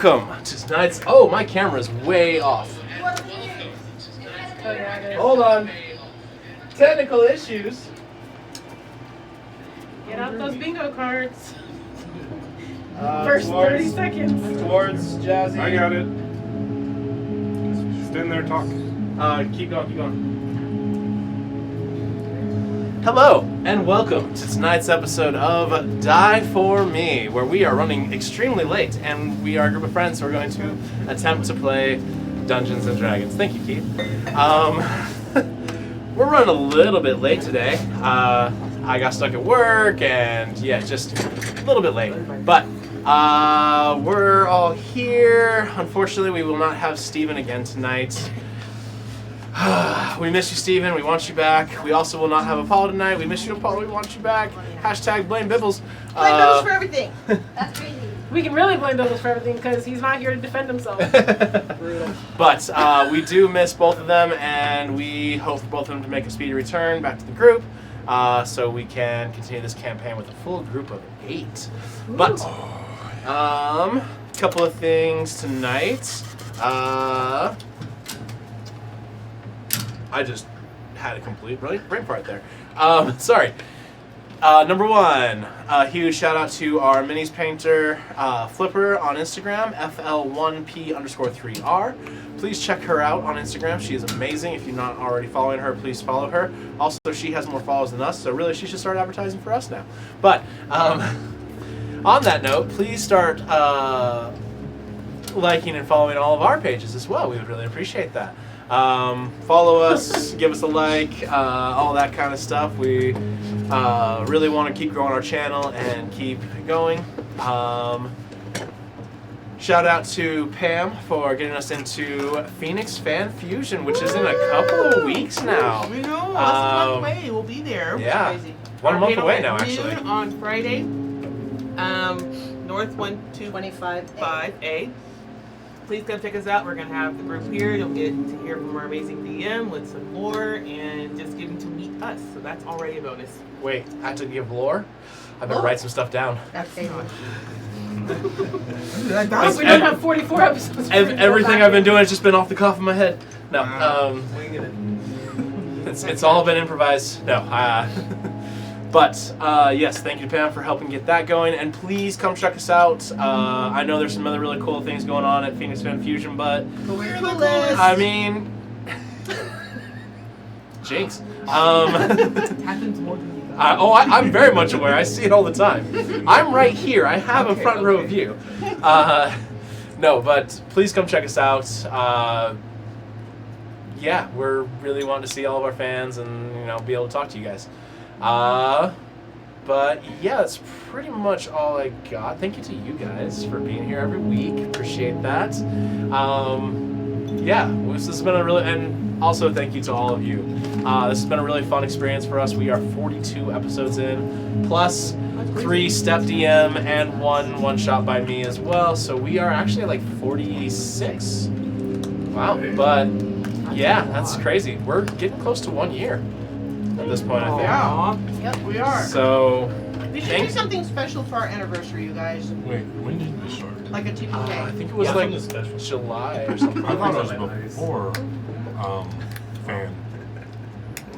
welcome to tonight's... Oh, my camera's way off. Hold on. Technical issues. Get out those bingo cards. First 30 seconds. Towards Jazzy. I got it. Stand there, talk. Keep going. Hello, and welcome to tonight's episode of Die For Me, where we are running extremely late, and we are a group of friends who are going to attempt to play Dungeons & Dragons. Thank you, Keith. We're running a little bit late today. I got stuck at work, and yeah, just a little bit late. But we're all here. Unfortunately, we will not have Steven again tonight. We miss you, Steven. We want you back. We also will not have Apollo tonight. We miss you, Apollo. We want you back. Hashtag blame Bibbles. Blame Bibbles for everything. That's crazy. We can really blame Bibbles for everything because he's not here to defend himself. Brutal. But we do miss both of them, and we hope for both of them to make a speedy return back to the group so we can continue this campaign with a full group of 8. But couple of things tonight. I just had a complete brain fart there. Sorry. Number 1, a huge shout out to our minis painter, Flipper on Instagram, FL1P_3R. Please check her out on Instagram. She is amazing. If you're not already following her, please follow her. Also, she has more followers than us, so really she should start advertising for us now. But on that note, please start liking and following all of our pages as well. We would really appreciate that. Follow us, give us a like, all that kind of stuff. We really want to keep growing our channel and keep going. Shout out to Pam for getting us into Phoenix Fan Fusion, which is in a couple of weeks now. We know, less than a month away. We'll be there. Yeah, Crazy. 1 month away now, Noon actually. on Friday, North 125A. Please come check us out. We're going to have the group here. You'll get to hear from our amazing DM with some lore and just getting to meet us. So that's already a bonus. Wait, I have to give lore? I better write some stuff down. That's We don't have 44 episodes. Everything I've been doing has just been off the cuff of my head. No, it's all been improvised. No, but yes, thank you to Pam for helping get that going, and please come check us out. I know there's some other really cool things going on at Phoenix Fan Fusion, but we're the coolest. I mean, jinx. Happens more than you. I'm very much aware. I see it all the time. I'm right here. I have a front row view. No, but please come check us out. Yeah, we're really wanting to see all of our fans and be able to talk to you guys. But yeah, that's pretty much all I got. Thank you to you guys for being here every week. Appreciate that. Yeah, this has been a really, and also thank you to all of you. This has been a really fun experience for us. We are 42 episodes in, plus 3 step DM and 1 shot by me as well. So we are actually like 46. Wow, but yeah, that's crazy. We're getting close to 1 year at this point, I think. Yeah, yep, we are. So, We should do something special for our anniversary, you guys. Wait, when did we start? Like a TPK. I think it was like July or something. I thought it was before fan.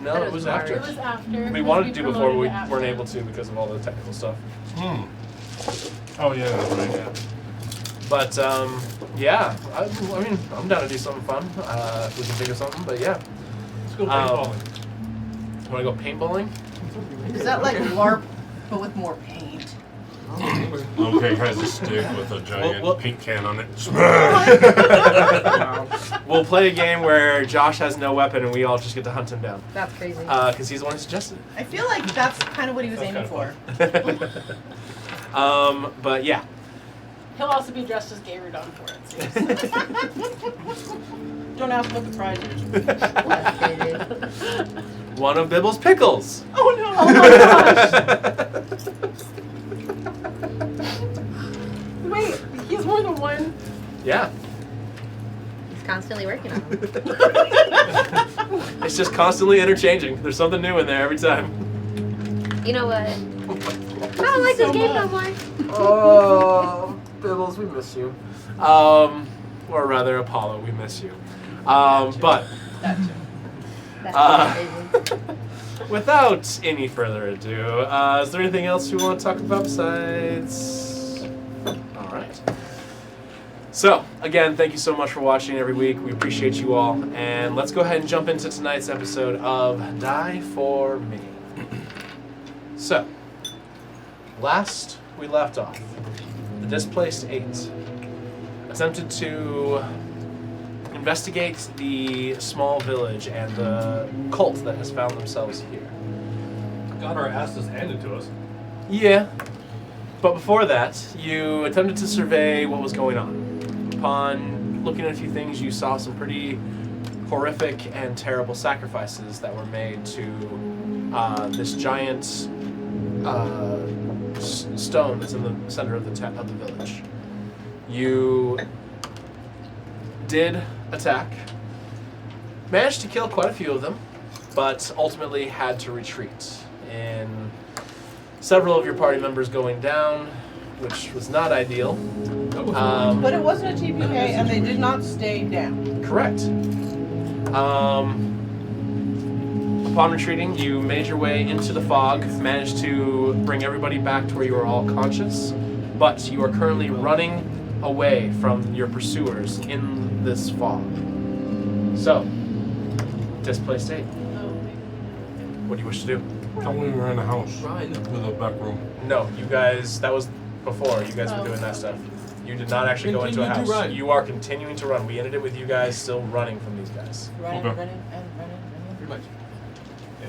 No, it was after. It was after. We wanted to do before, but we weren't able to because of all the technical stuff. Oh yeah, that's right. Yeah. But yeah, I mean, I'm down to do something fun if we can think of something. But yeah, Let's go paintballing. Want to go paintballing? Is that like LARP, but with more paint? Okay, has a stick with a giant paint can on it. We'll play a game where Josh has no weapon and we all just get to hunt him down. That's crazy. Because he's the one who suggested it. I feel like that's kind of what he was aiming for. But yeah. He'll also be dressed as Gayrudon for it. So. Don't ask what the prize is. One of Bibble's pickles. Oh no! Oh my gosh! Wait, he has more than one? Yeah. He's constantly working on them. It's just constantly interchanging. There's something new in there every time. You know what? I don't like this game no more. Oh, Bibbles, we miss you. Or rather, Apollo, we miss you. But That too. That's amazing. without any further ado, is there anything else you want to talk about besides? All right. So, again, thank you so much for watching every week. We appreciate you all. And let's go ahead and jump into tonight's episode of Die For Me. So, last we left off, the Displaced 8 attempted to investigate the small village and the cult that has found themselves here. Got our asses handed to us. Yeah. But before that, you attempted to survey what was going on. Upon looking at a few things, you saw some pretty horrific and terrible sacrifices that were made to this giant stone that's in the center of the village. You did attack, managed to kill quite a few of them, but ultimately had to retreat. And several of your party members going down, which was not ideal. But it wasn't a TPK, and they did not stay down. Correct. Upon retreating, you made your way into the fog, managed to bring everybody back to where you were all conscious, but you are currently running away from your pursuers in this fog. So, Displaced 8, what do you wish to do? Thought we were in a house Right. with a back room. No, you guys, that was before. You guys were doing that stuff. You did not actually go into a Continue to house. run. You are continuing to run. We ended it with you guys still running from these guys. Running, Okay. running, and running. Pretty much. Yeah.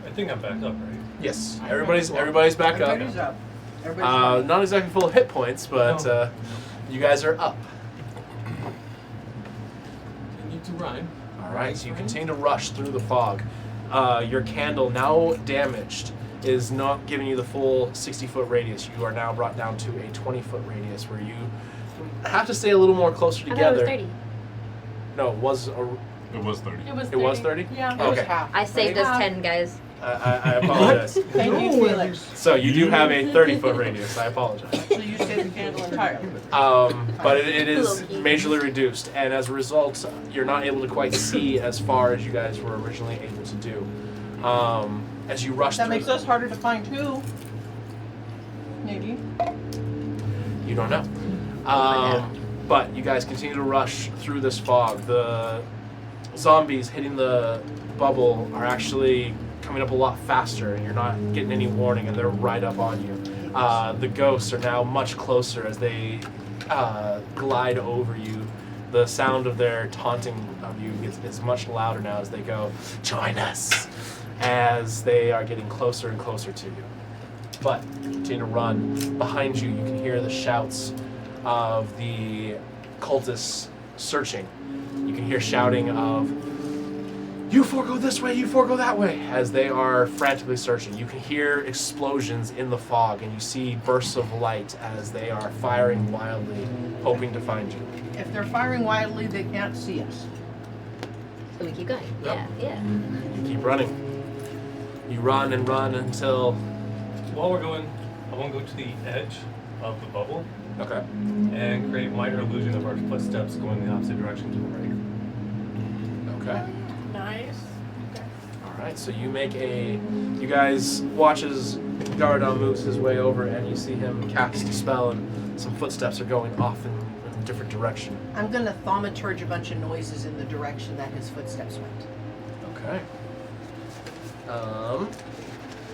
I think I'm back up, right? Yes, I'm everybody's ready. back up. Everybody's up. Everybody's running. Not exactly full of hit points, but you guys are up. Continue to run. All right, so you continue to rush through the fog. Your candle, now damaged, is not giving you the full 60-foot radius. You are now brought down to a 20-foot radius where you have to stay a little more closer I thought it together. was 30. No, it was It was 30. It was 30. It was 30? Yeah. It was okay. half. I saved us Yeah. 10, guys. I apologize. Thank you, Felix. So you do have a 30-foot radius. I apologize. So you saved the candle entirely. But it is Little majorly reduced, and as a result, you're not able to quite see as far as you guys were originally able to do. As you rush That through, makes us harder to find too. Maybe. you don't know. But you guys continue to rush through this fog. The zombies hitting the bubble are actually coming up a lot faster, and you're not getting any warning, and they're right up on you. The ghosts are now much closer as they glide over you. The sound of their taunting of you is much louder now as they go, "Join us!" as they are getting closer and closer to you. But continue to run. Behind you, you can hear the shouts of the cultists searching. You can hear shouting of, "You four go this way, you four go that way," as they are frantically searching. You can hear explosions in the fog, and you see bursts of light as they are firing wildly, hoping to find you. If they're firing wildly, they can't see us. So we keep going. Yep. Yeah. You keep running. You run and run until... While we're going, I want to go to the edge of the bubble Okay. and create minor illusion of our footsteps going the opposite direction to the right. Okay. Nice. All right, so you make a... You guys watch as Garadon moves his way over, and you see him cast a spell, and some footsteps are going off in a different direction. I'm gonna thaumaturge a bunch of noises in the direction that his footsteps went. Okay.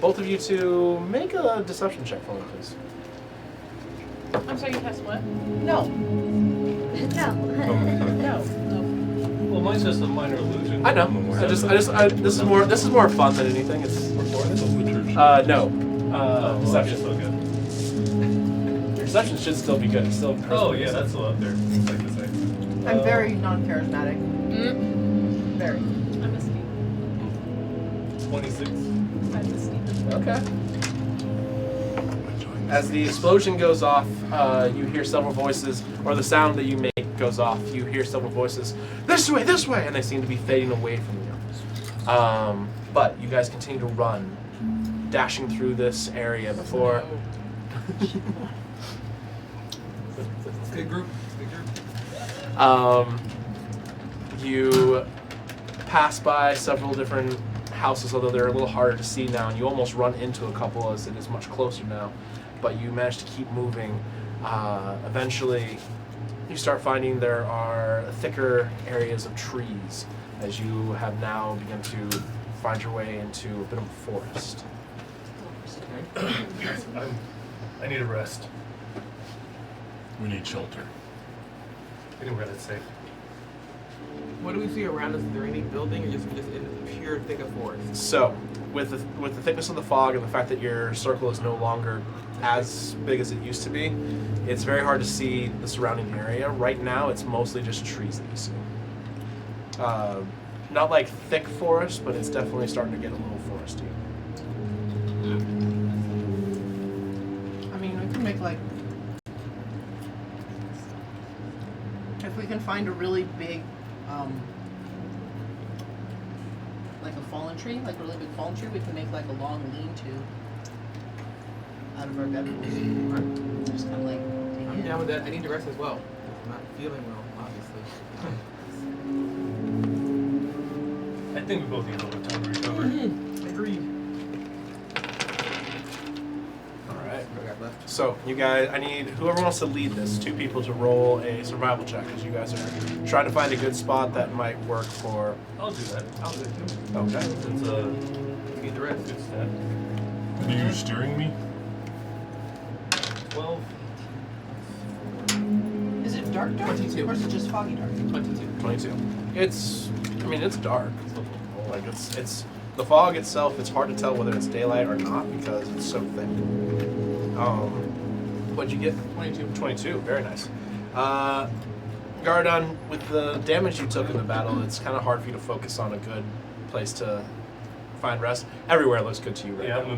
Both of you two make a deception check for me, please. I'm sorry, you pressed what? No, No. no. Well, mine's just a minor illusion. I know. This is more fun than anything. It's Soldiers. no. Oh, Deception. so good. Perception should still be good. It's still. Oh yeah, that's still up there. It's like to say. I'm very non-charismatic. Very. I'm a Steve. 26. I'm a Steve. Okay. As the explosion goes off, you hear several voices, or the sound that you make goes off. You hear several voices, this way, and they seem to be fading away from you. But you guys continue to run, dashing through this area before. Good group. Good group. You pass by several different houses, although they're a little harder to see now, and you almost run into a couple as it is much closer now. But you manage to keep moving. Eventually, you start finding there are thicker areas of trees as you have now begun to find your way into a bit of a forest. I need a rest. We need shelter. Anywhere that's safe. What do we see around us? Is there any building or just in the pure thick of forest? So, with the thickness of the fog and the fact that your circle is no longer as big as it used to be, it's very hard to see the surrounding area. Right now, it's mostly just trees that you see. Not like thick forest, but it's definitely starting to get a little foresty. I mean, we can make like, if we can find a really big, like a fallen tree, like a really big fallen tree, we can make like a long lean-to out of our bedrooms. Just kind of like. I'm down with that. I need to rest as well. I'm not feeling well, obviously. I think we both need a little bit of time to recover. Agreed. All right. What do I got left? So, you guys, I need whoever wants to lead this, 2 people to roll a survival check, because you guys are trying to find a good spot that might work for. I'll do that. I'll do it too. Okay. It's Need the rest. good step. Are you steering me? 12. Is it dark? 22. Or is it just foggy dark? 22. 22. It's dark. Like it's the fog itself. It's hard to tell whether it's daylight or not because it's so thick. What'd you get? 22. 22. Very nice. Gardon, with the damage you took in the battle, it's kind of hard for you to focus on a good place to find rest. Everywhere looks good to you right Yeah, I'm now.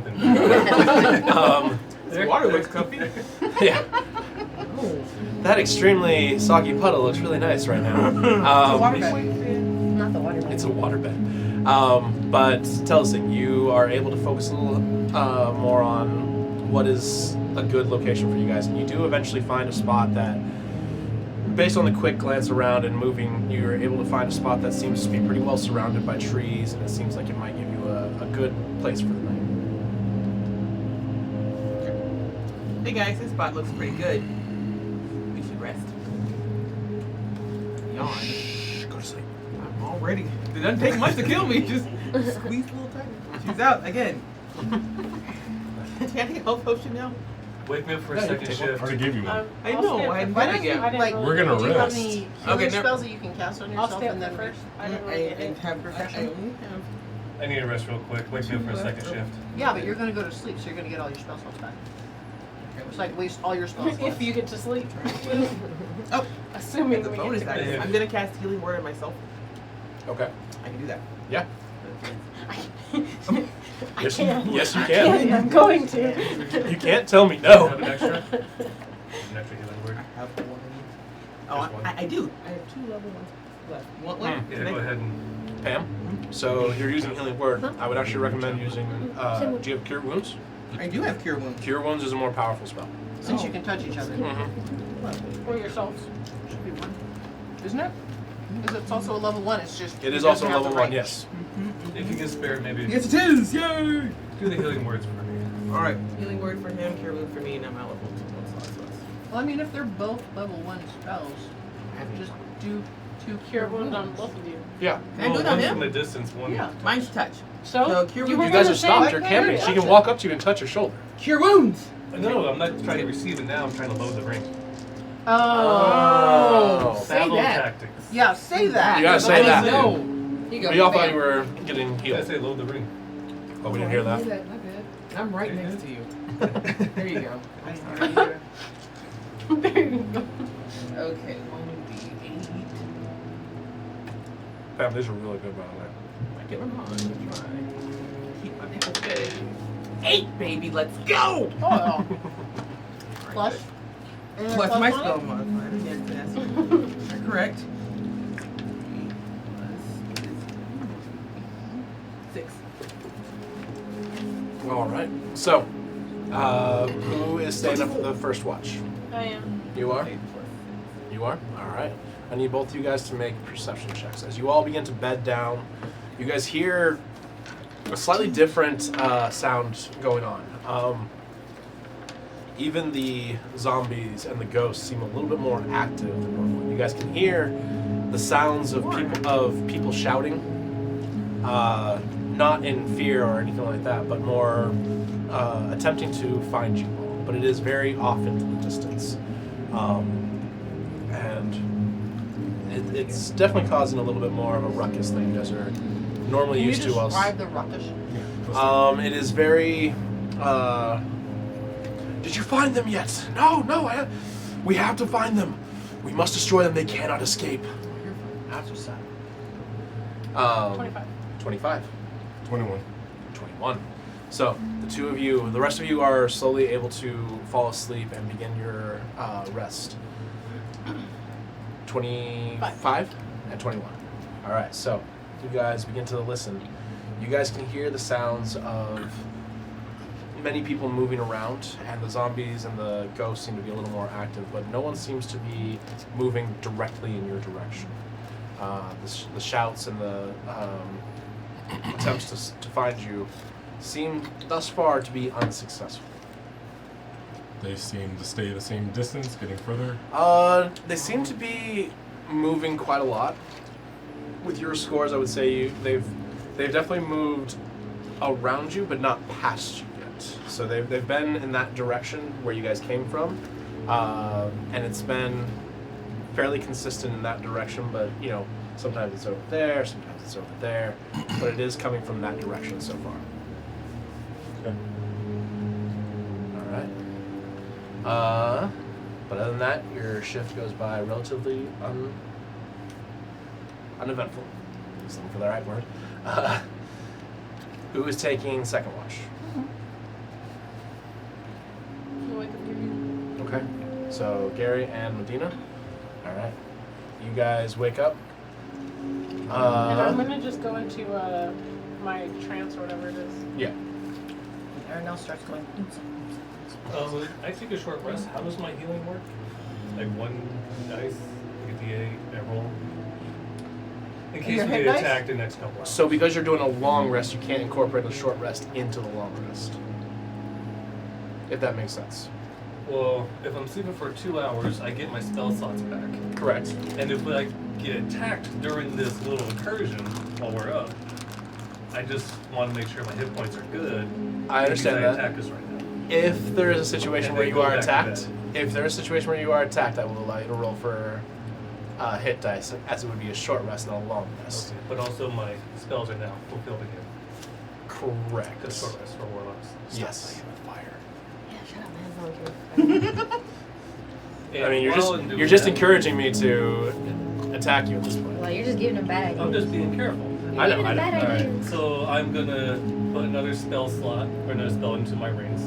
moving. The water looks comfy. Yeah. That extremely soggy puddle looks really nice right now. Not the water. It's a waterbed. But Telesing, you are able to focus a little more on what is a good location for you guys, and you do eventually find a spot that, based on the quick glance around and moving, you're able to find a spot that seems to be pretty well surrounded by trees, and it seems like it might give you a good place for the night. Hey guys, this spot looks pretty good. We should rest. Yawn. Shh, go to sleep. I'm already. It doesn't take much to kill me. Just squeeze a little tighter. She's out again. Can I take a health potion now? Wake me up for a Yeah, you second can take shift. I already gave you one. I know, I had one again. Like, We're gonna do you have rest. any healing Okay, spells that you can cast on I'll yourself stay and up then first. I didn't I really get it. have I only have. I need a rest real quick. Wake me up for a second shift. Yeah, but you're gonna go to sleep, so you're gonna get all your spell slots back. It's like waste all your spell slots. If you get to sleep. Oh, Assuming it's a we bonus get to dice. Yeah. I'm gonna cast healing word on myself. Okay. I can do that. Yeah. I Yes, can. yes, you I can. I'm going to. You can't tell me Have no. an extra? An extra healing word. I have one. Oh, Just one. I do. I have 2 level ones left. One. Hmm. Yeah, Can I- go ahead and. Pam, so you're using healing word. I would actually recommend using. Do you have cure wounds? I do have cure wounds. Cure wounds is a more powerful spell. Since you can touch each other. Or yourselves. Should be one. Isn't it? Because it's also a level 1, it's just. It is it also doesn't have level the 1. range. Yes. If you can spare, maybe Yes, it is. Yay! do the healing words for me. All right. Healing word for him, cure wound for me, and I'm out level 2. Well, I mean, if they're both level 1 spells, just do 2 Cure wound on both of you. Yeah. Can I do it on one's him? from a distance, one. Yeah. Mine's touch. So, So, cure wound- were You guys in are the same stopped. You're camping. area. She can walk up to you and touch your shoulder. Cure wounds. No, I'm not trying to receive it now. I'm trying to load the ring. Oh. Say Battle that. tactics. Yeah, say that. You gotta say I that. know. You go. We all thought bam. you were getting I healed. say load the ring. Oh, we didn't hear that. I'm right next to you. There you go. There you go. Okay, 1d8. Pam, these are really good, by the way. I get them on. Try. Keep my people fed. 8, baby. Let's go. Oh, plus. And Plus my on it? spell modifier. Yes, that's correct. 6. All right. So, who is staying up for the first watch? I am. You are? You are? Alright. I need both of you guys to make perception checks. As you all begin to bed down, you guys hear a slightly different sound going on. Even the zombies and the ghosts seem a little bit more active than normal. You guys can hear the sounds of people shouting, not in fear or anything like that, but more attempting to find you all. But it is very off into the distance, and it's definitely causing a little bit more of a ruckus than you guys are normally used to. Describe the ruckus. It is very. Did you find them yet? No. We have to find them. We must destroy them. They cannot escape. After that. 25. 25. 21. 21. So, the two of you, the rest of you are slowly able to fall asleep and begin your rest. 25 and 21. Alright, so you guys begin to listen. You guys can hear the sounds of many people moving around, and the zombies and the ghosts seem to be a little more active, but no one seems to be moving directly in your direction. The shouts and the attempts to find you seem thus far to be unsuccessful. They seem to stay the same distance, getting further. They seem to be moving quite a lot. With your scores, I would say they've definitely moved around you, but not past you yet. So they've been in that direction where you guys came from, and it's been fairly consistent in that direction. But sometimes it's over there, sometimes it's over there, but it is coming from that direction so far. Okay. All right. But other than that, your shift goes by relatively uneventful. Just looking for the right word. Who is taking second watch? You'll wake up Gary. Okay. So Gary and Medina. All right. You guys wake up. And I'm gonna just go into my trance or whatever it is. Yeah. Aranel starts going. I take a short rest. How does my healing work? Like one dice, like a D8, I roll. In case Your we hit get dice? attacked the next couple hours. So because you're doing a long rest, you can't incorporate a short rest into the long rest. If that makes sense. Well, if I'm sleeping for 2 hours, I get my spell slots back. Correct. And if I get attacked during this little incursion while we're up, I just want to make sure my hit points are good. I understand because that. attack us right now. If there is a situation And where then you go are back to attacked, bed. I will allow you to roll for hit dice, as it would be a short rest, not a long rest. Okay. But also my spells are now fulfilled again. Correct. Because short rest for warlocks. Yes. Yeah, shut up, man. And I mean, while I'm doing you're just that, encouraging me to attack you at this point. Well, you're just giving them bad ideas. I'm just being careful. You're I know, giving I them know. bad All right. ideas. So I'm gonna put another spell slot or another spell into my rings.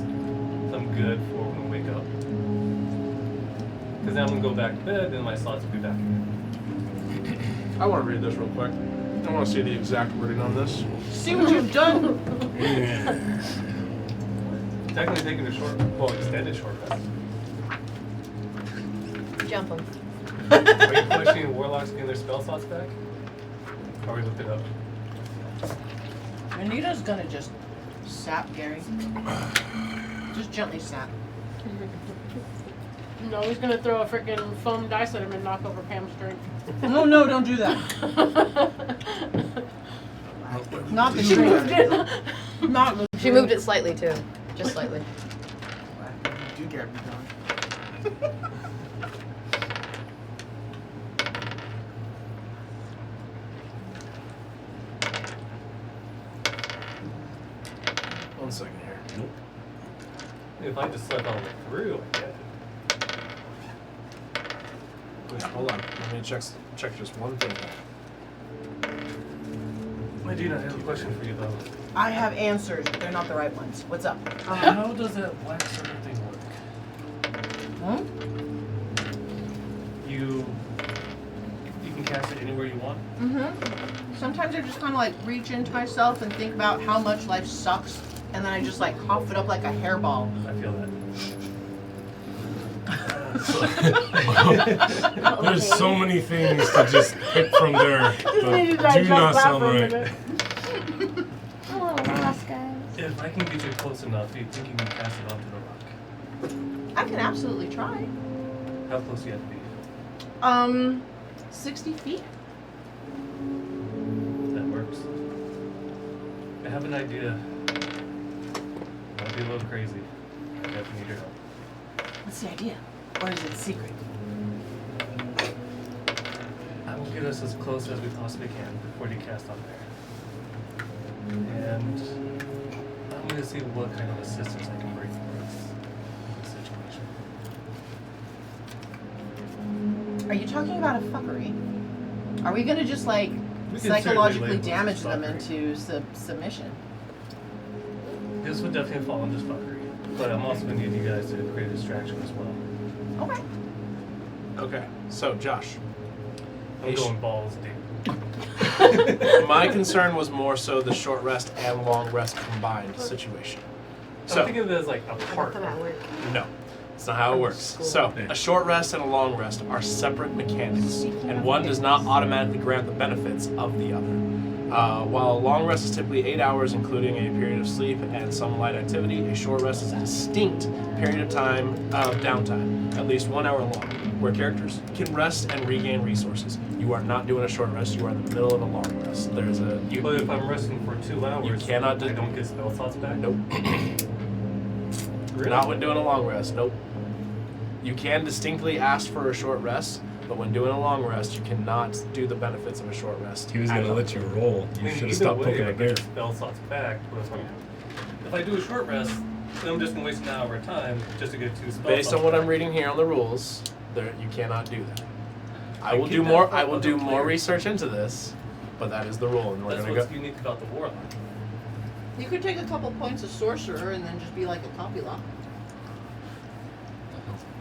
So I'm good for when we wake up. Because then I'm gonna go back to bed, then my slots will be back again. I want to read this real quick. I want to see the exact wording on this. See what you've done. Technically taking a extended short rest. Jump them. Are you pushing warlocks getting their spell slots back? Or we looked it up? Anita's gonna just sap Gary. Just gently sap. No, he's gonna throw a freaking foam dice at him and knock over Pam's drink. No, don't do that. Not the drink. Not the She moved it slightly too. Just slightly. Do get me done. One second here. If I just slept all the way through, I get it. Wait, hold on. Let me check just one thing. I do not have a question for you though. I have answers, but they're not the right ones. What's up? How does that black circle thing work? Hmm? You can cast it anywhere you want. Mm-hmm. Sometimes I just kind of like reach into myself and think about how much life sucks, and then I just like cough it up like a hairball. I feel that. There's so many things to just pick from there. Need to But do digest not that sound for a right. minute. Oh, lost guys. If I can get you close enough, do you think you can pass it onto the rock? I can absolutely try. How close do you have to be? 60 feet. That works. I have an idea. Might be a little crazy. I definitely need your help. What's the idea? Or is it secret? I will get us as close as we possibly can before you cast on there. And I'm going to see what kind of assistance I can bring for us in this situation. Are you talking about a fuckery? Are we gonna just like We can psychologically certainly label damage this them fuckery. into submission? This would definitely fall under fuckery. But I'm also going to need you guys to create a distraction as well. Okay. Okay, so Josh. I'm going balls deep. My concern was more so the short rest and long rest combined situation. I'm thinking of it as like a part. No, that's not how it works. So, a short rest and a long rest are separate mechanics, and one does not automatically grant the benefits of the other. While a long rest is typically 8 hours, including a period of sleep and some light activity, a short rest is a distinct period of time of downtime, at least 1 hour long, where characters can rest and regain resources. You are not doing a short rest; you are in the middle of a long rest. There's a you. But if I'm resting for 2 hours, You cannot I do- don't get spell slots back? Nope. Really? Not when doing a long rest. Nope. You can distinctly ask for a short rest, but when doing a long rest, you cannot do the benefits of a short rest. He was at gonna all. let you roll. I You mean, should have either stopped way, poking I the bear. get spell slots back. But if I do a short rest, then I'm just going to waste an hour of time just to get 2 spell Based slots on what back. I'm reading here on the rules, there you cannot do that. I will get do that more. from I will other do more players. research into this, but that is the rule, and we're That's gonna what's go. unique about the Warlock. You could take a couple points of sorcerer and then just be like a copy lock.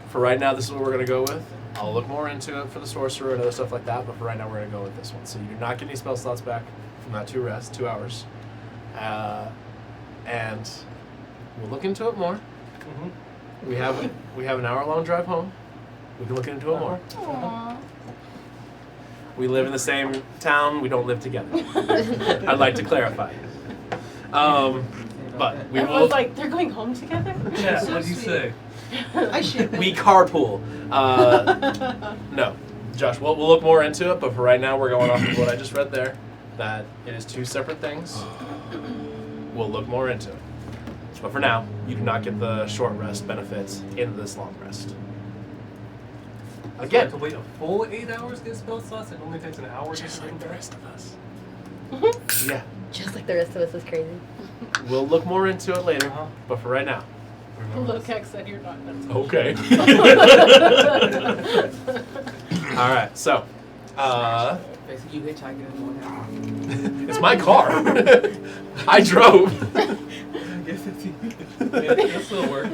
For right now, this is what we're gonna go with. I'll look more into it for the sorcerer and other stuff like that, but for right now, we're gonna go with this one. So you do not get any spell slots back from that 2 hours, and we'll look into it more. Mm-hmm. We have an hour-long drive home. We can look into it more. We live in the same town. We don't live together. I'd like to clarify. But we will. Everyone's like, they're going home together? Yeah, So what do you sweet. say? I should. We carpool. No, Josh, we'll look more into it. But for right now, we're going off of what I just read there. That it is 2 separate things. We'll look more into it. But for now, you do not get the short rest benefits in this long rest. I have Again, to wait a full 8 hours to get spell slots. It only takes an hour to just get like the them back. rest of us. Yeah, Just like the rest of us is crazy. we'll look more into it later. Uh-huh. But for right now, Remember this. Lokek said you're not. That's okay. All right, so Basically, you hitchhiking and what happened. it's my car. I drove. I guess it's you. Yeah, this will work.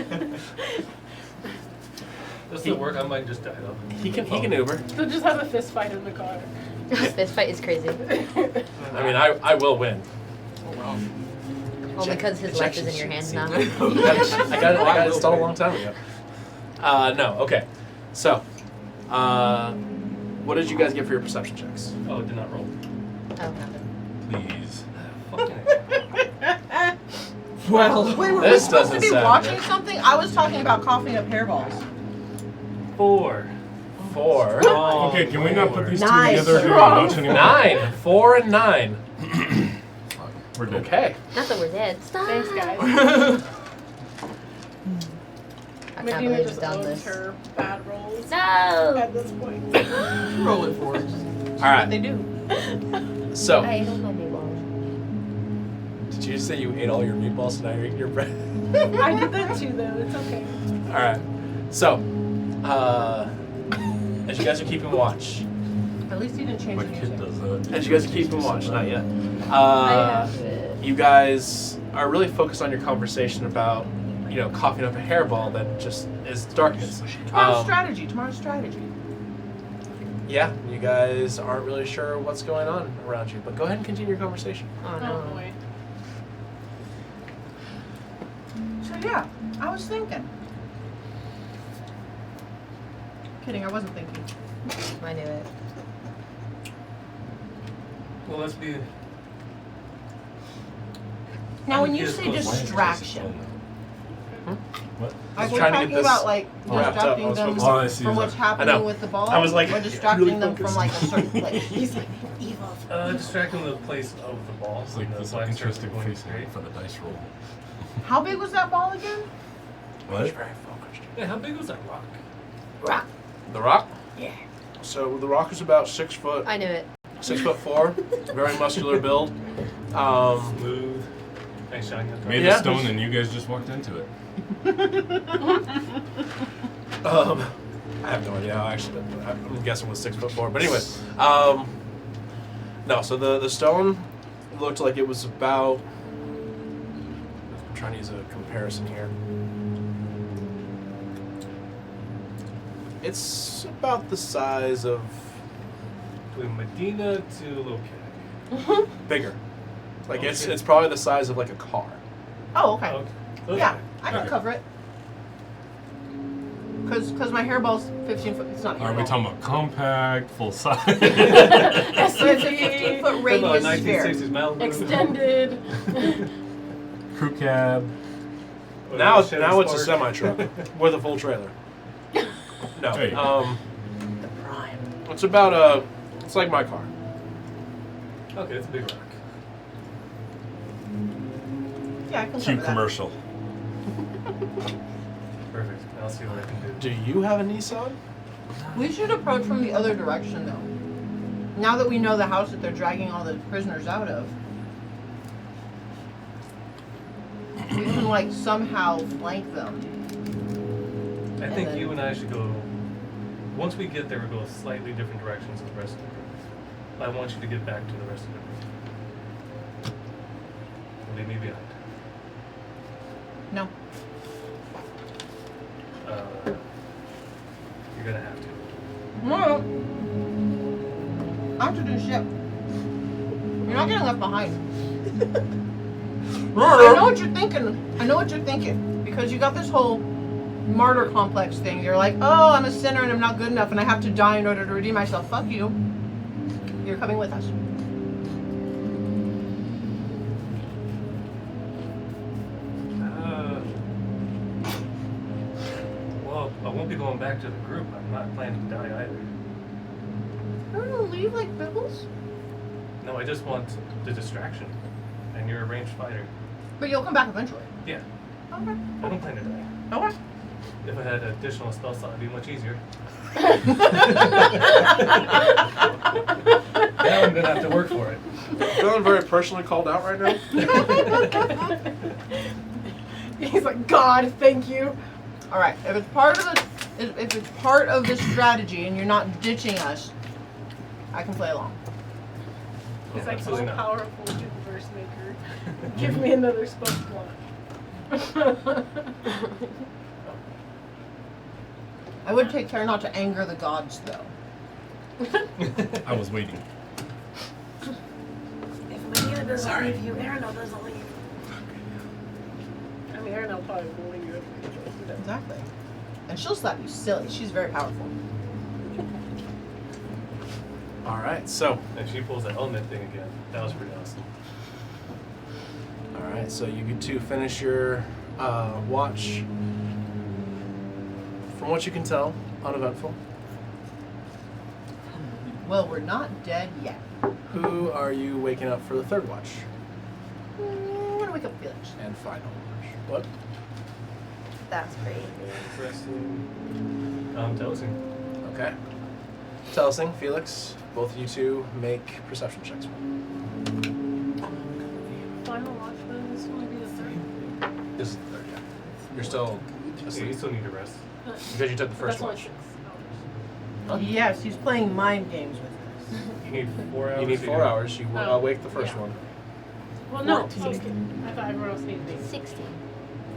This will work. I might just die though. He can Uber. So just have a fist fight in the car. This fight is crazy. I mean, I will win. Oh, wow. Only because his life is in your hands now. I got it installed a long time ago. No, okay. So, what did you guys get for your perception checks? Oh, it did not roll. Oh, nothing. Please. Fucking Well, Wait, were we This supposed to doesn't be sound watching good. something? I was talking about coughing up hairballs. 4. 4. Oh, Okay, can we not put these two Nice. together and watch anymore? 9. 4 and 9. We're dead. Okay. Not that we're dead. Stop. Thanks, guys. I can't Medina believe just we've done owns this. her bad rolls No. at this point. roll it for us. All What right. they do. So, I ate all my meatballs. did you just say you ate all your meatballs and now you're eating your bread? I did that too, though. It's okay. All right. So, as you guys are keeping watch, At least he didn't change My the kid music. does that. as you guys are keeping watch, not yet. I have it. You guys are really focused on your conversation about, coughing up a hairball that just is darkness. Tomorrow's strategy. Tomorrow's strategy. Yeah, you guys aren't really sure what's going on around you, but go ahead and continue your conversation. Oh Oh, no. boy. So yeah, I was thinking. kidding. I wasn't thinking. I knew it. Well, let's be. Now, when you Yes, say but why is distraction, What? are Just we trying to talking get this about like wrapped up. I distracting was them focused on- Oh, I see from that. what's I happening know. with the ball? I was like, or distracting really them from focused. like a certain place? He's like, evil. Distracting the place of the ball. It's like the this black starts interesting going face straight. for the dice roll. How big was that ball again? What? Very focused. Yeah, how big was that rock? Rock. The Rock? Yeah. So The Rock is about 6 foot, I knew it. 6'4", very muscular build. Smooth. Nice shiny. Made Yeah. of stone and you guys just walked into it. I have no idea how actually. I'm guessing was 6'4", but anyway, no. So the stone looked like it was about. I'm trying to use a comparison here. It's about the size of Between Medina to Lokak. bigger. Like Oh, it's shit. it's probably the size of like a car. Oh, okay. Okay. Yeah, I can Okay. cover it. Cause my hairball's 15 foot. It's not a Are we hairball. talking about compact, full size? So it's a 15 foot radius sphere. 1960s Malibu. Extended. Crew cab? Or Now Chevy now it's a Spark. semi truck with a full trailer. No. Hey. The prime. It's about it's like my car. Okay, it's a big rock. Yeah, I can Cute cover that. commercial. Perfect. I'll see what I can do. Do you have a Nissan? We should approach from the other direction, though. Now that we know the house that they're dragging all the prisoners out of, we can like somehow flank them. I think then- you and I should go. Once we get there, we go slightly different directions than the rest of the group. I want you to get back to the rest of the group. Leave me behind. No. You're gonna have to. No. I have to do shit. You're not getting left behind. I know what you're thinking. I know what you're thinking. Because you got this whole martyr complex thing. You're like, oh, I'm a sinner and I'm not good enough and I have to die in order to redeem myself. Fuck you. You're coming with us. Well, I won't be going back to the group. I'm not planning to die either. I don't know, leave like Bibbles. No, I just want the distraction. And you're a ranged fighter. But you'll come back eventually. Yeah, Okay. I don't plan to die. Okay. If I had additional spell slot, it'd be much easier. Now I'm gonna have to work for it. Feeling very personally called out right now. He's like, God, thank you. All right. If it's part of the strategy and you're not ditching us, I can play along. He's Yeah, like, absolutely oh, not. powerful converse maker. Give me another spell slot. I would take care not to anger the gods, though. I was waiting. If Medina doesn't leave you, Arendelle doesn't leave. I mean, Arendelle probably will leave you if you do that. Exactly. And she'll slap you silly. She's very powerful. All right. So If she pulls that element thing again, that was pretty awesome. all right. So you get to finish your watch. From what you can tell, uneventful. Well, we're not dead yet. Who are you waking up for the third watch I'm gonna wake up Felix. and final watch? What? That's crazy. Interesting. Dosing. Okay. Telesing, Felix, both of you two make perception checks. Final watch, then this will be the third. This is the third, yeah. You're still So you asleep still need to rest. because you took the first That's only watch. 6 hours. Yes, he's playing mind games with us. You need 4 hours. You need to 4 do it. hours. You Oh, wake the first yeah. one. Well, no. 14. I was kidding. I thought everyone else needed these. 16.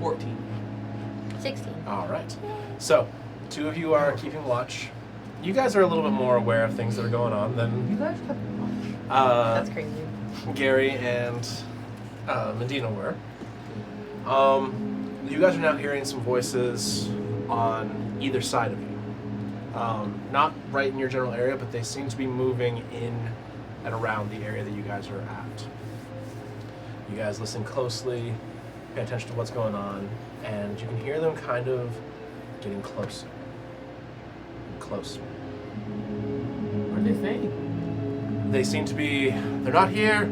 14. 16. All right. So, two of you are keeping watch. You guys are a little bit more aware of things that are going on You than guys kept watch. That's crazy. Gary and Medina were. You guys are now hearing some voices on either side of you. Not right in your general area, but they seem to be moving in and around the area that you guys are at. You guys listen closely, pay attention to what's going on, and you can hear them kind of getting closer and closer. What are they saying? They seem to be, they're not here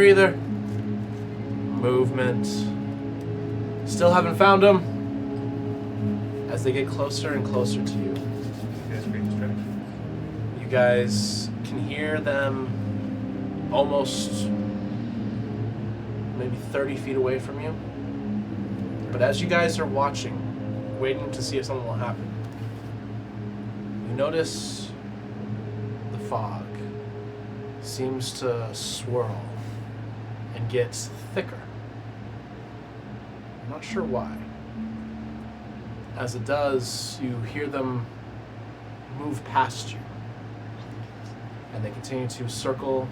either. Movement. Still haven't found them. As they get closer and closer to you. You guys can hear them almost maybe 30 feet away from you. But as you guys are watching, waiting to see if something will happen, you notice the fog seems to swirl and gets thicker. I'm not sure why. As it does, you hear them move past you. And they continue to circle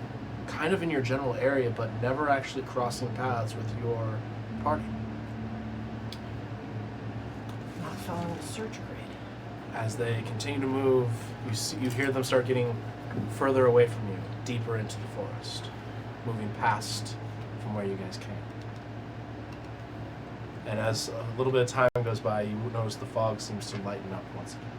kind of in your general area, but never actually crossing paths with your party. Not following the search grid. As they continue to move, you hear them start getting further away from you, deeper into the forest, moving past from where you guys came. And as a little bit of time goes by, you notice the fog seems to lighten up once again.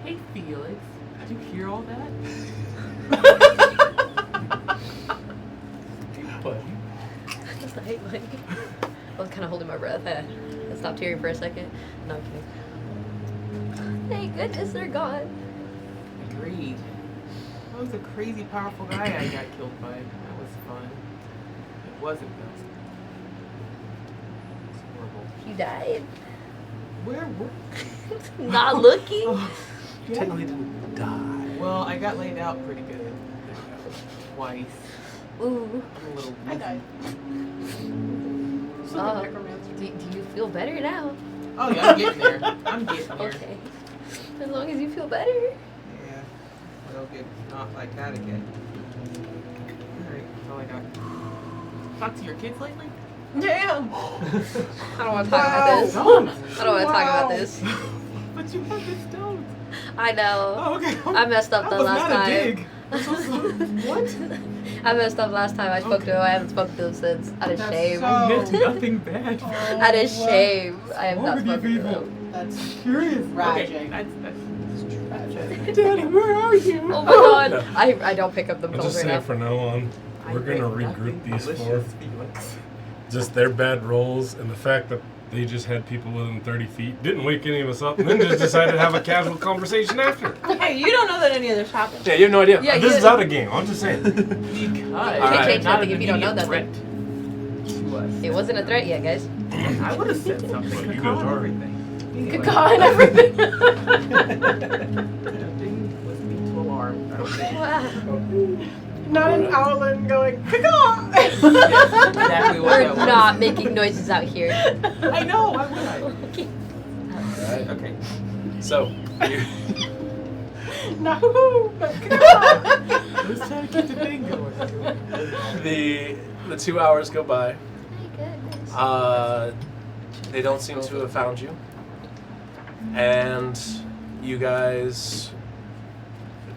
Hey, Felix. Did you hear all that? I was kind of holding my breath. I stopped hearing for a second. No, I'm kidding. Thank goodness they're gone. Agreed. That was a crazy powerful guy I got killed by. That was fun. It wasn't though. It was horrible. You died. Where were Not looking. You technically didn't die. Well, I got laid out pretty good. Twice. Ooh. I'm a little. I died. So the necromancer. Do you feel better now? Oh yeah, I'm getting there. I'm getting there. Okay. As long as you feel better. Yeah. We'll get not like that again. Alright, that's all I got. Talk to your kids lately? Damn. I don't want to talk about this. Don't. I don't want to talk about this. But you have the stones. I know. Oh, okay. I messed up the That was last not a time. dig. What? I messed up last time I spoke to him. I haven't spoken to him since. Out of That's shame. so- I meant nothing bad. Out of shame. I have not What were spoken you to people? him. That's Curious. Tragic. Okay, that's tragic. Daddy, where are you? Oh my god. No. I don't pick up the I'll calls just right say now. from now on, we're gonna regroup these four. Felix. Just their bad rolls and the fact that they just had people within 30 feet, didn't wake any of us up, and then just decided to have a casual conversation after. Hey, you don't know that any of this happened. Yeah, you have no idea. Yeah, This you- is out of game. I'm just saying. Because Alright. Change not nothing an if you don't know immediate nothing. threat to us. It wasn't a threat yet, guys. I would have said something. But you Caca guys and are. everything. Good God and everything. Nothing was me to alarm. I don't think. Wow. Not an owlin going, caw. Exactly what We're that was. not making noises out here. I know. Why would I? Okay. Alright. Okay. So, you, No. Let's try to keep the thing going. the 2 hours go by. My goodness. They don't seem to have found you. And you guys...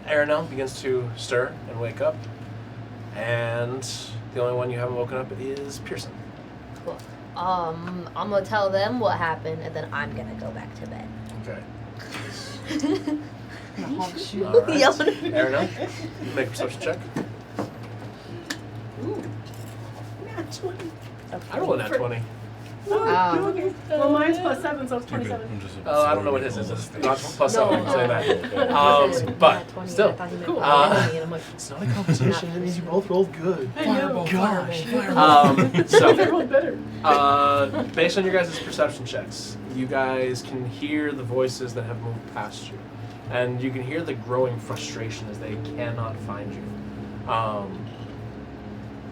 Aranel begins to stir and wake up. And the only one you haven't woken up is Pearson. Cool. I'm gonna tell them what happened, and then I'm gonna go back to bed. Okay. Alright. Yelling. Aranel, make a perception check. I rolled a nat 20. Well, mine's +7, so it's You're good. 27. I'm just Oh, I don't know what his is. It's not plus No. 7, say that. Nat But 20, still, I thought he meant cool. enemy, and I'm like, It's not a competition. It means you both rolled good. Fireball, Gosh. fireball. So, They rolled better. based on your guys' perception checks, you guys can hear the voices that have moved past you. And you can hear the growing frustration as they cannot find you.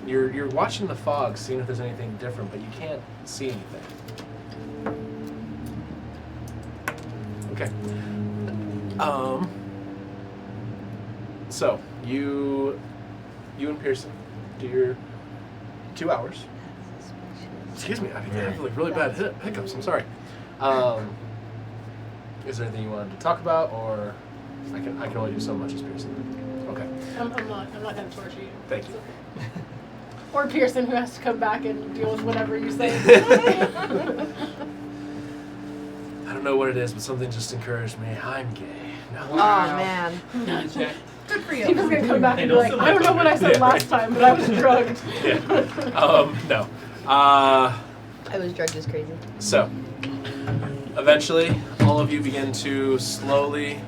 You're watching the fog, seeing if there's anything different, but you can't see anything. Okay. So you and Pearson do your 2 hours. Excuse me, I have like really bad hiccups. I'm sorry. Is there anything you wanted to talk about, or I can only do so much as Pearson? Okay. I'm not gonna torture you. Thank you. Or Pearson, who has to come back and deal with whatever you say. I don't know what it is, but something just encouraged me. I'm gay. No. Oh man. Check. Good for you. Steven's gonna come back and be like, I don't know what I said last time, but I was drugged. No. I was drugged as crazy. So, eventually, all of you begin to slowly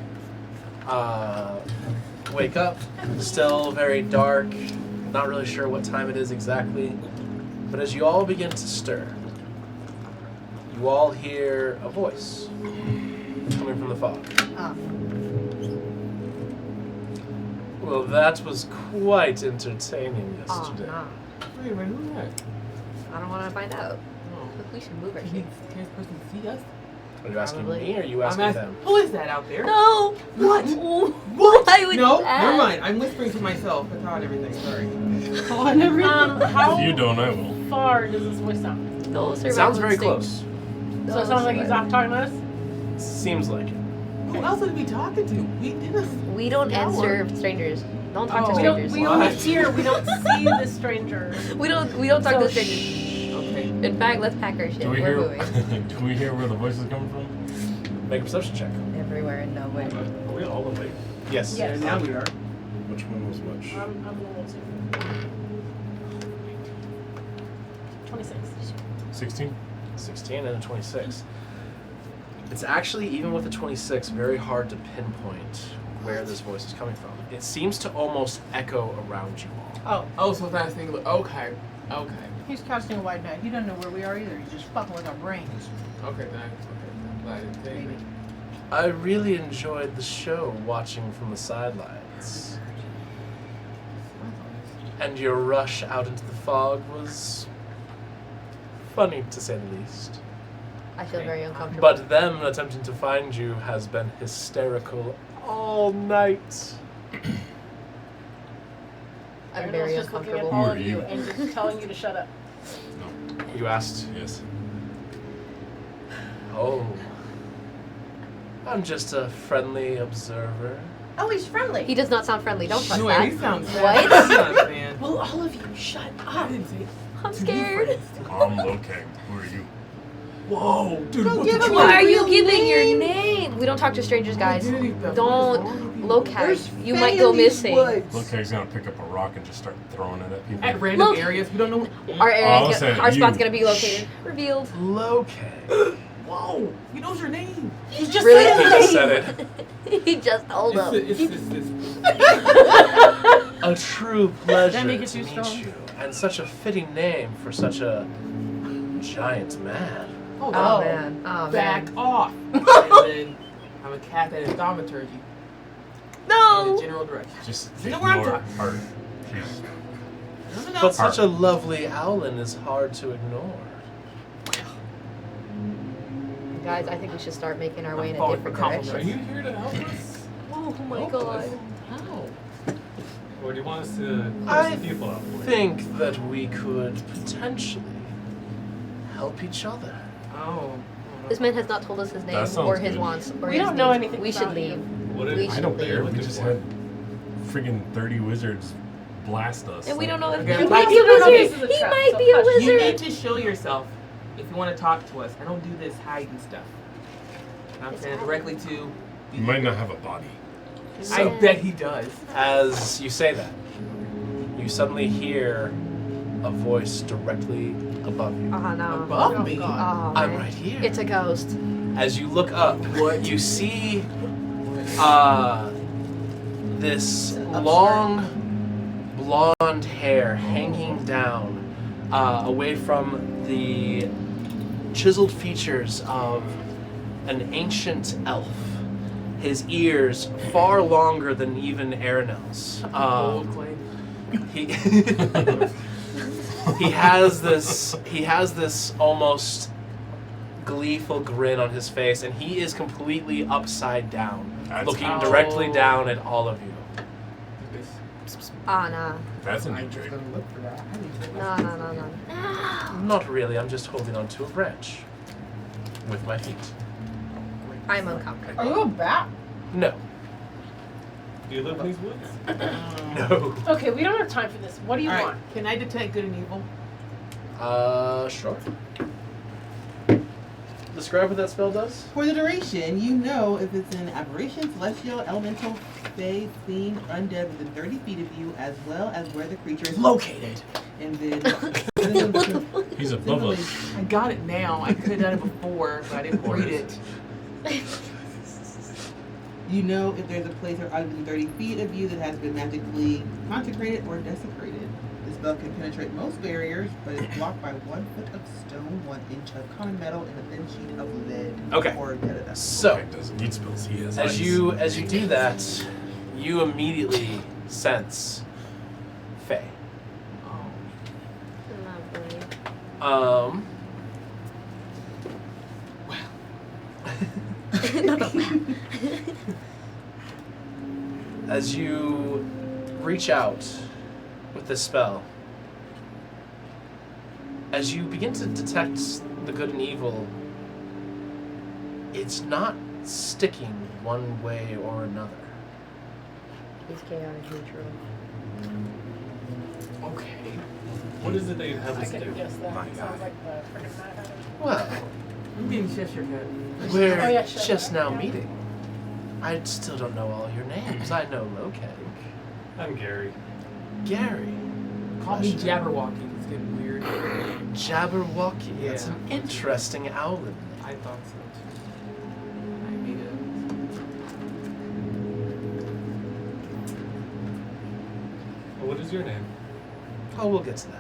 wake up. Still very dark. Not really sure what time it is exactly. But as you all begin to stir, you all hear a voice coming from the fog. Well, that was quite entertaining yesterday. Oh Wait a minute, who's that? no. I don't want to find out. Look, we should move our Can shit. this person see us? Are you asking Probably. me or are you I'm asking asking, them? who is that out there? No! What? What? Why would No, you ask? never mind. I'm whispering to myself. I thought everything. Sorry. How If you don't, I will. far does this voice sound? No, It survival sounds very instinct. close. So it sounds like he's off talking to us? Seems like it. Who else would we be talking to? We did a. We don't answer strangers. Don't talk to Oh. strangers. We only hear, we don't see the stranger. We don't talk So to strangers. Okay. In fact, let's pack our shit. Do we We're hear? moving. Do we hear where the voice is coming from? Make a perception check. Everywhere and nowhere. Are we all awake? Yes. Yes. Now we are. Which one was which? I'm level 2. 26. 16. 16 and a 26. It's actually, even with a 26, very hard to pinpoint where this voice is coming from. It seems to almost echo around you all. Oh, so that's thing. Okay. Okay. He's casting a wide net. He doesn't know where we are either. He's just fucking with our brains. Okay, thanks. Okay. I'm glad you didn't take me. I really enjoyed the show watching from the sidelines. And your rush out into the fog was funny, to say the least. I feel very uncomfortable. But them attempting to find you has been hysterical all night. I'm Ariel's very just looking at uncomfortable. all Who of are you you? and just telling you to shut up. You asked, Yes. oh, I'm just a friendly observer. Oh, he's friendly. He does not sound friendly. Don't trust No, that. he sounds What? bad. He sounds bad. Will all of you shut I up? didn't say. I'm scared. I'm Lokang. Who are you? Whoa, dude, Don't what give the him fuck? Why are you real giving your name? name? We don't talk to strangers, guys. Identity theft. Don't. What is wrong with you? Locate. You might go missing. Lokang's gonna pick up a rock and just start throwing it at people. At random Look. areas, we don't know. Our I'll area, say our spot's you. gonna be located. Revealed. Lokay. Whoa, he knows your name. He's just Really? saying He his just name. said it. He just told him. A true pleasure That make it to too meet strong? you, and such a fitting name for such a giant man. Hold Oh on. man. Oh Back man. off. And then I'm a cat that is thaumaturgy in No. the general direction. Just You know where I'm ignore talking. her. She's No. But such a lovely owlin is hard to ignore. Guys, I think we should start making our way in a falling different for compliments. Are direction. you here to help us? Oh my Help god. us? How? Or do you want us to I push the people out for you? think that we could potentially help each other. Oh. This man has not told us his name That sounds or his good. wants or We his don't know needs. anything We should about you. leave. What We is, I should don't leave. care. We Looking just for? had friggin' 30 wizards blast us. And we don't know if Okay. he We might be don't know a if wizard. this is a He trap, might so be a hush. You wizard. need to show yourself if you want to talk to us. I don't do this hiding stuff. I'm It's saying hiding. directly to. You might not have a body. I bet he does. As you say that, you suddenly hear a voice directly above you. Oh no. Above me. Oh, I'm man. right here. It's a ghost. As you look up, you see this long blonde hair hanging down away from the chiseled features of an ancient elf. His ears far longer than even Arenel's. Old clay. He he has this almost gleeful grin on his face, and he is completely upside down, That's looking cool. directly down at all of you. Ah, nah. That's a new I'm just trick. gonna look for that. I need to take No, my no, no, no. Not really. I'm just holding onto a branch with my feet. I'm uncomfortable. Are you a bat? No. Do you live in these woods? No. Okay, we don't have time for this. What do you All right. want? Can I detect good and evil? Sure. Describe what that spell does. For the duration, you know if it's an aberration, celestial, elemental, fae, fiend, undead within 30 feet of you, as well as where the creature is located. And then. He's above us. I got it now. I could have done it before, but I didn't read it. You know if there's a place or item within 30 feet of you that has been magically consecrated or desecrated. This spell can penetrate most barriers, but is blocked by 1 foot of stone, 1 inch of common metal, and a thin sheet of lead. Okay. Or dead. So, He doesn't need spells. He has as ice. you do that, you immediately sense Faye. Lovely. As you reach out with this spell, as you begin to detect the good and evil, it's not sticking one way or another. He's chaotic neutral. Okay. What is it that you have I us could do? have guessed that. My It God. sounds like the freaking Mad Hatter. Well, You didn't shush your head. we're Oh, yeah, sure. just now Yeah. meeting. I still don't know all your names. I know Lokeg. I'm Gary. Gary. Call me Jabberwocky. It's getting weird. Jabberwocky. That's an Yeah. interesting owl name. I thought so too. I made it. Well, what is your name? Oh, we'll get to that.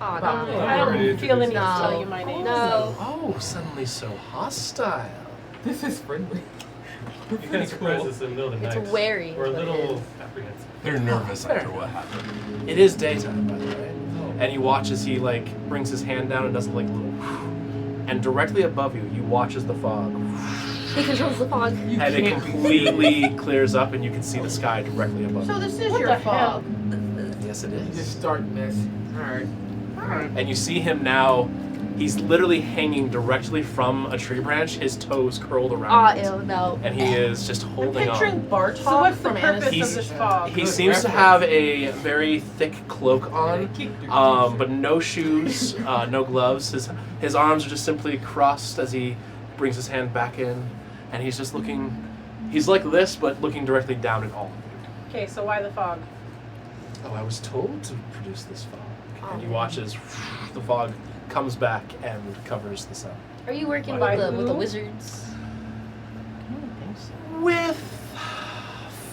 Oh, Wow. no. I already don't feel the need to introduced tell you. you my name. No. Oh, suddenly so hostile. This is friendly. You kind of surprised us in the middle of the It's night. wary. We're a is what it little is. apprehensive. They're nervous Fair after what enough. happened. It is daytime, by the way. And you watch as he brings his hand down and does a little and directly above you, you watch as the fog He controls the fog. You and it can't be- completely clears up and you can see the sky directly above So you. this is What your the hell? fog. Yes, it You just is. start messing. Alright. And you see him now. He's literally hanging directly from a tree branch, his toes curled around Ah, it. ew, no. And he is just I'm holding picturing on. Bartok So what's the from purpose Anastasia. of this fog? He Good seems to reference. have a very thick cloak on. Kicked your But no shoes, no gloves. His arms are just simply crossed as he brings his hand back in, and he's just looking. He's like this, but looking directly down at all of you. Okay, so why the fog? Oh, I was told to produce this fog. Oh. And you watch as the fog comes back and covers the sun. Are you working By with the who? wizards? With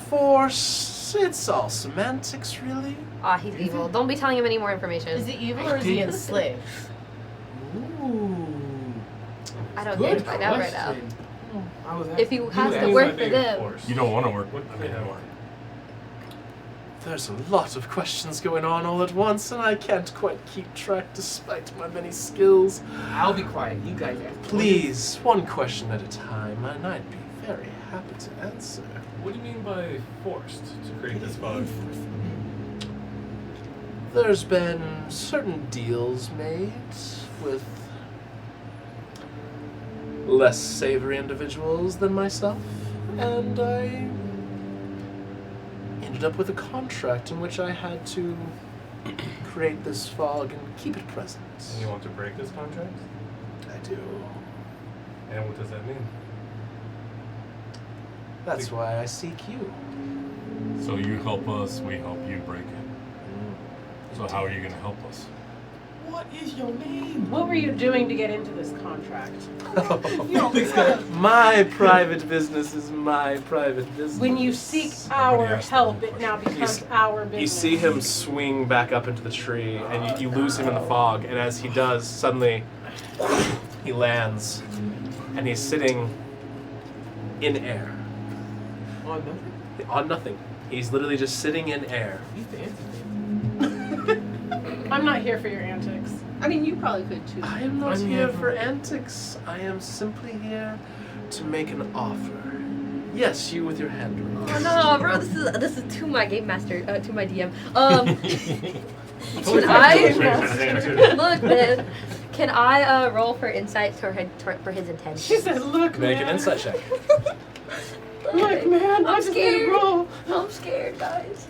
force, it's all semantics, really. Ah, he's evil. Don't be telling him any more information. Is he evil or is he enslaved? Ooh. I don't Good care. Find out right now. question. I was If he has to Anything work might for be them. forced. You don't want to work with them Yeah. anymore. There's a lot of questions going on all at once, and I can't quite keep track despite my many skills. I'll be quiet. You guys ask. Please, one question at a time, and I'd be very happy to answer. What do you mean by forced to create this fog? There's been certain deals made with less savory individuals than myself, and I ended up with a contract in which I had to create this fog and keep it present. And you want to break this contract? I do. And what does that mean? That's why I seek you. So you help us, we help you break it. So how are you going to help us? What is your name? What were you doing to get into this contract? You don't think so? My private business is my private business. When you seek Everybody our asked help, that it now question. becomes our business. You see him swing back up into the tree, and you lose him in the fog. And as he does, suddenly he lands, and he's sitting in air Oh, nothing. on nothing. He's literally just sitting in air. He's the answer. I'm not here for your antics. I mean, you probably could too. I am not I'm here here for antics. I am simply here to make an offer. Yes, you with your hand raised. Oh no, bro, this is to my game master, to my DM. Can I look, man? Can I roll for insight for his intentions? She said, "Look, Make man. an insight check. Look, man. I I'm just need to scared. roll." I'm scared, guys.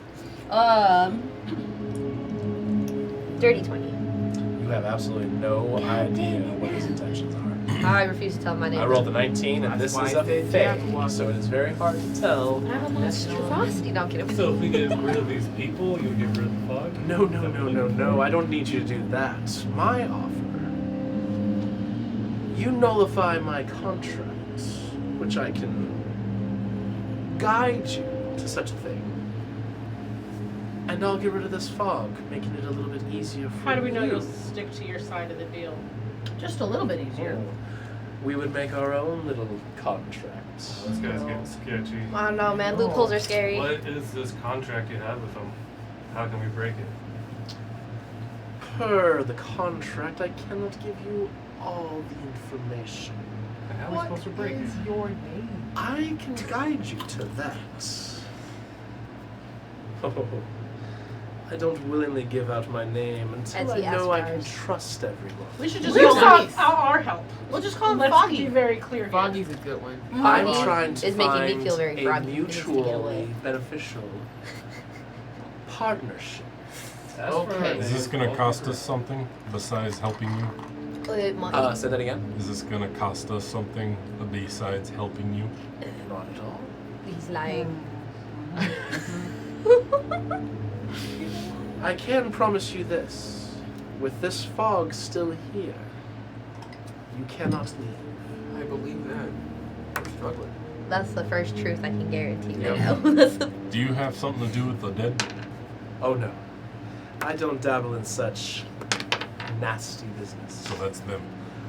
Dirty 20. You have absolutely no idea what his intentions are. I refuse to tell my name. I rolled a 19, and That's this why is I a said fake, Jaguar. so it is very hard to tell. I have a monstrosity. No, I'm kidding. So if we get rid of these people, you get rid of the fog? No, I don't need you to do that. My offer. You nullify my contract, which I can guide you to such a thing. And I'll get rid of this fog, making it a little bit easier for you. How do we know you'll stick to your side of the deal? Just a little bit easier. We would make our own little contract. This guy's getting sketchy. I don't know, man. Loopholes are scary. What is this contract you have with them? How can we break it? Per the contract, I cannot give you all the information. How are we supposed to break it? your name? I can guide you to that. Oh, I don't willingly give out my name until As I he know I can aspires. trust everyone. We should just We'll call him. stop our help. We'll just call him Let's Foggy. be very clear here. Foggy's a good one. I'm Foggy trying to is making me find feel very a froggy. He needs to get mutually away. beneficial partnership. That's Okay. Is this gonna cost us something besides helping you? Money. Say that again? Is this gonna cost us something besides helping you? Not at all. He's lying. I can promise you this. With this fog still here, you cannot leave. I believe that. I'm struggling. That's the first truth I can guarantee right Yep. now. That's the- Do you have something to do with the dead? Oh no. I don't dabble in such nasty business. So that's them.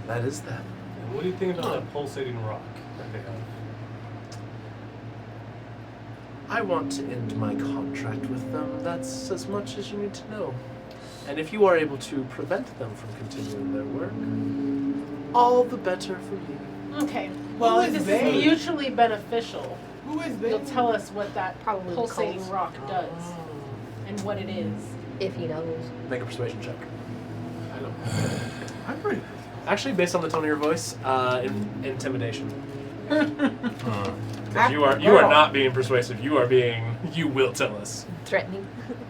That is them. And what do you think about that pulsating rock that they have? I want to end my contract with them. That's as much as you need to know. And if you are able to prevent them from continuing their work, all the better for you. Okay. Well, Who if is this they? is mutually beneficial, Who is you'll this? tell us what that Probably the pulsating cults. rock does and what it is. if he knows. Make a persuasion check. I don't. I'm pretty. Actually, based on the tone of your voice, intimidation. Uh, You are not being persuasive. You are being. You will tell us. Threatening.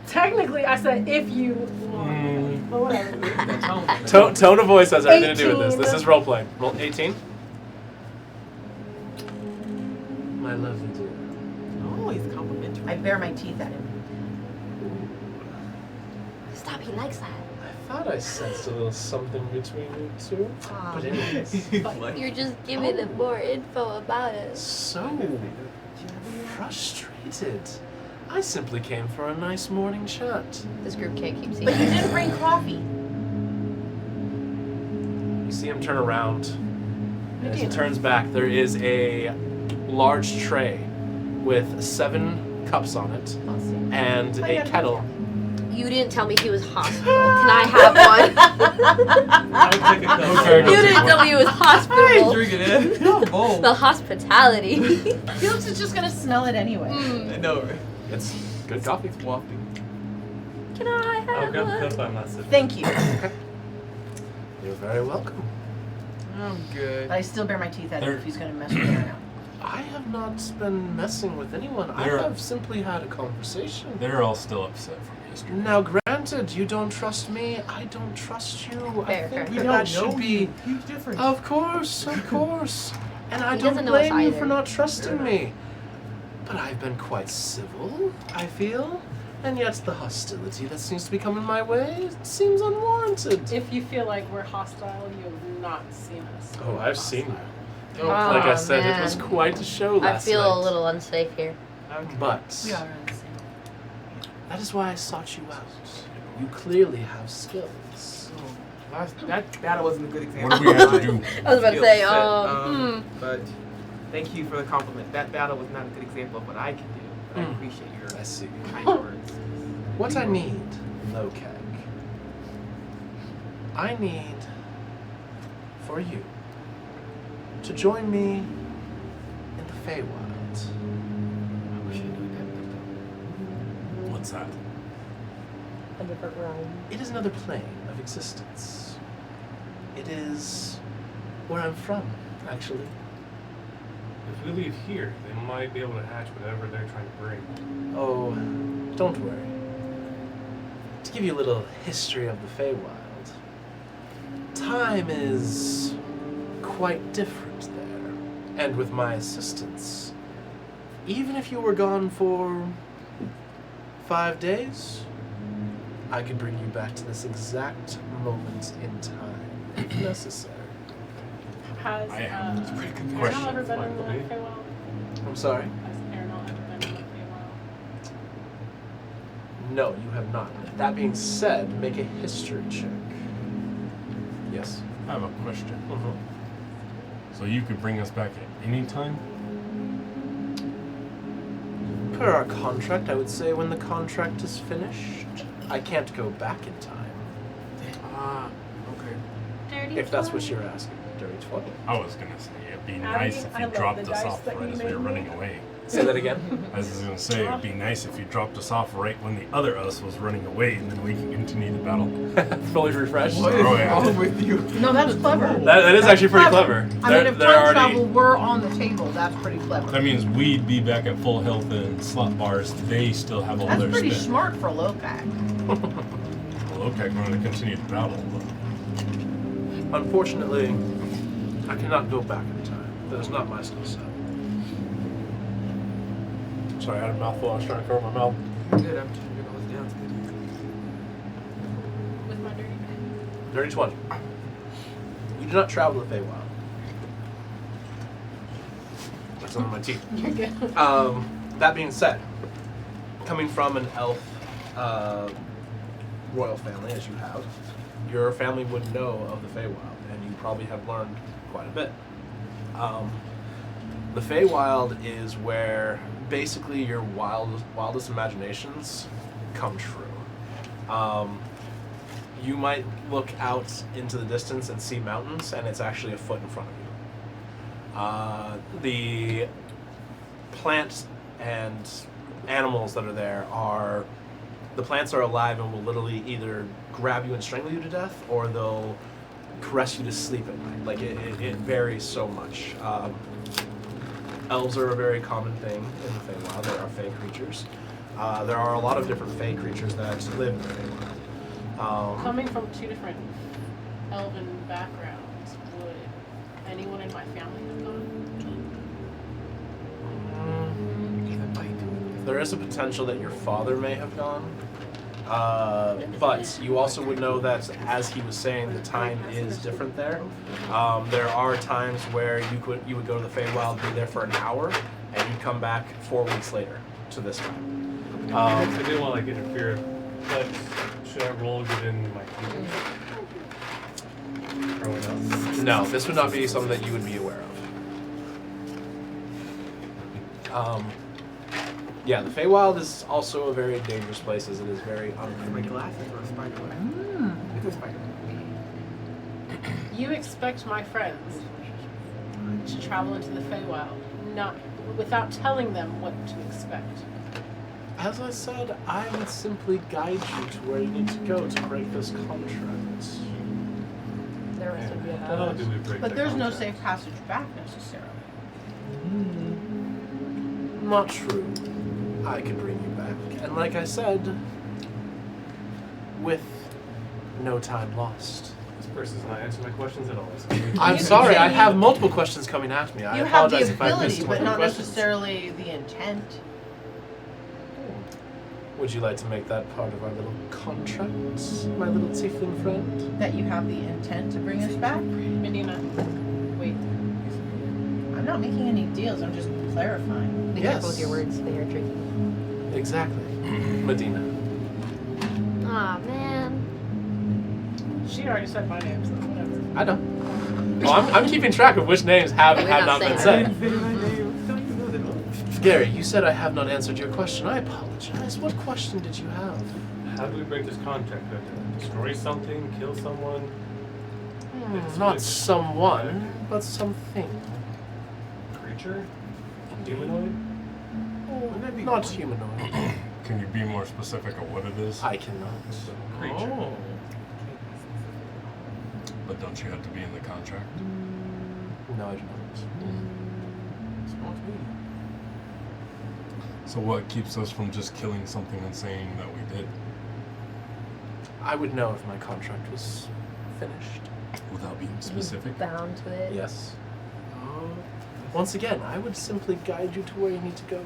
Technically, I said if you want, but whatever. That tone. Tone of voice has everything to do with this. 18. This is role playing. Roll 18. My lovely dear. Oh, he's complimentary. I bare my teeth at him. Stop, he likes that. I thought I sensed a little something between you two. Aw. But anyways, You're just giving him more info about it. so frustrated. I simply came for a nice morning chat. This group can't keep seeing But you it. didn't bring coffee. You see him turn around. And as he turns back, there is a large tray with 7 cups on it and a kettle. You didn't tell me he was hospital. Can I have one? I would take a cup. Okay, You didn't tell me he was I hospital. drink it in. You're bold. The hospitality. Felix is just gonna smell it anyway. I know, right? It's good coffee. It's wafting. Can I I'll have grab the one? cup. I'm not sipping. Thank you. You're very welcome. I'm good. But I still bare my teeth at him There- if he's gonna mess with me right now. I have not been messing with anyone. I There- have simply had a conversation. they're all still upset from yesterday. Now, granted, you don't trust me. I don't trust you. Fair, I think fair. that, We that don't should know be. you. Huge difference. Of course, of course. And I He don't doesn't know us blame you either. for not trusting Fair me. But I've been quite civil, I feel. And yet the hostility that seems to be coming my way seems unwarranted. If you feel like we're hostile, you have not seen us. Oh, I've seen you. Oh, Like I Aw, said, it was man. quite a show I last feel night. a little unsafe here. okay. But We are on the same. that is why I sought you out. You clearly have skills. That battle wasn't a good example. What do we have to do? I was about to say, Skill set, But thank you for the compliment. That battle was not a good example of what I can do. But I Hmm. appreciate your I see. kind words. What I need, Lokek, I need for you to join me in the Feywild. I wish I knew that. What's that? A different realm. It is another plane of existence. It is where I'm from, actually. If we leave here, they might be able to hatch whatever they're trying to bring. Oh, don't worry. To give you a little history of the Feywild, time is quite different there. And with my assistance, even if you were gone for 5 days, I could bring you back to this exact moment in time, if necessary. Has I have Aeronal pretty good ever question. been in the Fine. Feywild? I'm sorry? Has Aeronal ever been in the Feywild? No, you have not. That being said, make a history check. Yes. I have a question. Mm-hmm. So you could bring us back at any time? Per our contract, I would say when the contract is finished, I can't go back in time. Ah, okay. Dirty If that's what 20. you're asking. Dirty 20. I was gonna say it'd be Abby, nice if I you love dropped the us dice off that right you as we were made running me. away. Say that again. I was just gonna say it'd be nice if you dropped us off right when the other us was running away, and then we can continue the battle. Fully refreshed. What is Oh, yeah. wrong with you? No, that's clever. That is actually pretty clever. I mean, if time travel were on the table, that's pretty clever. That means we'd be back at full health and slot bars. They still have all That's their pretty spin. smart for Lopak. Well, okay, we're gonna continue the battle. But Unfortunately, I cannot go back in time. That is not my skill set. sorry, I had a mouthful. I was trying to cover my mouth. Good, I'm trying to go down. With my dirty Dirty 20. You do not travel the Feywild. That's under my teeth. You're good. That being said, coming from an elf royal family, as you have, your family would know of the Feywild, and you probably have learned quite a bit. The Feywild is where basically your wildest imaginations come true. You might look out into the distance and see mountains, and it's actually a foot in front of you. The plants and animals that are there are, the plants are alive and will literally either grab you and strangle you to death, or they'll caress you to sleep at night. Like it varies so much. Elves are a very common thing in the Feywild. There are Fey creatures. There are a lot of different Fey creatures that live in the Feywild. Coming from two different elven backgrounds, would anyone in my family have gone? Even bite. There is a potential that your father may have gone. But you also would know that, as he was saying, the time is different there. There are times where you would go to the Feywild, be there for an hour, and you'd come back 4 weeks later to this time. I didn't want to like interfere, but should I roll given my feelings? Growing up. No, this would not be something that you would be aware of. Yeah, the Feywild is also a very dangerous place, as it is very My unpredictable. glasses are a spider web. It's a spider web. You expect my friends to travel into the Feywild, not without telling them what to expect. As I said, I would simply guide you to where you need to go to break this contract. The rest would be up to How us. do we break But that there's no contract? safe passage back necessarily. Not true. I could bring you back. And like I said, with no time lost. This person's not answering my questions at all. So I'm You sorry, I can- have multiple questions coming at me. I You have the apologize if I missed ability, one but of your not questions. necessarily the intent. Would you like to make that part of our little contract, my little tiefling friend? That you have the intent to bring us back. Medina, wait. I'm not making any deals. I'm just clarifying. Be Yes. careful with your words, they are tricky. Exactly. Medina. Aw, man. She already said my name, so whatever. I know. Well, I'm keeping track of which names have and We're have not not been saying said. Say my name. Don't you know that? Gary, you said I have not answered your question. I apologize. What question did you have? how do we break this contract? Do we have to destroy something, kill someone? It's Not like- someone, but something. Creature? Humanoid? Wouldn't that be Not one? humanoid. Can you be more specific of what it is? I cannot. Creature. Oh. But don't you have to be in the contract? No, I do not. Small to medium. So what keeps us from just killing something and saying that we did I would know if my contract was finished. without being specific? Bound to it. Yes. Oh. Once again, I would simply guide you to where you need to go.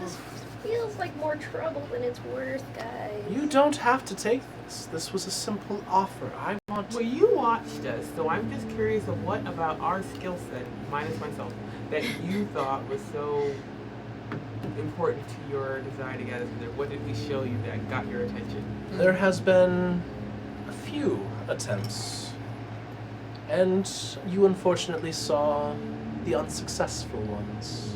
This feels like more trouble than it's worth, guys. You don't have to take this. This was a simple offer. I want Well, you watched us, so I'm just curious of what about our skill set, minus myself, that you thought was so important to your desire to get us there. What did we show you that got your attention? There has been a few attempts, and you unfortunately saw the unsuccessful ones.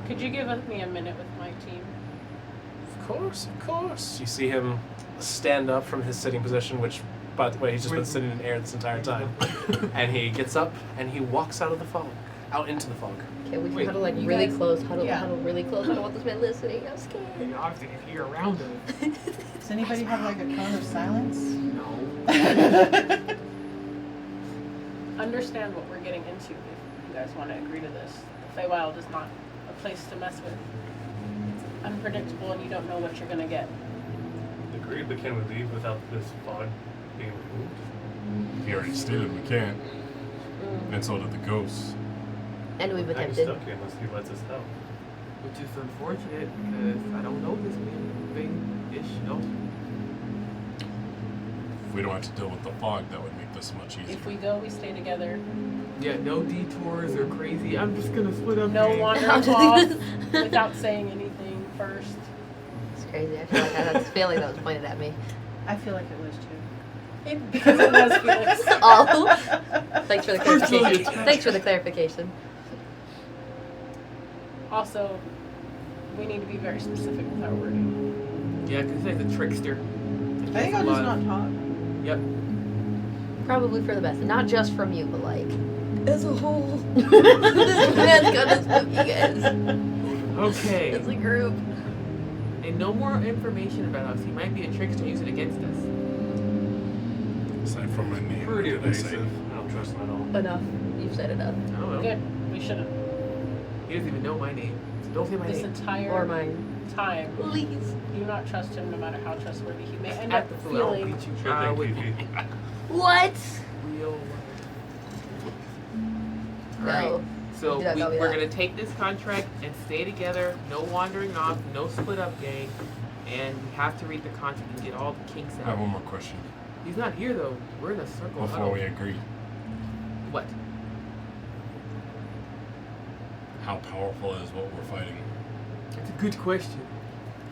Could you give me a minute with my team? Of course, of course. You see him stand up from his sitting position, which, by the way, he's just been sitting in air this entire time. And he gets up and he walks out of the fog, out into the fog. Okay, we can Wait, huddle like you really guys- close, huddle yeah. really close. I don't want this man listening. I'm And scared. obviously, if you're around us, Does anybody have like a cone of silence? no. Understand what we're getting into if you guys want to agree to this. The Feywild is not a place to mess with. It's unpredictable and you don't know what you're going to get. Agreed, but can we leave without this fog being removed? He already stated we can't, and so did the ghosts. And we've I'm attempted. stuck here unless he lets us out. Which is unfortunate because I don't know this thing-ish. No. If we don't have to deal with the fog, that would make this much easier. If we go, we stay together. Yeah, no detours or crazy. I'm just gonna split up. No gang." wandering How did off this- without saying anything first. It's crazy. I feel like I had this feeling that was pointed at me. I feel like it was too. Because it was Felix. Oh. Thanks for the Personally clarification. attached. Thanks for the clarification. Also, we need to be very specific with our wording. Yeah, because he's a trickster. I think I'll just not talk. Yep. Probably for the best. Not just from you, but like as a whole. This man's got us spooky, guys. Okay. As a group. And no more information about us. He might be a trickster and use it against us. Aside from my name, Pretty what did I say? evasive. I don't trust him at all. Enough. You've said enough. I don't know. Good. We shouldn't. He doesn't even know my name. So don't say my This name. entire Or mine. time, Please. do not trust him no matter how trustworthy he may end At up the food, I'll feeling. beat you. Sure thing, with Fifi. What? real. No. Alright. So Do that, go with we're that. gonna take this contract and stay together. No wandering off. No split up gang. And we have to read the contract and get all the kinks I have out. one more question He's not here though. We're in a circle. before huddle. we agree. What? How powerful is what we're fighting? That's a good question.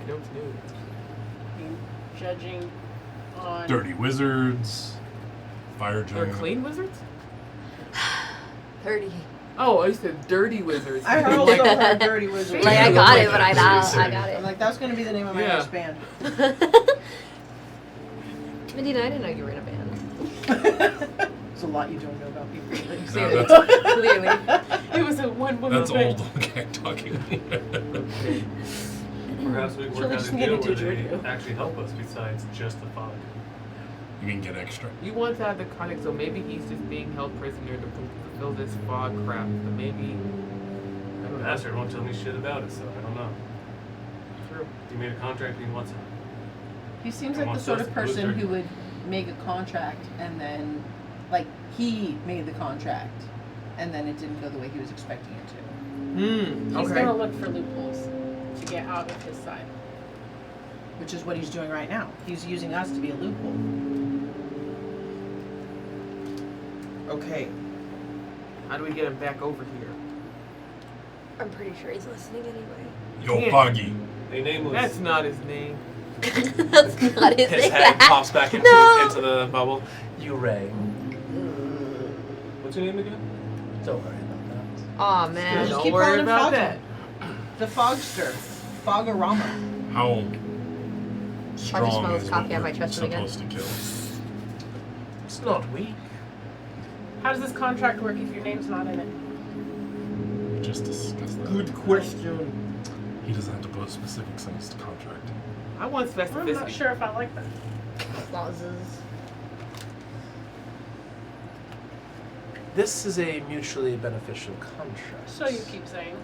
I don't know. Judging on Dirty wizards, fire They're giant. clean wizards? 30. Oh, I said dirty wizards. I heard also heard Dirty Wizard. Like I Yeah, got like it, but I that. thought I got I'm it. like, that was gonna be the name of my Yeah. next band. Medina, I didn't know you were in a band. There's a lot you don't know about people. No, that's, Clearly. it was a one-woman that's band. old cat talking. Okay. Perhaps we can She'll work out just a need deal a where teacher they too. actually help us besides just the fog. You can get extra. You want to have the contract, so maybe he's just being held prisoner to fulfill this fog crap. But maybe. I The don't know. bastard won't tell me shit about it, so I don't know. True. He made a contract and he wants it. He seems I like the want sort us of to go person there. who would make a contract and then, like, he made the contract and then it didn't go the way he was expecting it to. He's Okay. gonna look for loopholes to get out of his side. Which is what he's doing right now. He's using us to be a loophole. Okay. How do we get him back over here? I'm pretty sure he's listening anyway. Yo, Can't. Foggy. A nameless. That's not his name. That's not his His name. head pops back into, No. into the bubble. You Ray. What's your name again? Don't worry about that. Aw, man. Just Don't keep worry calling him about Foggy. that. The Fogster. Fogorama. How strong smell is his what coffee, I we're might trust him again. supposed to kill? It's not weak. How does this contract work if your name's not in it? We just discussed that. Good question. He doesn't have to put specifics in his contract. I want I'm not specificity. sure if I like that. Clauses. This is a mutually beneficial contract. So you keep saying.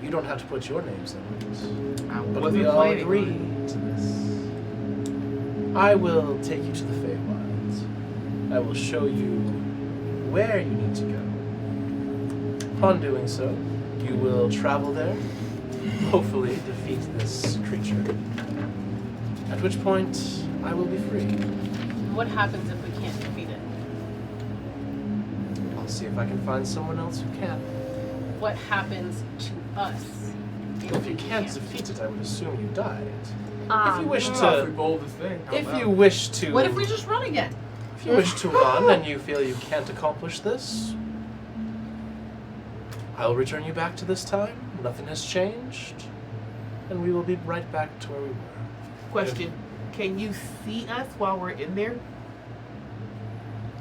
You don't have to put your names in it. I But wasn't we all planning agree on to this. I will take you to the Feywilds. I will show you where you need to go. Upon doing so, you will travel there, hopefully defeat this creature. At which point, I will be free. What happens if we can't defeat it? I'll see if I can find someone else who can. What happens to us? If you can't defeat it, I would assume you died. If you wish it. If we to, bold this thing. how if about you wish to, What if we just run again? if you wish to run and you feel you can't accomplish this, I'll return you back to this time. Nothing has changed, and we will be right back to where we were. Question: can you see us while we're in there?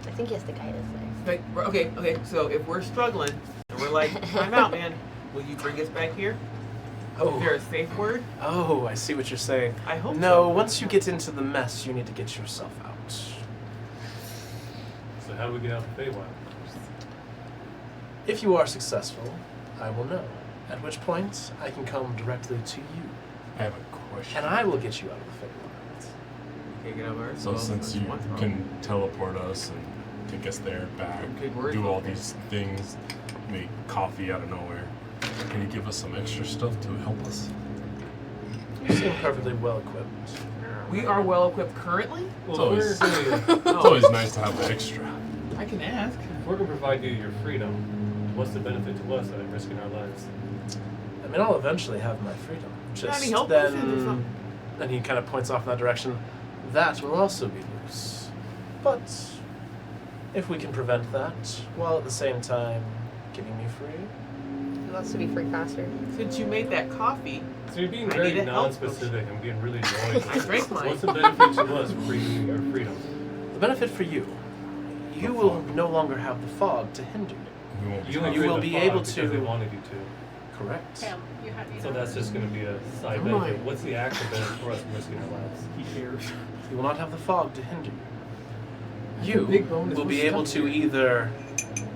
I think he has to guide us there. Like, okay. So if we're struggling and we're like, "I'm out, man," will you bring us back here? Is there a safe word? Oh, I see what you're saying. I hope No, so. once you get into the mess, you need to get yourself out. So how do we get out of the Feywild? If you are successful, I will know. At which point, I can come directly to you, I have a question. and I will get you out of the Feywild. Can't get over So since you can teleport us and take us there, back, Big words do all out there. these things, make coffee out of nowhere, can you give us some extra stuff to help us? You seem perfectly well equipped. we are well equipped currently. It's Well, always, if we're gonna- it's always nice to have the extra. I can ask. if we're gonna provide you your freedom, what's the benefit to us of risking our lives? I mean, I'll eventually have my freedom. Got any Just help potions or then, something? and he kind of points off in that direction. That will also be loose. But if we can prevent that, while at the same time getting me free, He wants to be free faster. Since you made that coffee, So you're being I very need a help non-specific and being really annoying. I drank mine. What's the benefit to us freeing our freedom? the benefit for you, you The will fog. no longer have the fog to hinder you. We won't be You only You created will the be fog able because to- they wanted you to. Correct. Cam, you had So that's just going to be a side Oh benefit. my. What's the actual benefit for us risking our lives? he cares. You will not have the fog to hinder you. That's a You big bonus. will We're be able stuck to here. either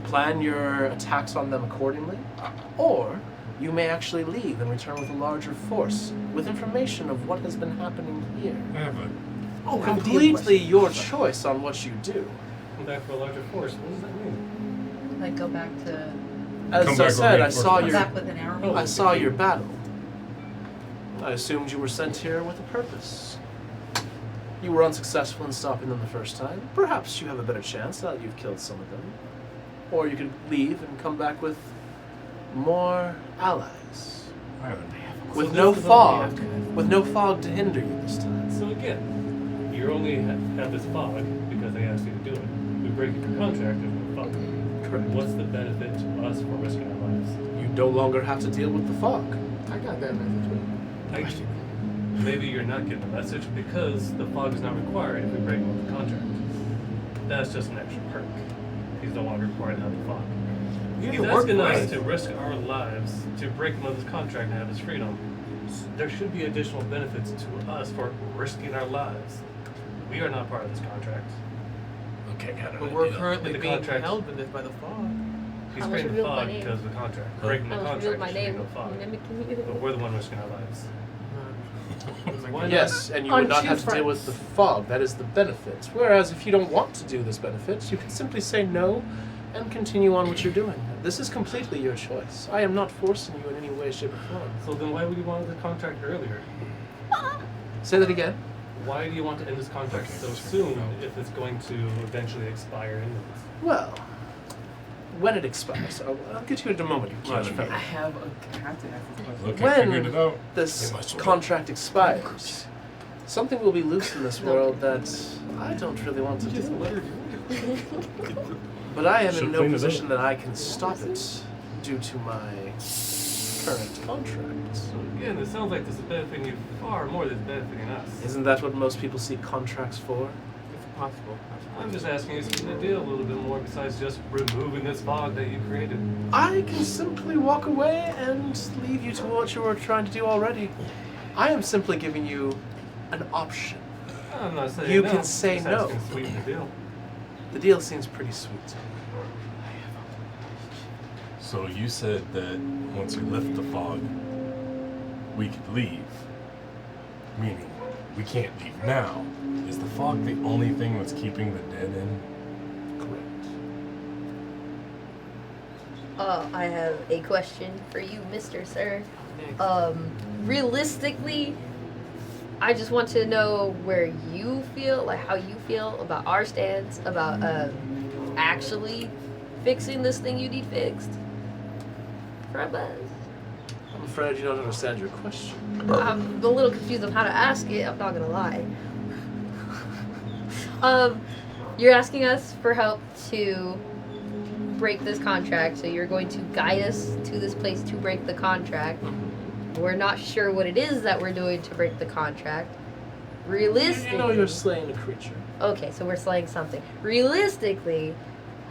plan your attacks on them accordingly, or you may actually leave and return with a larger force, with information of what has been happening here. I have a Oh, Completely your choice on what you do. Come back for a larger force. What does that mean? Like go back to As Come I back with said, I saw reinforcements. your back with an arrow. I saw your battle. I assumed you were sent here with a purpose. You were unsuccessful in stopping them the first time. Perhaps you have a better chance now that you've killed some of them. Or you could leave and come back with more allies. I have a With So no this is what we fog. have to- With no fog to hinder you this time. So again, you only have this fog because they asked you to do it. We break your contract if no fog. Correct. What's the benefit to us for risking our lives? You no longer have to deal with the fog. I got that message. Maybe you're not getting the message because the fog is not required if we break the contract. That's just an extra perk. He's no longer required to have the fog. You He's need to work asking us right. to risk our lives to break him of his contract and have his freedom. There should be additional benefits to us for risking our lives. We are not part of this contract. Okay, got it. But we're currently The being contract- held in this by the fog. He's I was creating the revealed my fog name. because of the contract. Huh? Breaking I the was contract, revealed my there should be name. no fog. Mimicking But you. we're the one risking our lives. Why Yes, and you On would not two have to deal with the fronts. fog. That is the benefit. Whereas if you don't want to do this benefit, you can simply say no and continue on what you're doing. This is completely your choice. I am not forcing you in any way, shape, or form. So then why would you want the contract earlier? Say that again. Why do you want to end this contract so soon if it's going to eventually expire anyways? Well, when it expires, I'll get to it in a moment. You Right. can't I have to ask this question. Look, I When figured it out. this They must have- contract expires, something will be loose in this world that I don't really want to Just deal let with. her do it. But I am Should in no clean it position up. that I can stop it due to my current contract. So again, it sounds like this is benefiting you far more than it's benefiting us. Isn't that what most people seek contracts for? possible. I'm just asking you to do a little bit more besides just removing this fog that you created. I can simply walk away and leave you to what you were trying to do already. I am simply giving you an option. I'm not saying You no. can say just no. asking to sweeten the deal. The deal seems pretty sweet. So you said that once we lift the fog, we could leave. Meaning, we can't leave now. Is the fog the only thing that's keeping the dead in? Correct. I have a question for you, Mr. Sir. Next. Realistically, I just want to know where you feel, like how you feel about our stance, about actually fixing this thing you need fixed. From us. I'm afraid you don't understand your question. I'm a little confused on how to ask it, I'm not gonna lie. You're asking us for help to break this contract, so you're going to guide us to this place to break the contract. We're not sure what it is that we're doing to break the contract. Realistically, You know you're slaying a creature. okay, so we're slaying something. Realistically,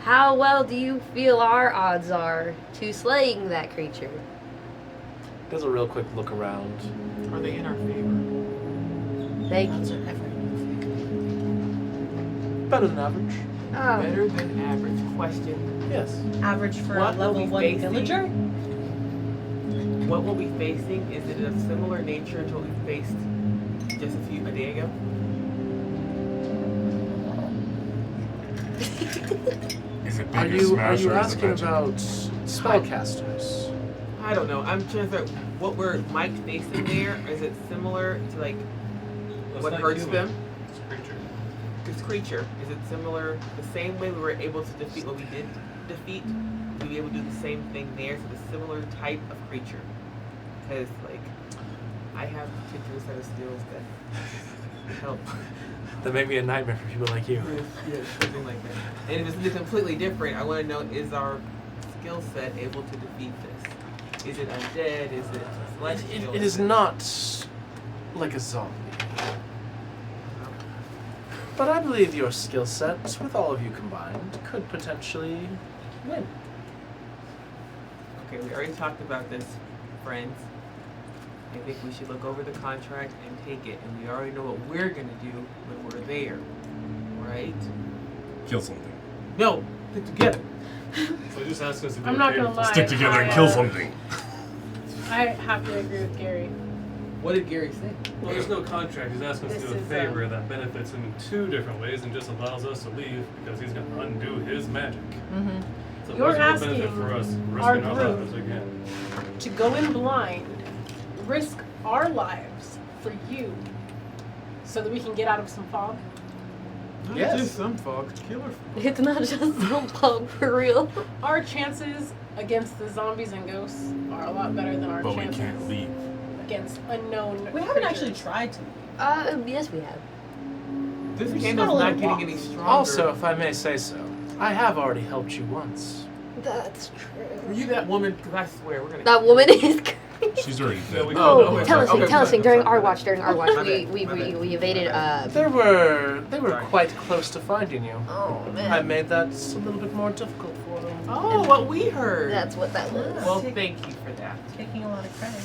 how well do you feel our odds are to slaying that creature? Does a real quick look around. Are they in our favor? Thank Odds you. are never in Better than average. Oh, Better than average. Question. Yes. average for What a will level we 1 facing? villager. What we'll be facing, is it of similar nature to what we faced just a day ago? Is it Are bigger you smash or is it asking magic? about spellcasters? I don't know. I'm trying to figure out what we're Mike facing there. Is it similar to like Well, it's what not hurts human. them? It's a creature. This creature, is it similar, the same way we were able to defeat what we did defeat? Will we be able to do the same thing there? So the similar type of creature? Because, like, I have a particular set of skills that help. That may be a nightmare for people like you. Yes, something like that. And if it's completely different, I want to know, is our skill set able to defeat this? Is it undead? Is it celestial? It is not like a zombie. But I believe your skill set, with all of you combined, could potentially win. Okay, we already talked about this, friends. I think we should look over the contract and take it, and we already know what we're gonna do when we're there, right? Kill something. No, stick together. So just ask us to do I'm a not favor. gonna lie. Stick together and kill something. I have to agree with Gary. What did Gary say? Well, there's no contract. He's asking us to This do a is, favor that benefits him in two different ways and just allows us to leave because he's going to undo his magic. Mm-hmm. So You're there's no benefit asking for us our risking our group lives again. To go in blind, risk our lives for you, so that we can get out of some fog. Not Yes. just some fog, killer fog. it's not just some punk for real. Our chances against the zombies and ghosts are a lot better than our But we chances can't leave. against unknown. We haven't creatures. actually tried to. Yes, we have. This We just candle's got a not little getting any box. stronger. Also, if I may say so, I have already helped you once. That's Were true. you that woman? Because I swear, we're gonna. That woman is crazy. She's already Yeah, dead. we Oh, don't know. tell us, Okay, tell us, sorry, during sorry, our sorry. watch, My bad, my bad. we evaded, They were Sorry. quite close to finding you. oh I man, made that a little bit more difficult for them. Oh, what we heard. that's what that was. Well, thank you for that. Taking a lot of credit.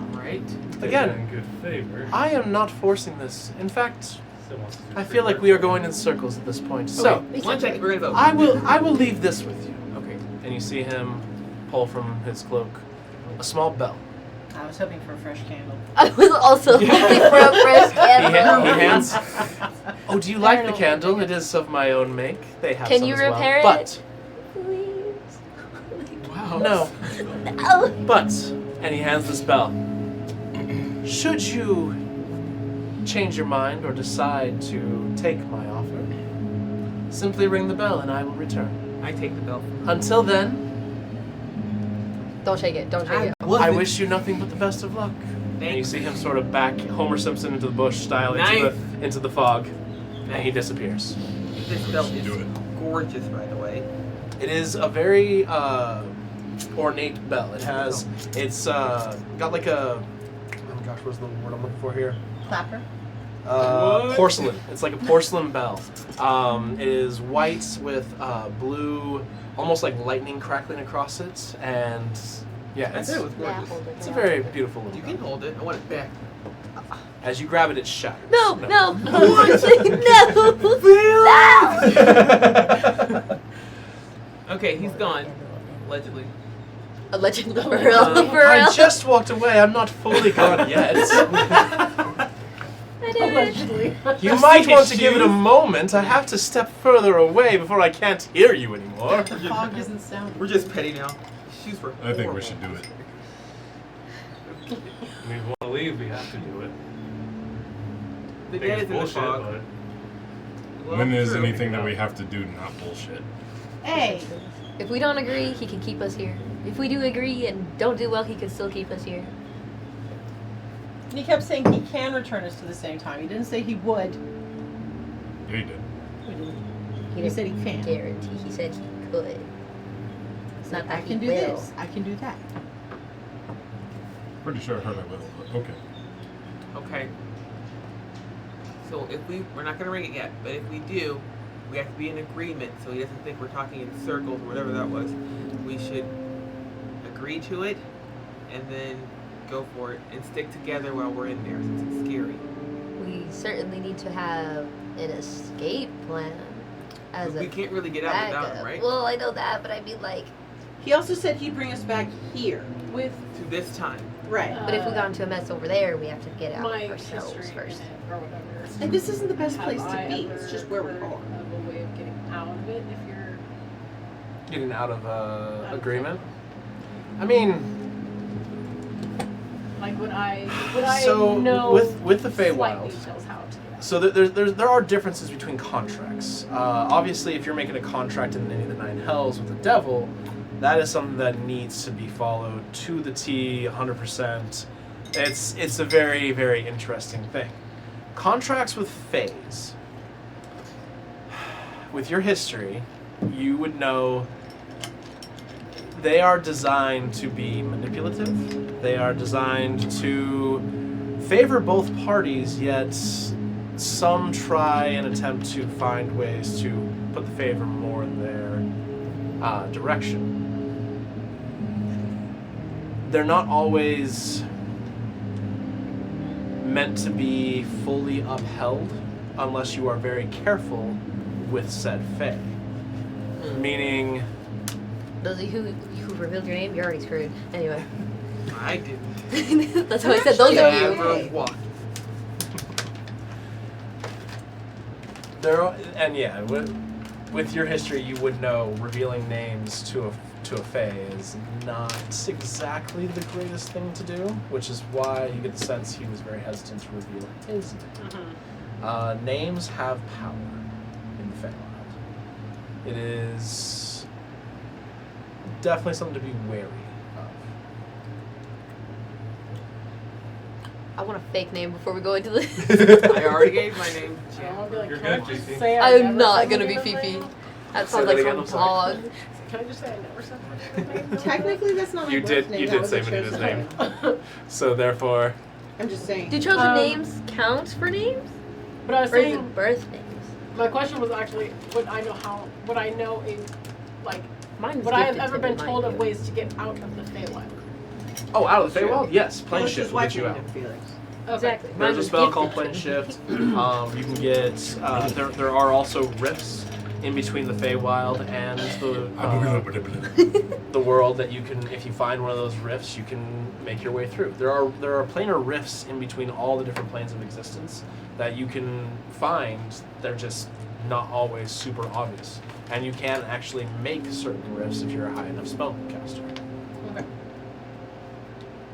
All right. Again, in good favor. I am not forcing this. In fact, Still wants to do I free feel like work we are for going him. in circles at this point. So, Okay, one second, we're gonna vote. I will leave this with you. Okay. And you see him pull from his cloak a small bell. I was hoping for a fresh candle. I was also looking for a fresh He candle. hands. Oh, do you like the Candle. candle? It is of my own make. They have Can some you as well. repair it? But Please. Wow. no. No. But, and he hands this bell. Should you change your mind or decide to take my offer, simply ring the bell and I will return. I take the belt. Until then, Don't shake it. Don't shake it. I wish you nothing but the best of luck. And you Thanks. see him sort of back Homer Simpson into the bush style into the fog, and he disappears. This belt is Do it. gorgeous, by the way. It is a very ornate bell. It's got like a, oh gosh, what's the word I'm looking for here? Clapper. Porcelain. It's like a porcelain bell. It is white with blue, almost like lightning crackling across it, and yeah, I it's, said it was Yeah, gorgeous. hold it. it's a very beautiful little You can bell. hold it. I want it back. As you grab it, it shatters. No, no, no, no. Okay, he's gone. Allegedly. Allegedly, for real, for real. I just walked away. I'm not fully gone yet. Allegedly. You might want to give it a moment. I have to step further away before I can't hear you anymore. The fog doesn't sound. We're just petty now. Shoes were I think we horrible. should do it. I mean, if we want to leave, we have to do it. The I think dad it's is in the bullshit, fog. but Well, When is true. anything that we have to do not bullshit? Hey, If we don't agree, he can keep us here. If we do agree and don't do well, he can still keep us here. he kept saying he can return us to the same time. He didn't say he would. Yeah, you did. He said he can. Guarantee. He said he could. It's not that I can he do will. this. I can do that. Pretty sure I heard I will, but okay. Okay. So if we're not gonna ring it yet, but if we do, we have to be in agreement so he doesn't think we're talking in circles or whatever that was. We should agree to it and then go for it and stick together while we're in there since it's scary. We certainly need to have an escape plan as We a can't really get out without backup. him, right? Well, I know that, but I mean, like, He also said he'd bring us back here. With To this time. Right. but if we got into a mess over there, we have to get out my ourselves history first. in it or whatever. And this isn't the best have place to I be. ever It's just where we heard are. Of a way of getting out of it if you're Getting out of agreement. I mean, like would I so know with the slight Feywild. details how to get out? So there are differences between contracts. Obviously, if you're making a contract in any of the Nine Hells with the Devil, that is something that needs to be followed to the T, 100%. It's a very, very interesting thing. Contracts with Fays. With your history, you would know they are designed to be manipulative. They are designed to favor both parties, yet some try and attempt to find ways to put the favor more in their direction. They're not always meant to be fully upheld unless you are very careful with said Fae. Meaning, Those of you who revealed your name, you're already screwed. Anyway. I didn't. That's why I said those of you. Never walked. there are, and yeah, with your history, you would know revealing names to a Fae is not exactly the greatest thing to do, which is why you get the sense he was very hesitant to reveal his name. Names have power in the Feywild. It is definitely something to be wary of. I want a fake name before we go into this. I already gave my name. So I'll be like, You're can I good, just Fifi. say I never am not said gonna my be name? Fifi. That Say sounds that like again, some I'm sorry. dog. Can I just say I never said my name? Technically, that's not my You birth did- name. you That did was say a Vanita's chosen name. So therefore, I'm just saying. Do chosen Um, names count for names? But I was Or is saying, it birth names? my question was actually, would I know a, like, Mine's would I have gifted ever to me, been mind told of you. ways to get out of the Feywild? oh, out of the Feywild? Yes, Well, plane it's shift just will why get you named out. him Felix. Exactly. Mine There's a was spell gifted called to Plane me. Shift. You can get there are also rifts in between the Feywild and the world that you can, if you find one of those rifts, you can make your way through. There are planar rifts in between all the different planes of existence that you can find. They're just not always super obvious, and you can actually make certain rifts if you're a high enough spellcaster.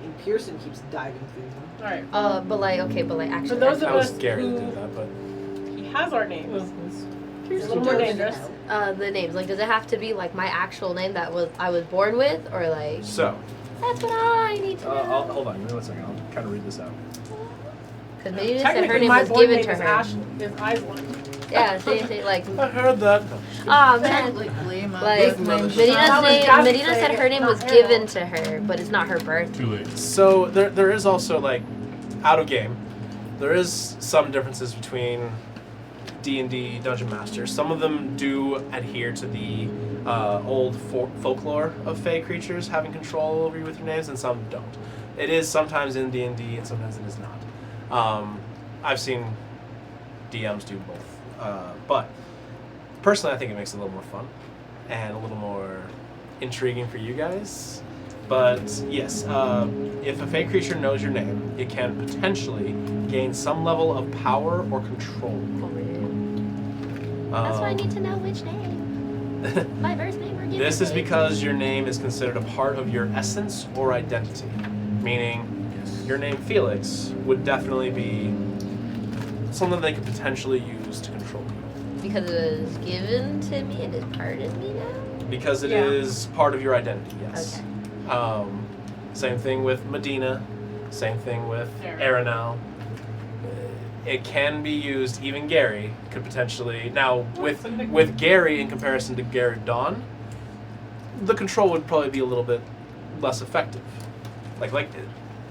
And Pearson keeps diving through them. Alright. But like actually. For those of That was us Gary that who did that, but he has our names, it's a little more Doesn't dangerous. know. the names, like, does it have to be like my actual name that I was born with, or like so that's what I need to know? hold on, give me 1 second. I'll kind of read this out. Because maybe said her Technically, name my was born given name to is her. Ashley, is Aislinn. Yeah, see, like, I heard that. oh man. Technically, my Like birth name's Medina's That was name, Jasmine Medina said saying her it, name not was Ariel. given to her, but it's not her birth. Too late. So there is also, like, out of game. there is some differences between D&D Dungeon Masters. Some of them do adhere to the old folklore of Fey creatures having control over you with your names, and some don't. It is sometimes in D&D, and sometimes it is not. I've seen DMs do both. But personally, I think it makes it a little more fun and a little more intriguing for you guys. But yes, if a Fey creature knows your name, it can potentially gain some level of power or control. That's why I need to know which name. My first name or given This is name. because your name is considered a part of your essence or identity. Meaning, your name Felix would definitely be something they could potentially use to control you. Because it was given to me and is part of me now? Because it Yeah. is part of your identity, yes. Okay. Same thing with Medina. Same thing with Aaron. Aranel. It can be used. Even Gary could potentially. Now, with Gary in comparison to Gary Dawn, the control would probably be a little bit less effective. Like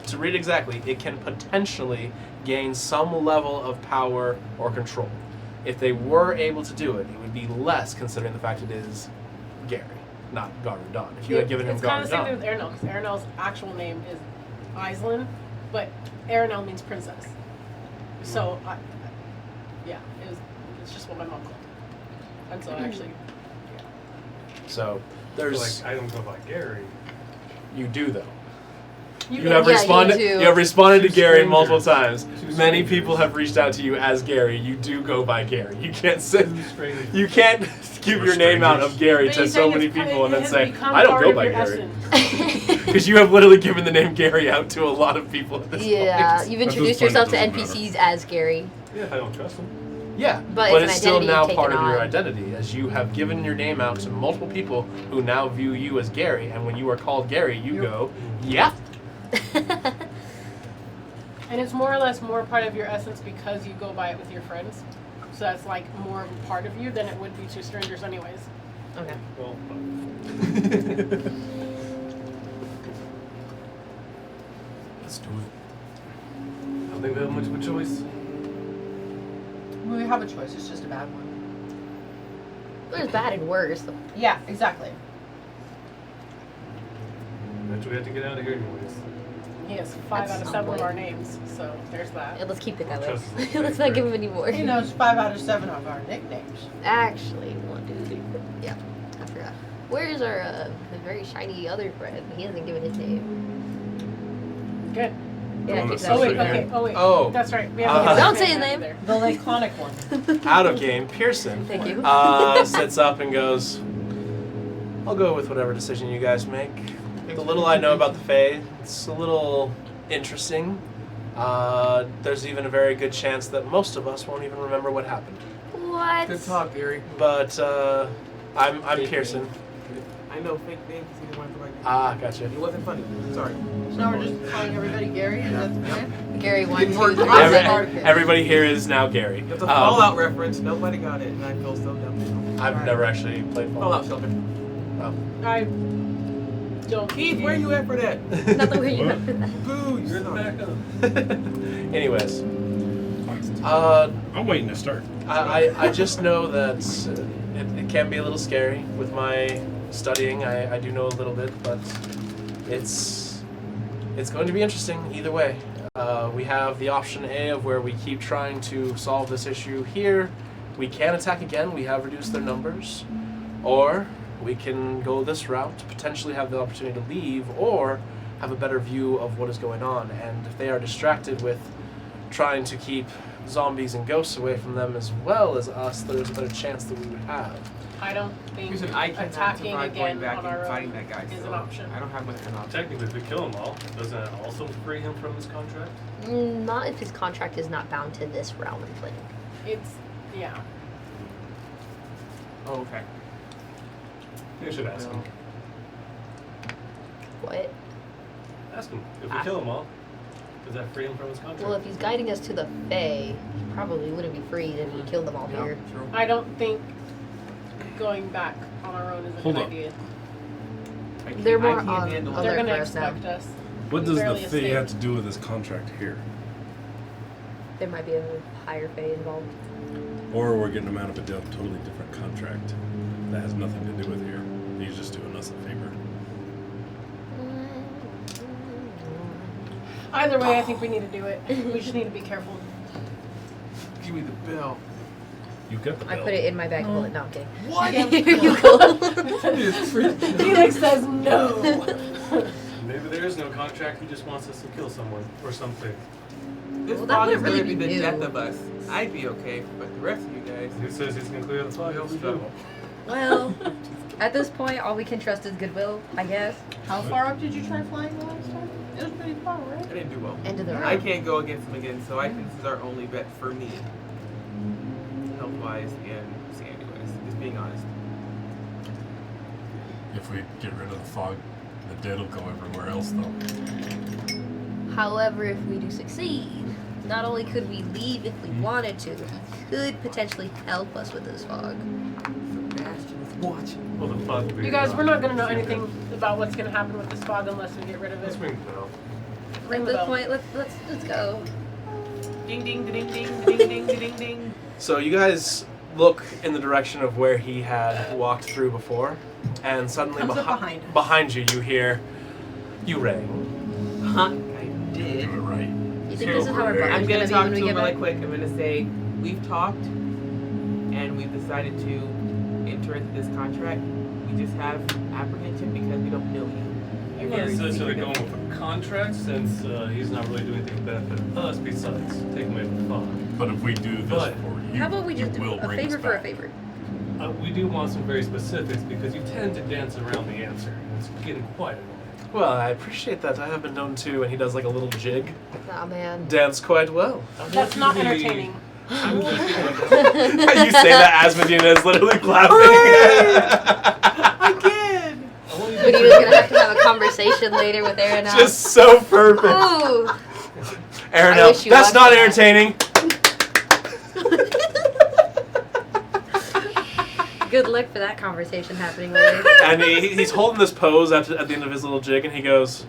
to read exactly, it can potentially gain some level of power or control. If they were able to do it, it would be less, considering the fact it is Gary, not Garu Dawn. If you had given him It's kind of Garu the same thing Dawn, with Aranel, because Aranel's actual name is Aislinn, but Aranel means princess. So, it's just what my mom called her. And so actually, so So, there's like, I don't go by Gary. you do though. you You have Yeah, responded. you do. You have responded to Two Gary strangers. multiple times. Two Many strangers. people have reached out to you as Gary. You do go by Gary. You can't say. Two strangers. You can't give We're your name out strangers. of Gary But to he's so saying many it's people and it then has say, become I don't part go of by your Gary. essence. Because you have literally given the name Gary out to a lot of people at this Yeah, point. you've At this introduced point, it yourself to doesn't NPCs as Gary. Yeah, if I don't trust him. Yeah, But but it's it's an still identity now you've part of taken your on. identity, as you have given your name out to multiple people who now view you as Gary, and when you are called Gary, you go, yeah. And it's more or less more part of your essence because you go by it with your friends. So that's like more of a part of you than it would be to strangers anyways. Okay. Well, Let's do it. I don't think we have much of a choice. We have a choice. It's just a bad one. There's bad and worse. Yeah, exactly. Eventually, we have to get out of here anyways. He has 5 At out of some 7 of point. our names, so there's that. Yeah, let's keep it that way. Trust is Let's not give him any more. He knows 5 out of 7 of our nicknames. Actually, 1, 2, 3, 4. Yeah, I forgot. Where's our the very shiny other friend? He hasn't given his name. Good. Yeah, one keep that that Oh wait, says shiny. okay. Oh wait. Oh. That's right. We Uh, haven't Don't say his name. either. The laconic one. Out of game, Pearson Thank you. sits up and goes, I'll go with whatever decision you guys make. The little I know about the Fae, it's a little interesting. There's even a very good chance that most of us won't even remember what happened. What? Good talk, Gary. But I'm Pearson. I know fake names. You didn't want to like. Ah, gotcha. It wasn't funny. Sorry. So now we're just calling everybody Gary? Is that the plan? Gary 1, Didn't 2, work. 3. Every- Every- Everybody here is now Gary. It's a Fallout reference. Nobody got it, and I feel so dumb. I've never actually played Fallout Fallout. Shelter. I don't. Keith, where you at for that? Not the way you What? went for that. Boo! You're in the You're backup. Anyways, I'm waiting to start. I just know that it can be a little scary with my studying. I do know a little bit, but it's going to be interesting either way. We have the option A of where we keep trying to solve this issue here. We can attack again. We have reduced their numbers. Or we can go this route, potentially have the opportunity to leave, or have a better view of what is going on. And if they are distracted with trying to keep zombies and ghosts away from them as well as us, there's a better chance that we would have. I don't think Listen, I cannot attacking survive going again back on and our fighting own that guy. is so an option. I don't have much of an option. Technically, if we kill them all, doesn't that also free him from his contract? Not if his contract is not bound to this realm and plane. It's yeah. Oh, okay. You should ask him. What? Ask him. If we kill them all, does that free him from his contract? Well, if he's guiding us to the Fae, he probably wouldn't be freed if we killed them all here. True. I don't think going back on our own is a Hold good up. idea. They're more I can't on handle other- it. They're gonna for us now. expect us. What We does the barely Fae escaped. have to do with this contract here? There might be a higher pay involved. Or we're getting him out of a totally different contract that has nothing to do with here. He's just doing us a favor. Either way, I think we need to do it. We just need to be careful. Give me the bill. You got the I bill. put it in my bag. Hold it. No, I'm kidding. What? Here you go. Felix says no. Maybe there is no contract. He just wants us to kill someone or something. This Well, that fog is wouldn't gonna really be be the death new. of us. I'd be okay, but the rest of you guys. Who says he's gonna clear the fog? He'll struggle. Well, at this point, all we can trust is goodwill, I guess. How far up did you try flying the last time? It was pretty far, I right? didn't do well. End of the I road. can't go against him again, so I think this is our only bet for me. Health wise and sanity wise. Just being honest. If we get rid of the fog, the dead will go everywhere else, though. However, if we do succeed, not only could we leave if we wanted to, he could potentially help us with this fog. Sebastian is watching. Well, the fog will be You guys, we're not gonna know Same anything thing. about what's gonna happen with this fog unless we get rid of Let's it. ring the bell. Ring At the this bell. point, let's go. Ding ding ding ding ding ding ding ding. So you guys look in the direction of where he had walked through before, and suddenly Comes up behind us. behind you, you hear, "You rang." Huh? I Do did. it right. You think this is how our I'm I'm bargain's gonna gonna be talk when to we him get really back? quick. I'm gonna say, we've talked and we've decided to enter into this contract. We just have apprehension because we don't know you. I'm You're not very necessarily going secretive. with a contract since he's not really doing anything to benefit us besides taking away the fog. But if we do this But- for you, How about we just you do will a bring us favor for a back. favor? We do want some very specifics because you tend to dance around the answer. And it's getting quite annoying. Well, I appreciate that. I have been known to, and he does like a little jig. Oh man. Dance quite well. That's not entertaining. I'm just You say that as Medina is literally clapping. again. Medina's gonna have to have a conversation later with Aaron now. Just so perfect. Ooh. Aaron, I wish you that's watched not that. entertaining. Good luck for that conversation happening later. And he's holding this pose at the end of his little jig, and he goes,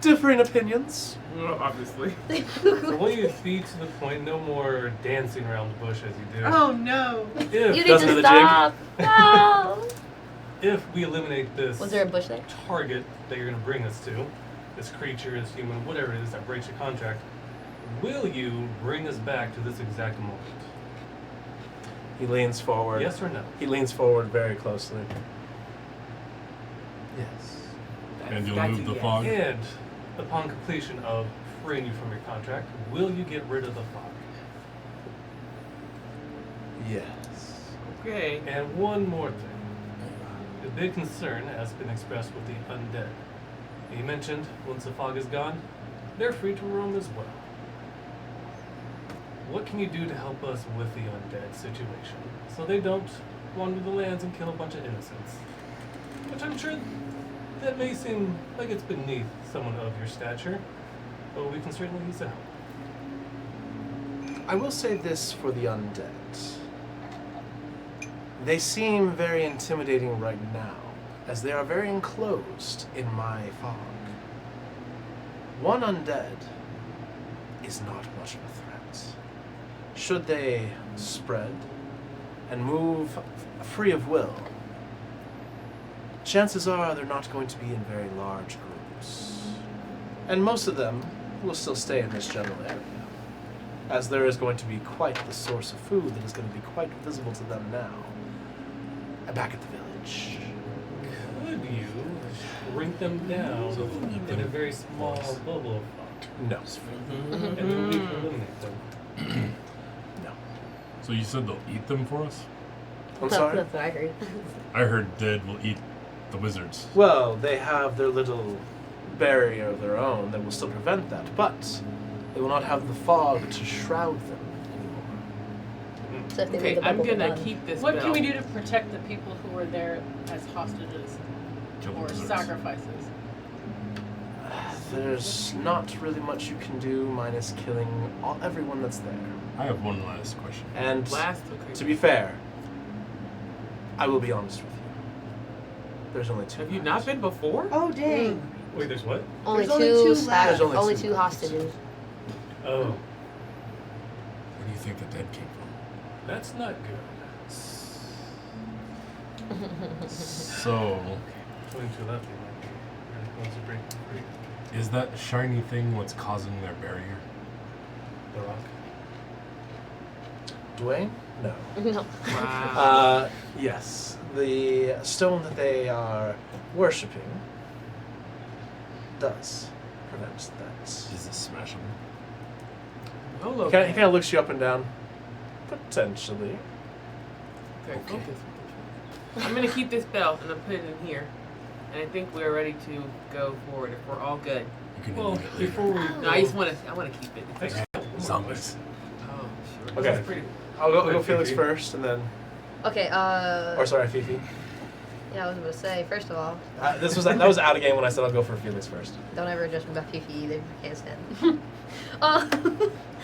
"Differing opinions." Well, obviously. I want you to be to the point, no more dancing around the bush as you do. Oh no. If, You need Doesn't to do the stop. No. if we eliminate this Was there a bush there? target that you're going to bring us to, this creature, this human, whatever it is that breaks your contract, will you bring us back to this exact moment? He leans forward. Yes or no? He leans forward very closely. Yes. And you'll That's move a the yes. fog? And upon completion of freeing you from your contract, will you get rid of the fog? Yes. Okay. And one more thing. The big concern has been expressed with the undead. You mentioned once the fog is gone, they're free to roam as well. What can you do to help us with the undead situation so they don't wander the lands and kill a bunch of innocents? Which I'm sure that may seem like it's beneath someone of your stature, but we can certainly use the help. I will say this for the undead. They seem very intimidating right now, as they are very enclosed in my fog. One undead is not much of a threat. Should they spread and move free of will, chances are they're not going to be in very large groups. And most of them will still stay in this general area, as there is going to be quite the source of food that is going to be quite visible to them now, back at the village. Could you shrink them down So in a very small bubble of fog? No. And then we can eliminate them. No. So you said they'll eat them for us? I'm sorry? That's what I heard. I heard dead will eat the wizards. Well, they have their little barrier of their own that will still prevent that, but they will not have the fog to shroud them anymore. So if they Okay, leave the I'm bubble gonna done. keep this What bell. can we do to protect the people who were there as hostages Kill the or wizards. sacrifices? There's not really much you can do minus killing everyone that's there. I have one last question. And Last, okay. to be fair, I will be honest with you. There's only two. Have you not been before? Oh dang. Wait, there's what? Only There's only two two sac- left. There's only only two two left. hostages. Oh. Where do you think the dead came from? That's not good. So, Going to left, you might be really close to breaking free. is that shiny thing what's causing their barrier? The rock. Dwayne? No. No. Wow. Yes. The stone that they are worshipping does prevent that. Is this smashable? Hello. He kind of looks you up and down. Potentially. Okay, Okay. focus. I'm gonna keep this bell and I'll put it in here. And I think we're ready to go forward if we're all good. You can Well, eat it later. before we No, I just wanna keep it. Zombies. Oh, sure. Okay. This is pretty. I'll go Wait, Felix Fifi. first, and then. Okay, Or sorry, Fifi. yeah, I was gonna say, first of all, That was out of game when I said I'll go for Felix first. don't ever judge me about Fifi either if you can't stand.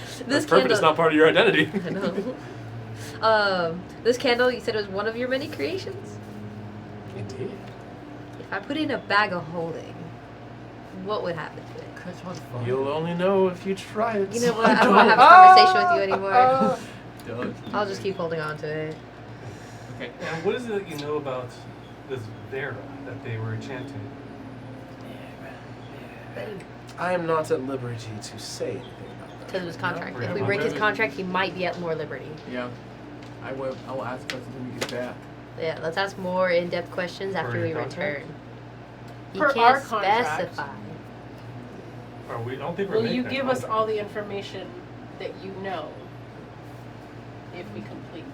This That's perfect. It's not part of your identity. I know. This candle, you said it was one of your many creations? Indeed. If I put it in a bag of holding, what would happen to it? Catch on fire. You'll only know if you try it. You know what? I don't want to have a conversation with you anymore. Don't. I'll just keep holding on to it. Okay. And what is it that you know about this Vera that they were chanting? I am not at liberty to say anything about that. Because of his contract. Yeah, If we my break his brother- contract, he might be at more liberty. Yeah. I will ask questions when we get back. Yeah, let's ask more in-depth questions after your we contract? return. He Per can't our contract. specify. Are we? I don't think we're Will making you that give us contract. all the information that you know if we complete?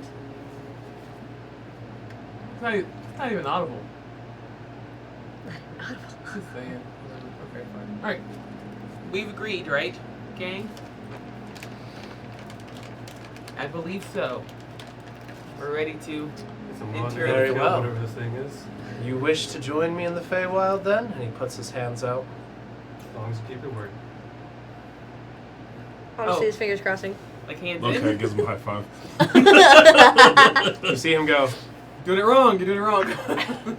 It's not even audible. Just saying. Okay, fine. Alright. We've agreed, right, gang? I believe so. We're ready to. It's a long Interior. Very go, well. whatever this thing is. You wish to join me in the Feywild then? And he puts his hands out. As long as you keep your word. Honestly, Oh. his fingers crossing. like hands Okay, in. gives him a high five. You see him go. Doing it wrong. You're doing it wrong.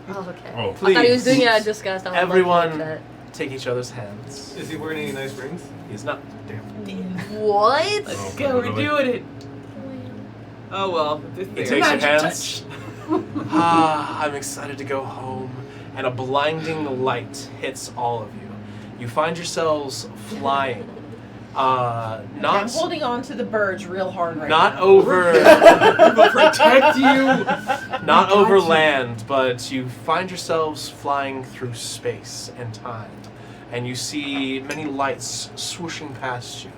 Oh, okay. Oh, I thought he was Please. doing it out of disgust. I was Everyone- lucky like Take each other's hands. Is he wearing any nice rings? He's not. Damn. that. What? Let's Oh, go. We're really? doing it. Oh well. This He thing. takes your hands. I'm excited to go home. And a blinding light hits all of you. You find yourselves flying. I'm Not holding on to the birds real hard right not now. over We'll protect you. not got over you. land, but you find yourselves flying through space and time. And you see many lights swooshing past you.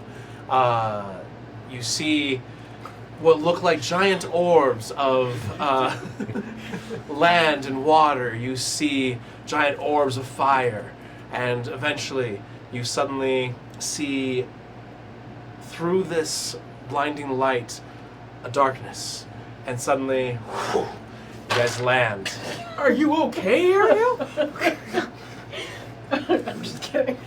You see what look like giant orbs of land and water. You see giant orbs of fire. And eventually, you suddenly see through this blinding light a darkness. And suddenly, whew, you guys land. Are you okay, Ariel? I'm just kidding.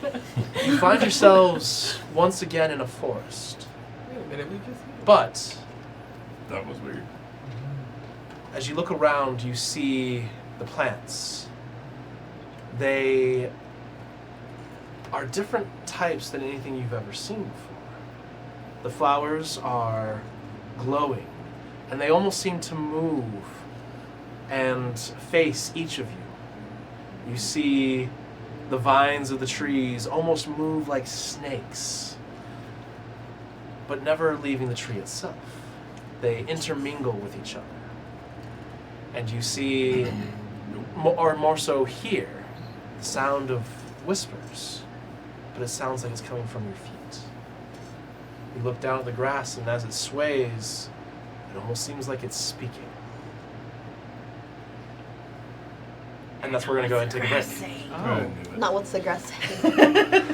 You find yourselves once again in a forest. Wait a minute. We just. But that was weird. as you look around, you see the plants. They are different types than anything you've ever seen before. The flowers are glowing, and they almost seem to move and face each of you. You see the vines of the trees almost move like snakes, but never leaving the tree itself. They intermingle with each other. And you see, or more so hear, the sound of whispers, but it sounds like it's coming from your feet. You look down at the grass, and as it sways, it almost seems like it's speaking. And that's where we're going to go ahead and take a break. I knew it. Not what's the grass saying.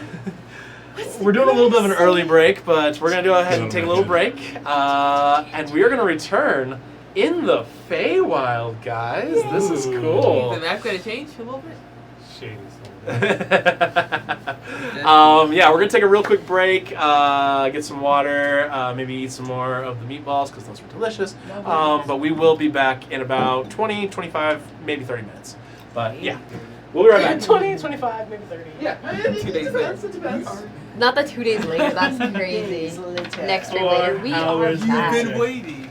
We're doing a little bit of an early break, but we're going to go ahead and take a little break. And we are going to return in the Feywild, guys. This is Is cool. the map gonna change a little bit? Shady. Yeah, we're going to take a real quick break, get some water, maybe eat some more of the meatballs because those were delicious. But we will be back in about 20, 25, maybe 30 minutes. But yeah, we'll be right back. 20, 25, maybe 30. Yeah. 2 days later. It depends. Not the 2 days later. That's crazy. Days later. Next week 4 later. We are hours bad. later. waiting.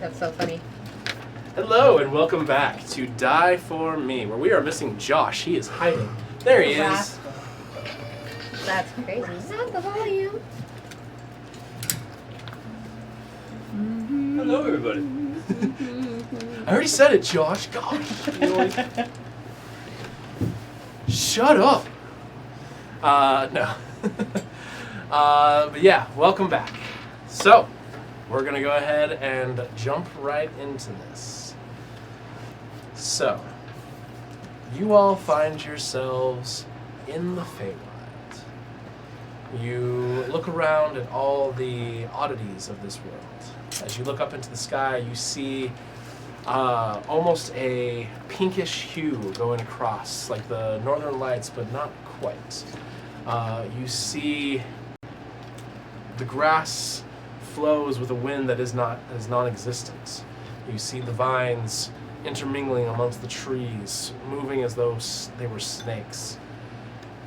That's so funny. Hello and welcome back to Die For Me, where we are missing Josh. He is hiding. There he is. Rascal. That's crazy. Is that the volume? Hello, everybody. I already said it, Josh. Gosh. You always... Shut up. No. But yeah, welcome back. So, we're going to go ahead and jump right into this. So, you all find yourselves in the Feywild. You look around at all the oddities of this world. As you look up into the sky, you see almost a pinkish hue going across, like the northern lights, but not quite. You see the grass flows with a wind that is non-existent. You see the vines intermingling amongst the trees, moving as though they were snakes.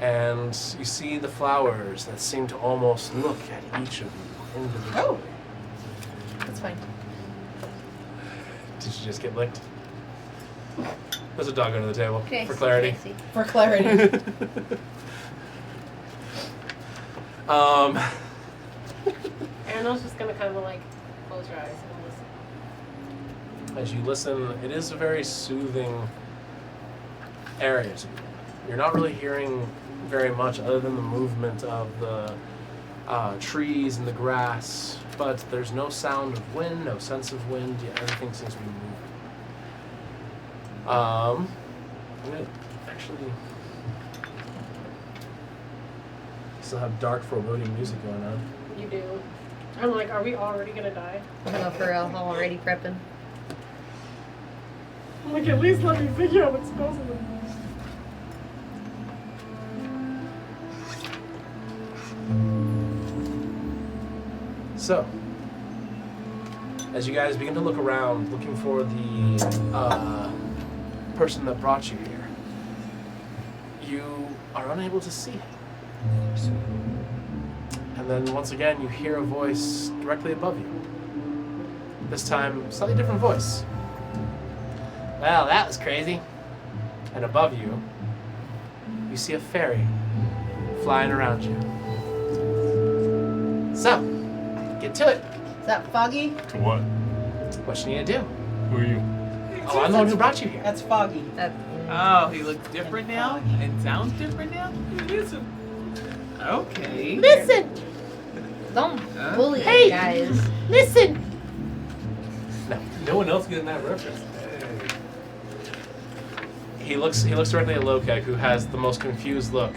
And you see the flowers that seem to almost look at each of you individually. Oh. That's fine. Did you just get licked? There's a dog under the table, Tracy, for clarity. Tracy. For clarity. Arnold's just gonna kind of like close your eyes and listen. As you listen, it is a very soothing area to be in. You're not really hearing very much other than the movement of the trees and the grass, but there's no sound of wind, no sense of wind. Yeah, everything seems to be moving. I'm gonna actually still have dark foreboding music going on. You do. I'm like, are we already gonna die? No, for real. I'm already prepping. I'm like, at least let me figure out what's supposed to be. So, as you guys begin to look around, looking for the person that brought you here, you are unable to see him. And then once again, you hear a voice directly above you. This time, slightly different voice. Well, that was crazy. And above you, you see a fairy flying around you. So, get to it. Is that Foggy? To what? What you need to do? Who are you? Oh, I'm the one who brought you here. That's Foggy. That, Oh, he looks different now and sounds different now? Listen. Okay. listen! Don't bully Hey! us, guys. Listen! No one else getting that reference. He looks directly at Lokek, who has the most confused look.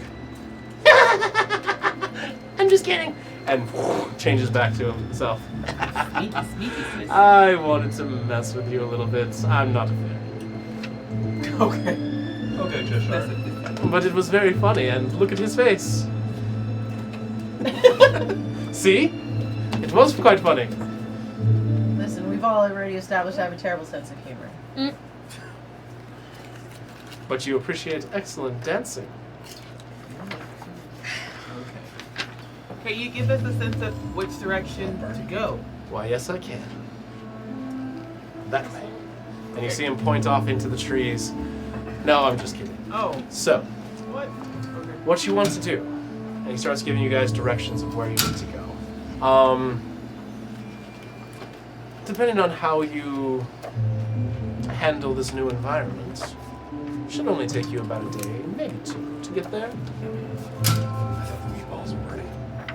I'm just kidding. And changes back to himself. Sneaky, sneaky, sneaky. I wanted to mess with you a little bit. I'm not a fairy. Okay. Okay, Cheshire. But it was very funny, and look at his face. See? It was quite funny. Listen, we've all already established I have a terrible sense of humor. But you appreciate excellent dancing. Can you give us a sense of which direction to go? Why, yes, I can. That way. And you see him point off into the trees. No, I'm just kidding. Oh, So, what? Okay. what you want to do, and he starts giving you guys directions of where you need to go. Depending on how you handle this new environment, should only take you about a day, maybe two, to get there. I thought the meatballs were ready.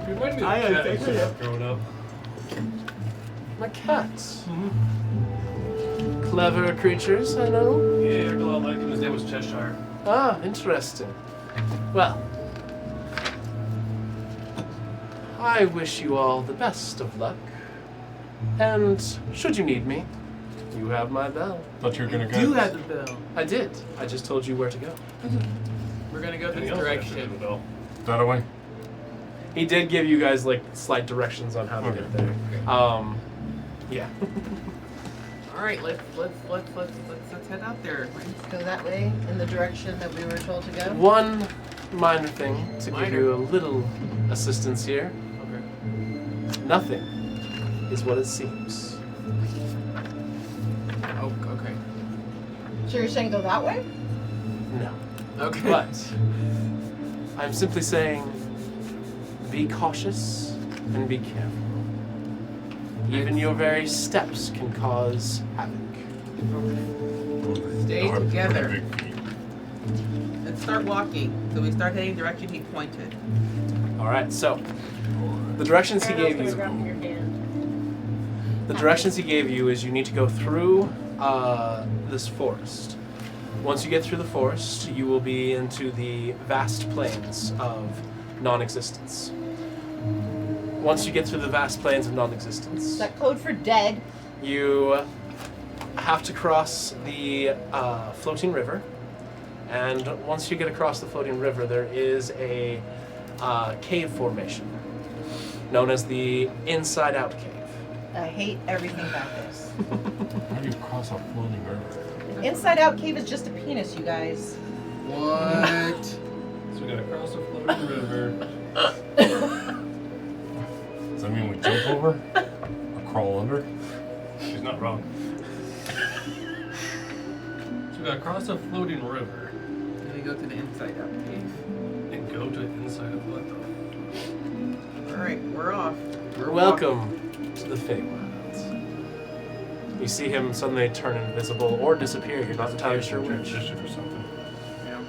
You remind me of I a cat I used to agree. have growing up. My cats. Clever creatures, I know. Yeah, I a lot like him. His name was Cheshire. Ah, interesting. Well, I wish you all the best of luck. And should you need me, you have my bell. Thought you were gonna go. You have the bell. I did. I just told you where to go. We're gonna go this Anything else I should do, direction. though? That away? He did give you guys like slight directions on how to get there. Yeah. All right, let's head out there. Go that way in the direction that we were told to go. One minor thing to give you a little assistance here. Okay. Nothing is what it seems. So you're saying go that way? No. Okay. But I'm simply saying be cautious and be careful. Even your very steps can cause havoc. Stay Darn together. big feet. Let's start walking. So we start heading direction he pointed. Alright, so the directions he gave you. The directions he gave you is you need to go through this forest. Once you get through the forest, you will be into the vast plains of non-existence. Once you get through the vast plains of non-existence, Is that code for dead? you have to cross the floating river. And once you get across the floating river, there is a cave formation known as the Inside Out Cave. I hate everything about this. How do you cross a floating river? Inside Out Cave is just a penis, you guys. What? So we gotta cross a floating river. Does that mean we jump over? Or crawl under? She's not wrong. So we gotta cross a floating river Then we go to the inside out cave. and go to the inside of what though? Alright, we're off. We're Welcome to the Feywilds. You see him suddenly turn invisible or disappear. You're not entirely sure which. Transition or something. Yeah.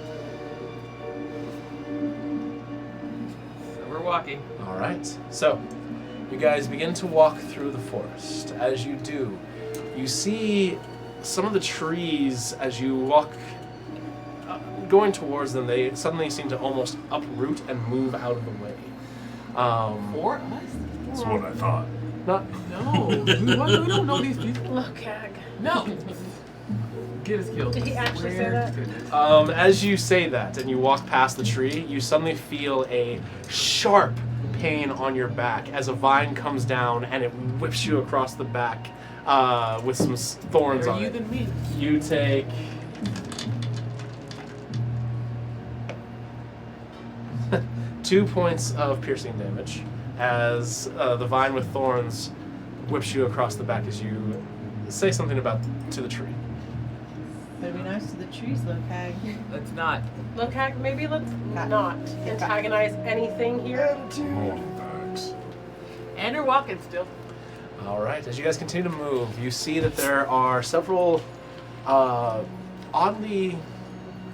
So we're walking. All right. So, you guys begin to walk through the forest. As you do, you see some of the trees as you walk. Going towards them, they suddenly seem to almost uproot and move out of the way. For us? That's what I thought. Not No. We don't know these people. Look, Hag. No. Get us killed. Did he actually say Swear that? to goodness. As you say that and you walk past the tree, you suddenly feel a sharp pain on your back as a vine comes down and it whips you across the back with some thorns Better on you it. than me. You take 2 points of piercing damage as the vine with thorns whips you across the back as you say something about to the tree. Better be nice to the trees, though, Hag. Let's not. Look, Hag, maybe let's not antagonize anything here. And we're walking still. All right. As you guys continue to move, you see that there are several oddly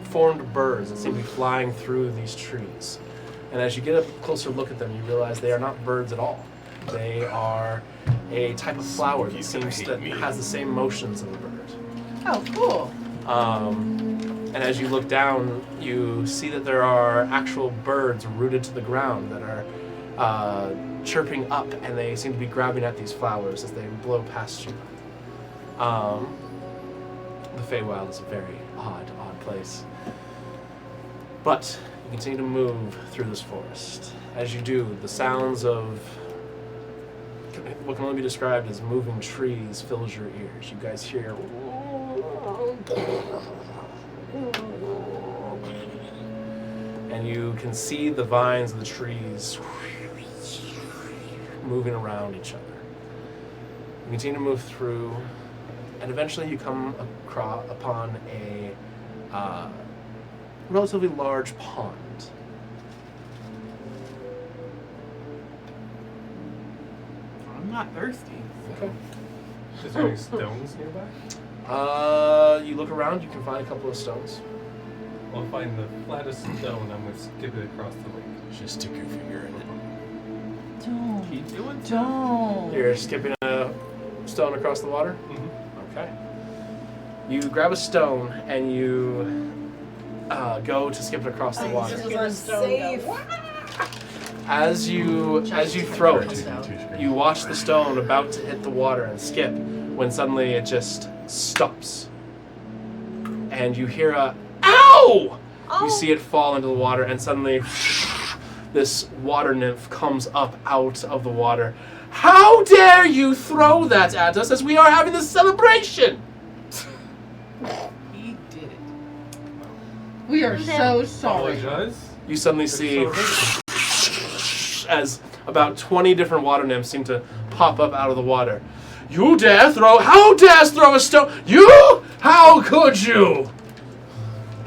formed birds that seem to be flying through these trees. And as you get a closer look at them, you realize they are not birds at all. They are a type of flower that seems to has the same motions of a bird. Oh, cool. And as you look down, you see that there are actual birds rooted to the ground that are chirping up, and they seem to be grabbing at these flowers as they blow past you. The Feywild is a very odd place. But you continue to move through this forest. As you do, the sounds of what can only be described as moving trees fills your ears. You guys hear and you can see the vines of the trees moving around each other. You continue to move through, and eventually you come upon a relatively large pond. I'm not thirsty. Okay. Is there any stones nearby? You look around, you can find a couple of stones. I'll find the flattest stone. I'm gonna skip it across the lake. Just stick your finger in it. Don't. Keep doing Don't. You're skipping a stone across the water? Mm-hmm. Okay. You grab a stone and you go to skip it across the water. This was unsafe. As you throw it, you watch the stone about to hit the water and skip when suddenly it just stops. And you hear a ow! You see it fall into the water and suddenly this water nymph comes up out of the water. How dare you throw that at us as we are having this celebration? He did it. We are so sorry. Apologize. You suddenly see as about 20 different water nymphs seem to pop up out of the water. How dare throw a stone? You How could you?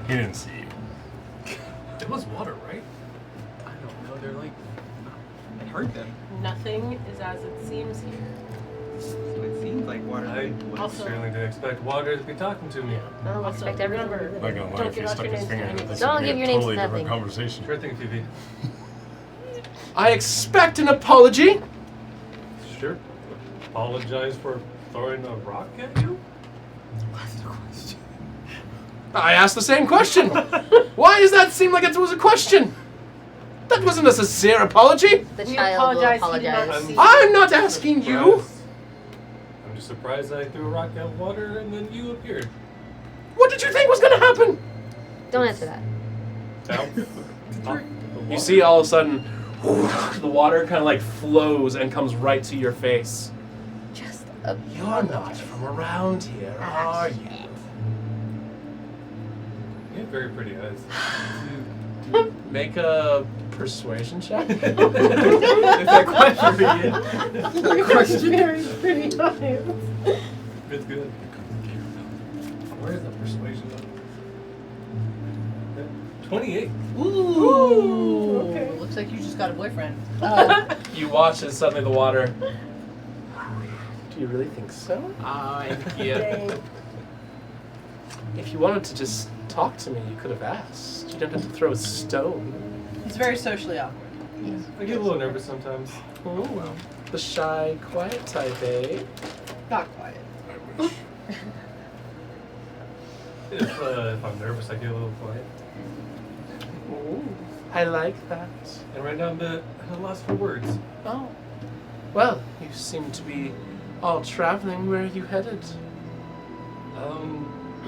He didn't see you. It was water, right? I don't know. They're like, I heard them. Nothing is as it seems here. So it seems like water. I Also- certainly didn't expect water to be talking to me. No, Also, expect everything. remember, Not gonna lie, Don't if he give out stuck your his names to finger in it, anything. this Don't would be give a your names to totally different nothing. conversation. Sure thing, Phoebe. I expect an apology. Sure. Apologize for throwing a rock at you? I asked the same question. Why does that seem like it was a question? That wasn't a sincere apology. The We child will apologize, he did not apologize. see. I'm not asking you. Surprised. I'm just surprised I threw a rock at water and then you appeared. What did you think was going to happen? Don't answer that. Out. You see all of a sudden, the water kind of like flows and comes right to your face. Just a You're not from around here, are you? You have very pretty eyes. Make a persuasion check. Is that question again? Very pretty eyes. It's good. Where is the persuasion? 28. Ooh. Okay. Looks like you just got a boyfriend. You watch as suddenly the water. Do you really think so? Yeah. If you wanted to just talk to me, you could have asked. You don't have to throw a stone. He's very socially awkward. I get a little nervous sometimes. Oh, well. The shy, quiet type, eh? Not quiet. I wish. If I'm nervous, I get a little quiet. Ooh, I like that. And right now I'm at a loss for words. Oh. Well, you seem to be all traveling. Where are you headed?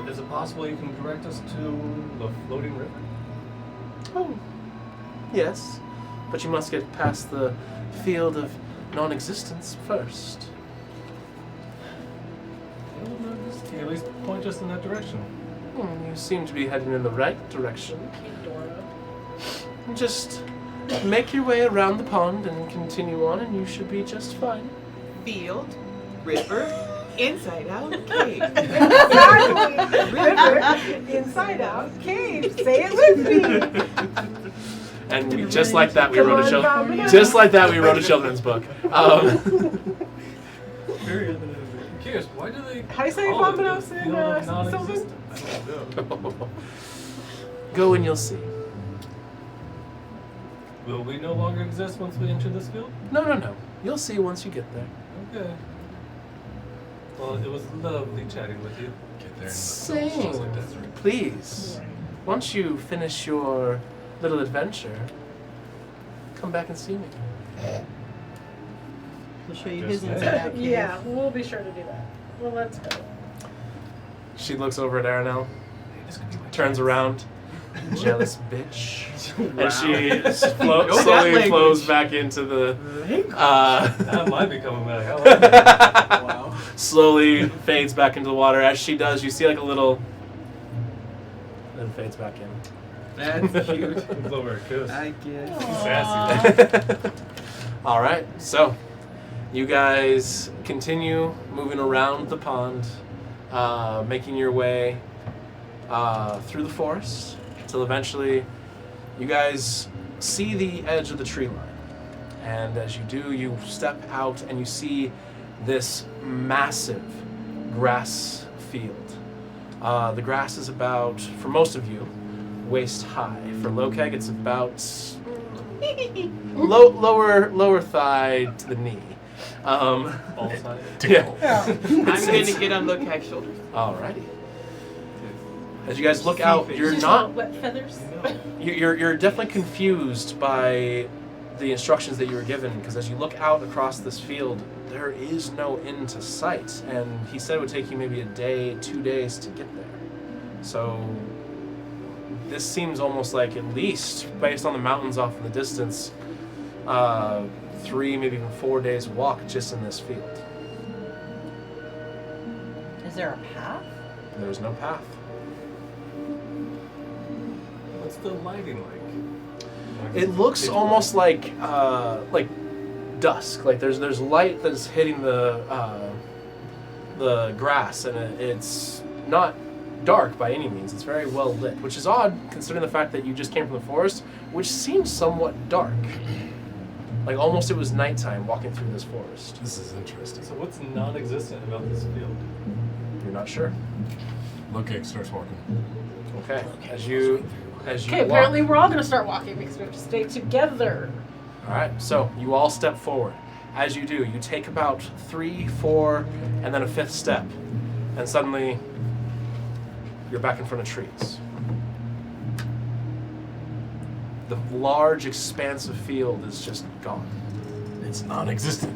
Is it possible you can direct us to the floating river? Oh. Yes. But you must get past the field of non-existence first. Well, no, just can you at least point us in that direction. You seem to be heading in the right direction. Dora. Just make your way around the pond and continue on, and you should be just fine. Field, river, inside out, cave. River, inside out, cave. Say it with me. And we, just like that, we Come wrote a on, children's. Domino. Just like that, we wrote a children's book. Very I'm curious, why do they How do you say call it the Vominos in, field of Sylvan? non-existence? I don't know. Go and you'll see. Will we no longer exist once we enter this field? No. You'll see once you get there. Okay. Well, it was lovely chatting with you. Get there in the Same. desert. Please, once you finish your little adventure, come back and see me. He'll show you Just his saying. inside out cave. Yeah, we'll be sure to do that. Well, let's go. She looks over at Aranel, This could be my turns chance. around, jealous bitch, Wow. and she Know that slowly language. flows back into the. That might be coming back. I like that. Wow. Slowly fades back into the water. As she does, you see like a little. Then fades back in. That's cute. Blow her a kiss. I guess. Sassy. All right, so you guys continue moving around the pond, making your way through the forest until eventually you guys see the edge of the tree line. And as you do, you step out and you see this massive grass field. The grass is about, for most of you, waist high. For Lokeg, it's about lower thigh to the knee. All side. Yeah. I'm gonna get on Lokak's shoulders. Alrighty. As you guys look out, you're not. Wet feathers. You're definitely confused by the instructions that you were given, because as you look out across this field, there is no end to sight, and he said it would take you maybe a day, 2 days to get there. So this seems almost like, at least based on the mountains off in the distance, 3, maybe even 4 days walk just in this field. Is there a path? There's no path. What's the lighting like? It looks almost like dusk. Like there's light that's hitting the grass, and it's not dark by any means. It's very well lit, which is odd considering the fact that you just came from the forest, which seems somewhat dark. Like almost it was nighttime walking through this forest. This is interesting. So what's non-existent about this field? You're not sure. Locate starts walking. Okay. As you Okay, walk. apparently we're all gonna start walking because we have to stay together. All right. So you all step forward. As you do, you take about 3, 4, and then a 5th step, and suddenly you're back in front of trees. The large, expansive field is just gone. It's non-existent.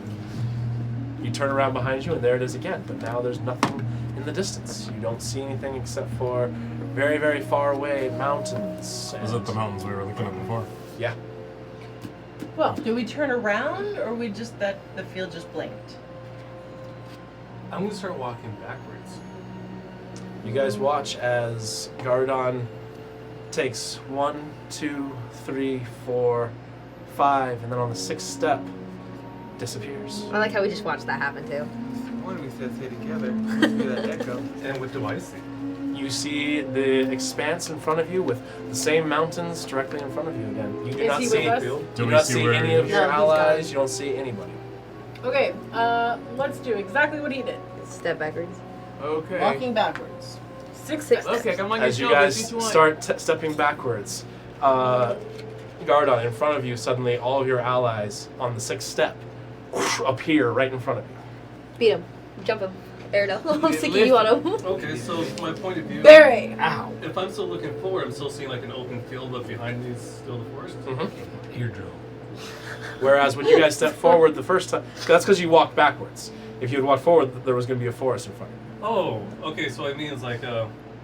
You turn around behind you, and there it is again. But now there's nothing in the distance. You don't see anything except for very, very far away mountains. Was it the mountains we were looking at before? Yeah. Well, do we turn around or we just that the field just blinked? I'm gonna start walking backwards. You guys watch as Gardon takes 1, 2, 3, 4, 5, and then on the 6th step disappears. I like how we just watched that happen too. One we said stay together. Let's do that echo. And what do I see? You see the expanse in front of you with the same mountains directly in front of you again. You do Is not he see with us? you Do do we not see see where any he of is? your No, he's allies. gone. You don't see anybody. Okay, let's do exactly what he did. Step backwards. Okay. Walking backwards. 6 Six steps. Okay, come on your As you shoulders. guys Each one. start stepping backwards, Gardon, in front of you, suddenly all of your allies on the 6th step appear right in front of you. Beat him. Jump him. There we go. I'm Get sticking you on him. Okay, so from my point of view, Barry! Ow. if I'm still looking forward, I'm still seeing like an open field, but behind me is still the forest. Mm-hmm. Eardrum. Whereas when you guys step forward the first time, that's because you walked backwards. If you had walked forward, there was going to be a forest in front of you. Oh, okay, so it means like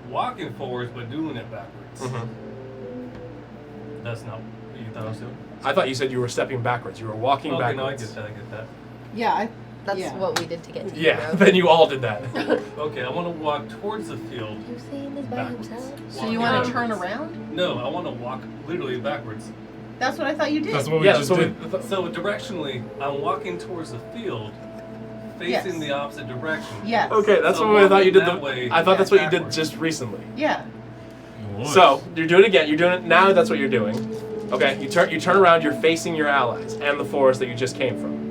walking forwards, but doing it backwards. Mm-hmm. That's not what you thought I was doing. I thought you said you were stepping backwards. You were walking Okay, no, I backwards. get that. I get that. Yeah, That's Yeah. what we did to get to you, Yeah, bro. then you all did that. Okay, I want to walk towards the field. You saying this by Backwards. himself? so you want to turn around? No, I want to walk literally backwards. That's what I thought you did. That's what we Yeah, just so did. So directionally, I'm walking towards the field, facing Yes. the opposite direction. Yes. Okay, that's So what I thought you did. walking that way, I thought that's what you did backwards. just recently. Yeah. So you're doing it again. You're doing it now. That's what you're doing. Okay, you turn around. You're facing your allies and the forest that you just came from.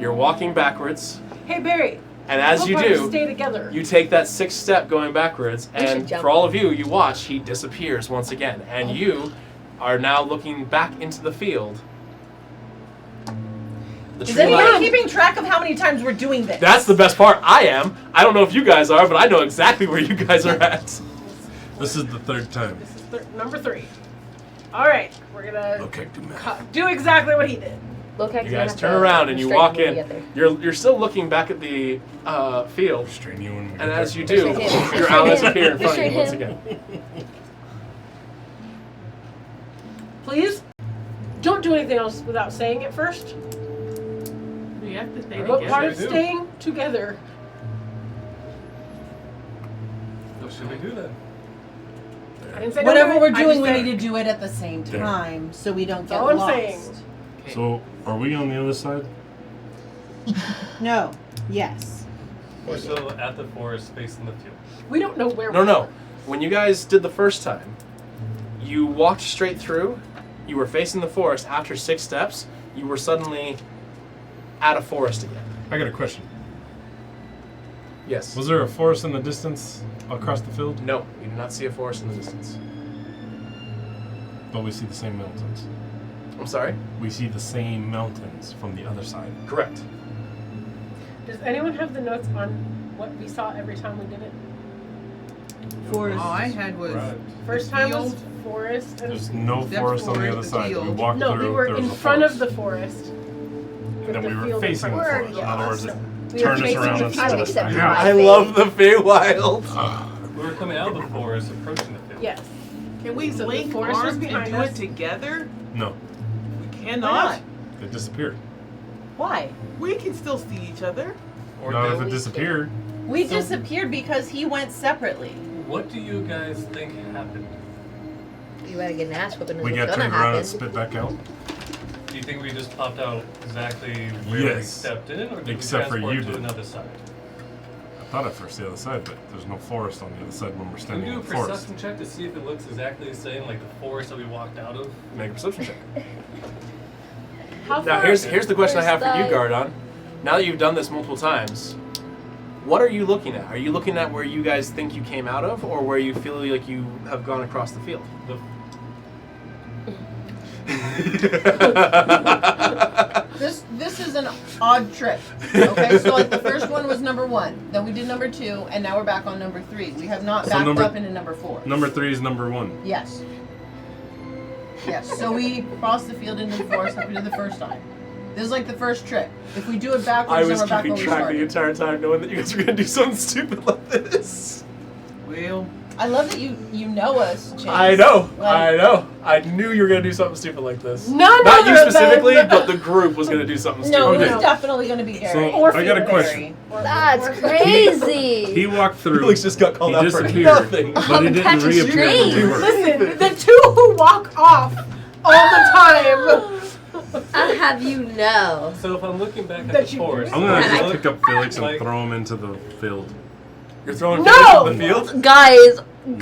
You're walking backwards, Hey, Barry! and as we'll you probably do, stay together. you take that 6th step going backwards, We should and jump. for all of you, you watch, he disappears once again, and you are now looking back into the field. The Is tree anybody line- keeping track of how many times we're doing this? That's the best part. I am. I don't know if you guys are, but I know exactly where you guys are at. This is the 3rd time. This is number 3. Alright, we're gonna Okay, do math. do exactly what he did. Look, You guys turn around and you walk in. You're still looking back at the field, Restrain you when we and get as there. you do, Restrain him. your allies Restrain appear in front of you him. once again. Please, don't do anything else without saying it first. We have to stay What part together. of staying together? What should we do then? I didn't say Whatever no, we're I doing, just we said- need to do it at the same There. time so we don't That's get all I'm lost. saying. So, are we on the other side? No. Yes. We're still at the forest, facing the field. We don't know where No, we no. are. When you guys did the first time, you walked straight through. You were facing the forest. After 6 steps, you were suddenly at a forest again. I got a question. Yes. Was there a forest in the distance across the field? No, you do not see a forest in the distance. But we see the same mountains. I'm sorry? We see the same mountains from the other side. Correct. Does anyone have the notes on what we saw every time we did it? Forest. All I had was Right. First time was Field. forest and There's no Steps forest on the forward, other the side. We field. walked no, through. we were there was in a front forest. of the forest. And then we were facing the Word, forest. In yeah. other words, it We were turned us facing around the and field, set us except back for out. my I love the Feywild. We were coming out of the forest, approaching the field. Yes. Can we So the link forest was arms and behind do us. it together? No, We Why cannot. not? it disappeared. Why? We can still see each other. Or Not do if it we- disappeared. We So- disappeared because he went separately. What do you guys think happened? You better get an ass whipping. We Is got what's gonna turned around happen. and spit back out. Do you think we just popped out exactly where we Yes. stepped in, or did Except for we transport you to did. another side? thought at first the other side, but there's no forest on the other side when we're Can standing we do in a the forest. perception check to see if it looks exactly the same like the forest that we walked out of? Make a perception check. How Now far? here's the question I have for you, Where's Gardon. Now that you've done this multiple times, what are you looking at? Are you looking at where you guys think you came out of, or where you feel like you have gone across the field? This is an odd trip. Okay, so like the first one was number 1, then we did number 2, and now we're back on number 3. We have not So backed number- up into number 4. Number 3 is number 1. Yes. Yes. So we crossed the field into the forest like we did the first time. This is like the first trip. If we do it backwards, I then was we're back keeping where we track the started. entire time, knowing that you guys were gonna do something stupid like this. Well, I love that you know us, Chase. I know. Like- I knew you were gonna do something stupid like this. None Not other you specifically, than- but the group was gonna do something No, stupid. it was definitely going to be Gary. So, I got a question. That's crazy. He walked through. Felix just got called he out for disappeared, nothing. but he didn't That's reappear where we strange. were. Listen, the two who walk off all the time. I'll have you know. So if I'm looking back at That the you- forest, I'm gonna does it just look pick up Felix and like- throw him into the field. You're throwing No! Felix in the field? Guys, I'm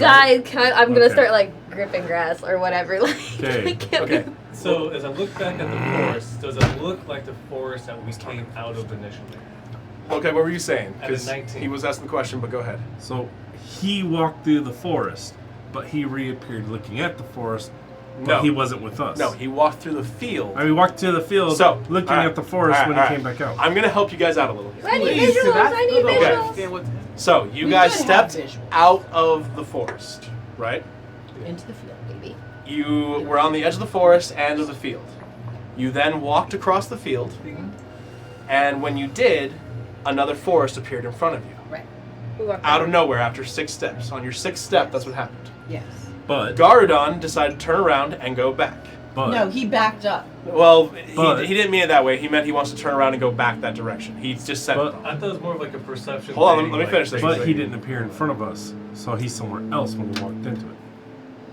gonna Okay. start like gripping grass or whatever. Like, Okay. I can't Okay. be- So as I look back at the forest, does it look like the forest that we came out of initially? Okay, what were you saying? At a 'Cause 19. he was asking the question, but go ahead. So he walked through the forest, but he reappeared looking at the forest. But No. he wasn't with us. No, he walked through the field. I mean, walked to the field, So, looking alright, at the forest alright, when he alright. came back out. I'm gonna help you guys out a little here. I need please, 'cause visuals. I need still don't Okay. understand visuals. what's So you We guys could have stepped visuals. out of the forest, right? Into the field, baby. You were on the edge of the forest and of the field. You then walked across the field, and when you did, another forest appeared in front of you. Out of nowhere after 6 steps. On your 6th step, that's what happened. Yes. But, Garudon decided to turn around and go back. No, he backed up. Well, But- he didn't mean it that way. He meant he wants to turn around and go back that direction. He just said But- it. I thought it was more of like a perception. Hold on, thing, let me like, finish this. but he didn't appear in front of us, so he's somewhere else when we walked into it.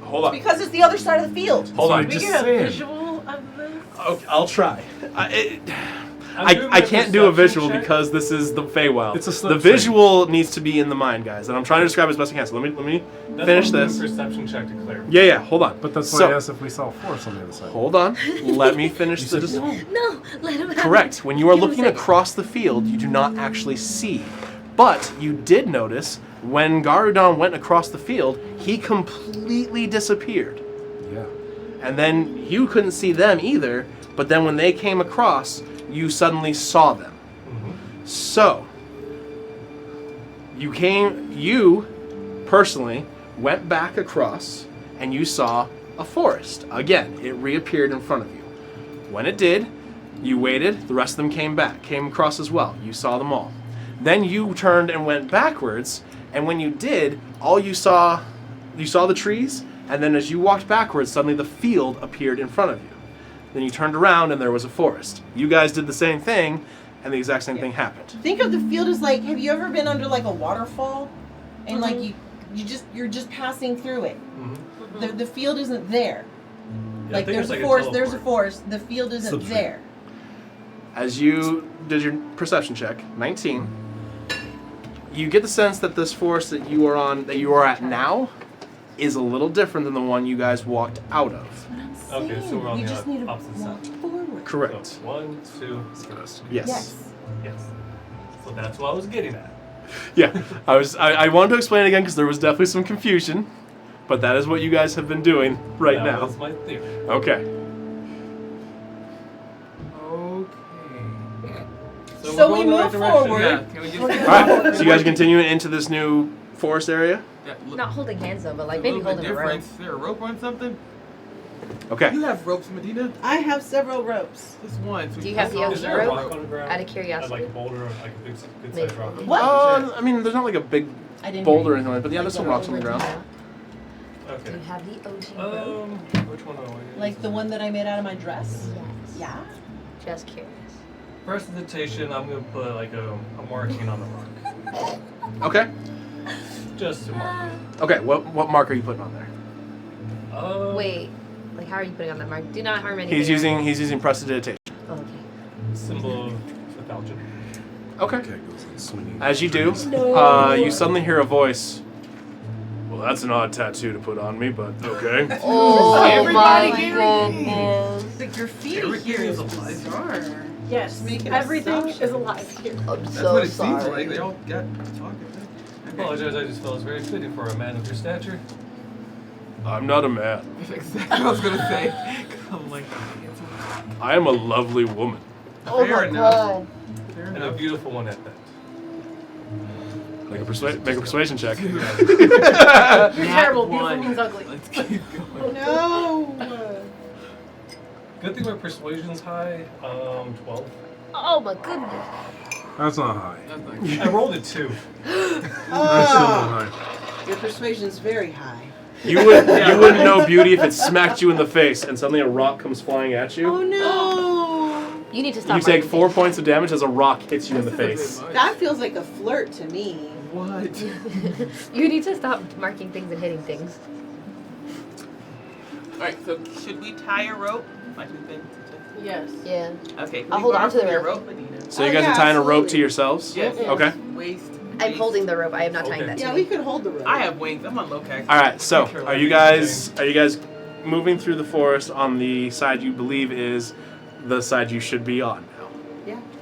Hold on. Because it's the other side of the field. Hold So on. I We just get a saying. visual of this. Okay, I'll try. I'm doing I my can't do a perception visual check. because this is the Feywild. It's a slip the visual needs to be in the mind, guys, and I'm trying to describe it as best I can. So let me That's finish why I'm this. doing a perception check to clarify. Yeah, hold on. But that's why So- I asked if we saw a forest on the other side. Hold on. Let me finish You the. said No, let him have Correct. it. When you are Give him a looking second. across the field, you do not actually see. But you did notice when Garudon went across the field, he completely disappeared. Yeah. And then you couldn't see them either, but then when they came across, you suddenly saw them. So, you personally went back across and you saw a forest. Again, it reappeared in front of you. When it did, you waited, the rest of them came across as well. You saw them all. Then you turned and went backwards, and when you did, all you saw the trees, and then as you walked backwards, suddenly the field appeared in front of you. Then you turned around and there was a forest. You guys did the same thing, and the exact same thing happened. Think of the field as like, have you ever been under like a waterfall? And like you're just passing through it. The field isn't there. Yeah, I Like think there's it's a a forest, there's a teleport. forest, the field isn't Slipstream. there. As you did your perception check, 19, you get the sense that this forest that you are at now, is a little different than the one you guys walked out of. Okay, so we're on You the just need to opposite walk side. forward. Correct. So 1, 2, 3. Yes. Yes. Yes. So that's what I was getting at. Yeah. I wanted to explain it again because there was definitely some confusion, but that is what you guys have been doing right That now. was my theory. Okay. Okay. So we're we going the right move direction. forward. Yeah, can we just All right. So you guys are continuing into this new forest area. Yeah, look, Not holding hands though, but like a maybe little bit holding a rope. different. Is there a rope on something? Okay. You have ropes, Medina. I have several ropes. Just one. So Do you have the Is OG there a rope? rock on the ground? Out of curiosity. Like a boulder, like a big sized Maybe. rock. What? I mean, there's not like a big I didn't boulder or hear you. anything like that, but yeah, there's some rocks on the ground. Do Okay. you have the OG rope? Which one do I use? Like the one that I made out of my dress? Yes. Yeah. Just curious. First hesitation, I'm gonna put like a marking on the rock. Okay. Just to mark it. Okay. What mark are you putting on there? Wait, like how are you putting on that mark? Do not harm anything. He's using prestidigitation. Oh, okay. Symbol of the Falcon. Okay. Cat goes in swinging. As you do, you suddenly hear a voice. Well, that's an odd tattoo to put on me, but okay. Oh Everybody my get goodness. The graffiti Everything here is is alive. bizarre. Yes, Make an everything assumption. is alive here. I'm That's so what it sorry. seems like. They all got talking. I apologize, I just felt it's very fitting for a man of your stature. I'm not a man. That's exactly what I was gonna say. I'm like, I am a lovely woman. Oh Fair my enough. god. fair And a enough. beautiful one at that. Make a persuasion check. You're Nat terrible. Beautiful one. means ugly. Let's keep going. No. Good thing my persuasion's high. 12. Oh my goodness. That's not high. That's not I rolled a 2. That's still not high. Your persuasion's very high. You wouldn't know beauty if it smacked you in the face and suddenly a rock comes flying at you. Oh no. You need to stop. You take marking 4 things. points of damage as a rock hits you in the That's a bit face. much. That feels like a flirt to me. What? You need to stop marking things and hitting things. Alright, so should we tie a rope? Like we've been Yes. Yeah. Okay, I'll hold on to the your rope. rope, Anita. So you Oh, guys yeah, are tying a rope to absolutely. yourselves? Yes. Okay. Waist. I'm waist. holding the rope. I am not tying Okay. that to Yeah, me. we could hold the rope. I have wings. I'm on low-cax. All right. So Picture are you guys moving through the forest on the side you believe is the side you should be on now?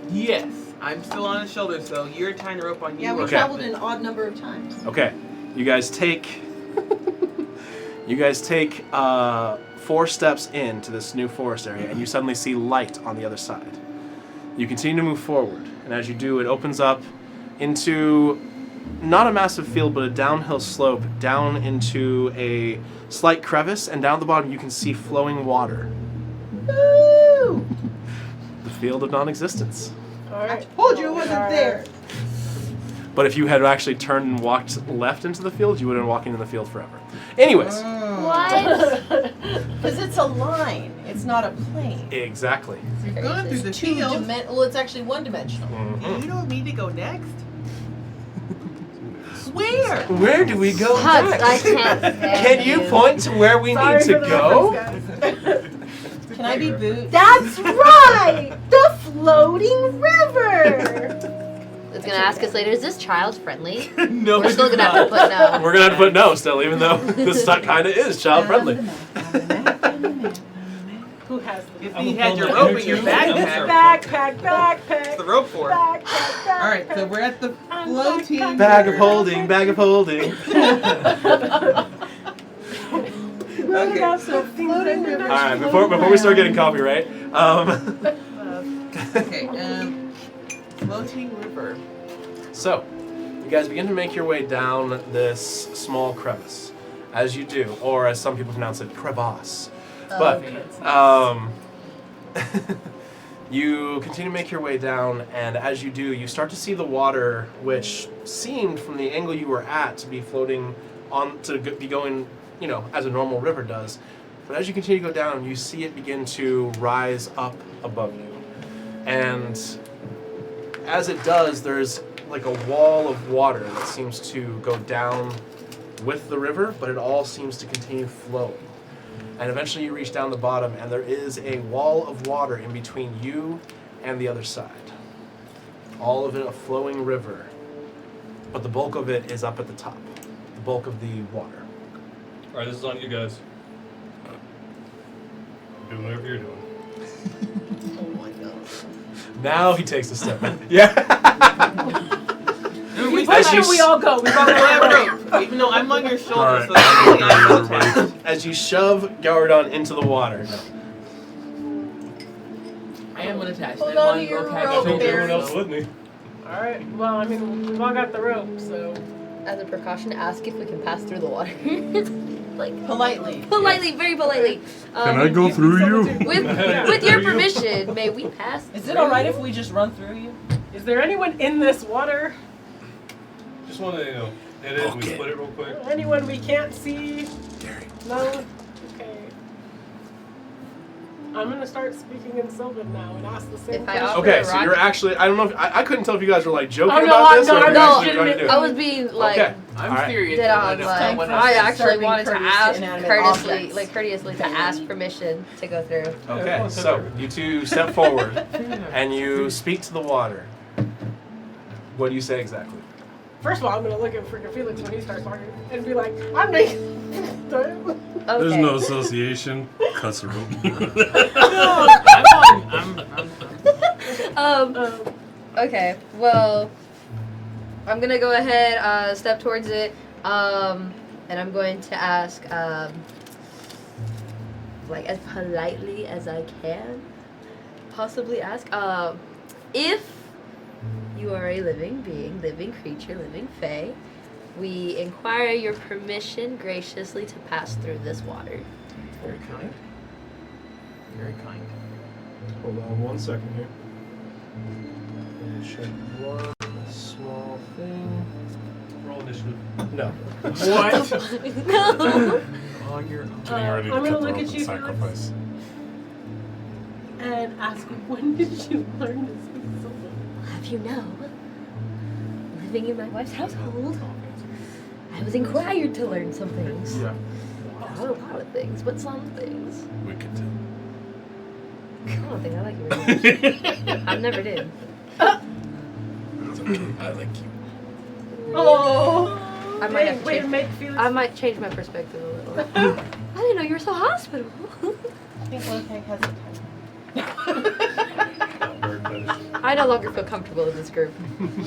Yes. I'm still on his shoulder, so you're tying the rope on you. Yeah, we Okay. traveled an odd number of times. Okay. You guys take 4 steps into this new forest area, and you suddenly see light on the other side. You continue to move forward, and as you do, it opens up into not a massive field, but a downhill slope down into a slight crevice, and down at the bottom you can see flowing water. Woo! The field of non-existence. All I right. told you it wasn't there. But if you had actually turned and walked left into the field, you would have been walking in the field forever. Anyways, What? Because it's a line. It's not a plane. exactly. We've gone through the It's field. well, it's actually one-dimensional. Mhm. You don't need to go next. Where? Where do we go Hugs, I next? can't stand Can you point to where we Sorry need to for the go? reference, guys. Can I be Boots? That's right! The floating river! It's gonna ask us later. Is this child friendly? No, We're still gonna have to put no. We're gonna have to put no still, even though this kind of is child friendly. Who has the If you had your rope in your backpack, backpack? the rope for it. Backpack. All right, so we're at the floating. Bag of holding, bag of holding. Okay. So floating river. All right, before we start getting copyright, Okay. Floating river. so you guys begin to make your way down this small crevice, as you do, or as some people pronounce it, crevasse. But you continue to make your way down, and as you do, you start to see the water, which seemed from the angle you were at to be floating on, to be going, you know, as a normal river does. But as you continue to go down, you see it begin to rise up above you. And as it does, there's like a wall of water that seems to go down with the river, but it all seems to continue flowing. And eventually you reach down the bottom, and there is a wall of water in between you and the other side. All of it a flowing river, but the bulk of it is up at the top. The bulk of the water. Alright, this is on you guys. Do whatever you're doing. Oh my god. Now he takes a step. Yeah. Where should we all go? We all Follow go that rope. Even though I'm on your shoulder, Alright. so technically I'm not attached. As you shove Gowardon into the water. I am unattached. Hold I'm on on to your low-cax. rope, I think everyone Barry. else with me. Alright, well, I mean, we've all got the rope, so. As a precaution, ask if we can pass through the water. Like Politely. politely, very politely. Can I go through you? With your permission, may we pass? Is it alright if we just run through you? Is there anyone in this water? Just want to, hit it, we split it real quick. Anyone we can't see? No? Okay. I'm gonna start speaking in Sylvan now and ask the same If I question. offer Okay, a so rock- you're actually, I don't know if, I couldn't tell if you guys were like joking Oh, no, about this no, or if I'm you're not actually trying to do it. I was being like Okay. I'm Alright. serious. dead I on. know Like what I I'm actually being wanted to courteous to ask inanimate courteously, objects. like courteously to ask permission to go through. Okay, so you two step forward and you speak to the water. What do you say exactly? First of all, I'm gonna look at freaking Felix when he starts talking and be like, I'm naked. Okay. There's no association. Cuss her out. Okay. Well, I'm gonna go ahead, step towards it, and I'm going to ask, like as politely as I can, possibly ask, if you are a living being, living creature, living fae, we inquire your permission graciously to pass through this water. Very kind. Very kind. Hold on 1 second here. Check one small thing. Roll initiative. No. What? No. On your own. Getting ready to I'm cut gonna the look rope at and you, sacrifice. and ask, when did you learn to speak Sylvan? Have you know, living in my wife's household, I was inquired to learn some things. Yeah. Not a lot of things, but some things. Wicked. I don't think I like you very much. I never did. It's okay. I like you. Oh! I might have to Way to change. make Felix. I might change my perspective a little. I didn't know you were so hospitable. I think Wolfgang has a Bird fetish. I no longer feel comfortable in this group.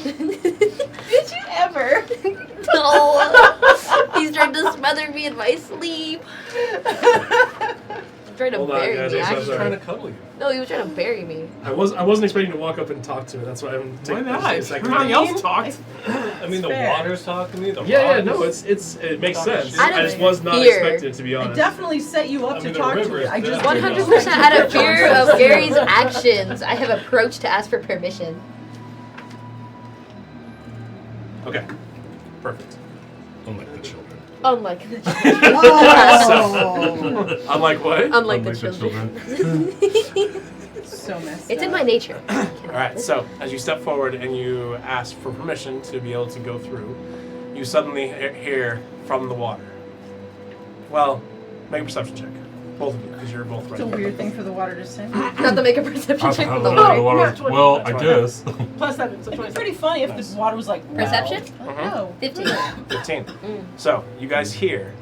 Did you ever? No. He's trying to smother me in my sleep. He's trying to Hold on, bury guys, me. I'm so He's sorry. trying to cuddle you. No, he was trying to bury me. I wasn't expecting to walk up and talk to it. That's why I'm Why taking not? a second. Everybody else talked. I mean, the fair. water's talking to me. The Yeah, rock no, is- it makes Talking sense. shit. I I just was not hear. expecting it, to be I honest. definitely set you up I to mean, the talk to river me. is I just dead. didn't know. 100% out of fear of Gary's actions, I have approached to ask for permission. Okay, perfect. Unlike the children. Unlike the Oh. Unlike what? Unlike the Unlike the children. So messed It's up. in my nature. All right, so as you step forward and you ask for permission to be able to go through, you suddenly hear from the water. Well, make a perception check, both of you, because you're both It's a right. weird thing for the water to say. Not to make a perception check How for the the water. water? not 20. Well, That's I right. guess. Plus 7, so It'd be 27. pretty funny if Nice. the water was like, well, Perception? I don't know. 15. 15. Mm. So, you guys hear.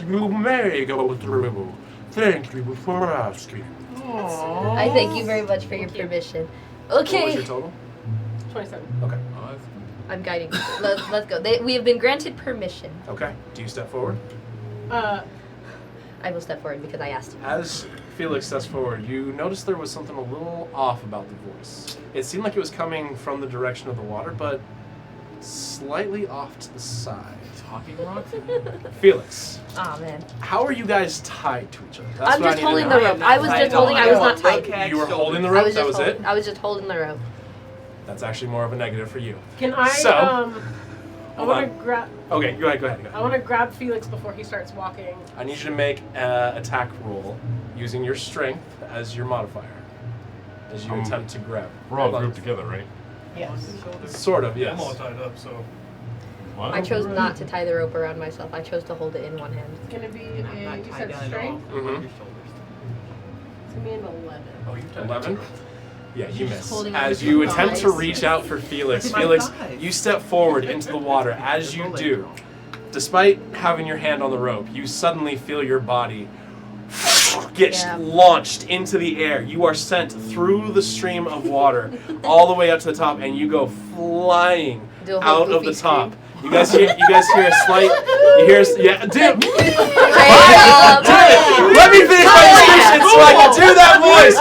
You may go through. Thank you for asking. I thank you very much for your permission. What was Okay. your total? 27. Okay. I'm guiding you. Let's go. We have been granted permission. Okay. Do you step forward? I will step forward because I asked. As Felix steps forward, you notice there was something a little off about the voice. It seemed like it was coming from the direction of the water, but slightly off to the side. Talking rocks? Felix, Oh man. how are you guys tied to each other? That's I'm what just I need holding to the know. rope. I was just holding. I was not tight. You were holding the I rope? was That just was holding. it? I was just holding the rope. That's actually more of a negative for you. Can I, So- I Hold want on. to grab. Okay, go ahead. I want to grab Felix before he starts walking. I need you to make an attack roll using your strength as your modifier. As you attempt to grab. We're all Hold on. grouped together, right? Yes. Sort of, Yeah, yes. I'm all tied up, so. What? I chose not to tie the rope around myself. I chose to hold it in one hand. It's gonna be And I'm a, not you tied said down at all. strength. Mhm. On your shoulders. It's gonna be an 11. Oh, you tied 11? Yeah, you You're miss. just holding on As to you your attempt to thighs. reach out for Felix, My Felix, thighs. you step forward into the water. As you do, despite having your hand on the rope, you suddenly feel your body get Yeah. launched into the air. You are sent through the stream of water all the way up to the top, and you go flying Do a whole out of goofy the top. scream. You guys hear a slight. You hear, yeah, dude. Let me finish my description so I can do that voice.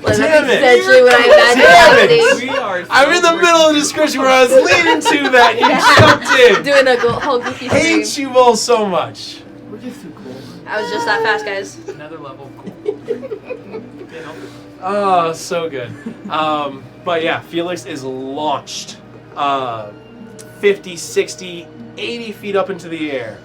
Well, Damn that's it. essentially what I Damn imagined happening. it. We are I'm in the middle of the description where I was leading to that. You jumped in. Doing a whole goofy scream. Hate you both so much. We're just too cool. I was just that fast, guys. Another level of cool. Can't help it. Oh, so good. But yeah, Felix is launched 50, 60, 80 feet up into the air.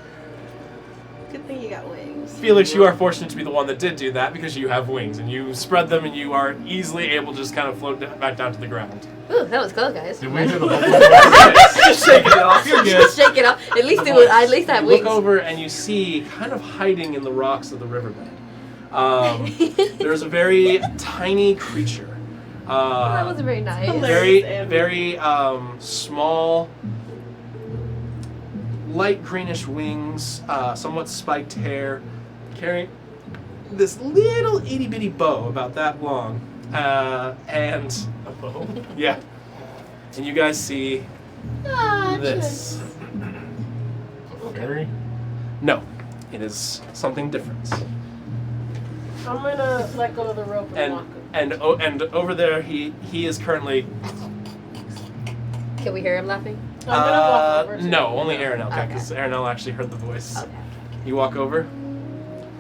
Good thing you got wings. Felix, you are fortunate to be the one that did do that because you have wings and you spread them and you are easily able to just kind of float back down to the ground. Ooh, that was close, guys. Did we hit a bubble? Just shaking it off. You're good. Just shake it off. At least it was. At least I have You look wings. over and you see, kind of hiding in the rocks of the riverbed, there's a very tiny creature. Oh, that wasn't very nice. Hilarious. Very small, light greenish wings, somewhat spiked hair, carrying this little itty bitty bow about that long, and A bow. yeah, and you guys see this. Fairy? No, it is something different. I'm gonna let go of the rope and walk. And over there, he is currently. Can we hear him laughing? I'm gonna walk over. To No, only Aaron Okay. because Aaron actually heard the voice. Okay. You walk over.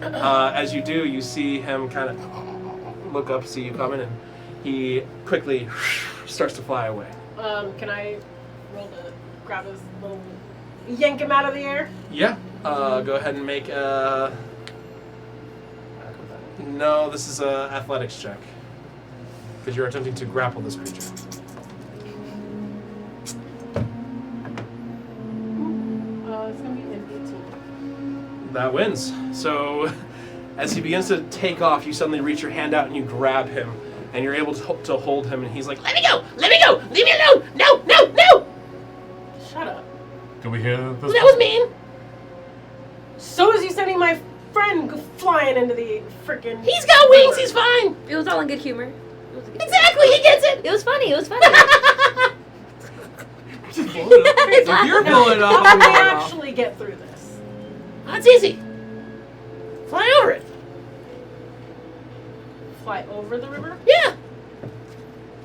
As you do, you see him kind of look up, see you coming, and he quickly starts to fly away. Can I roll to grab his little, yank him out of the air? Yeah. Go ahead and make a. No, this is a athletics check because you're attempting to grapple this creature. It's gonna be an 18. That wins. So, as he begins to take off, you suddenly reach your hand out and you grab him, and you're able to hold him. And he's like, "Let me go! Let me go! Leave me alone! No! No! No! Shut up. Can we hear this? That was mean." So is you sending my friend flying into the freaking. He's got wings. He's fine. It was all in good humor. It was a good Exactly. He gets it. It was funny. It was funny. If you're pulling How off, can we actually get through this? That's easy. Fly over it. Fly over the river? Yeah.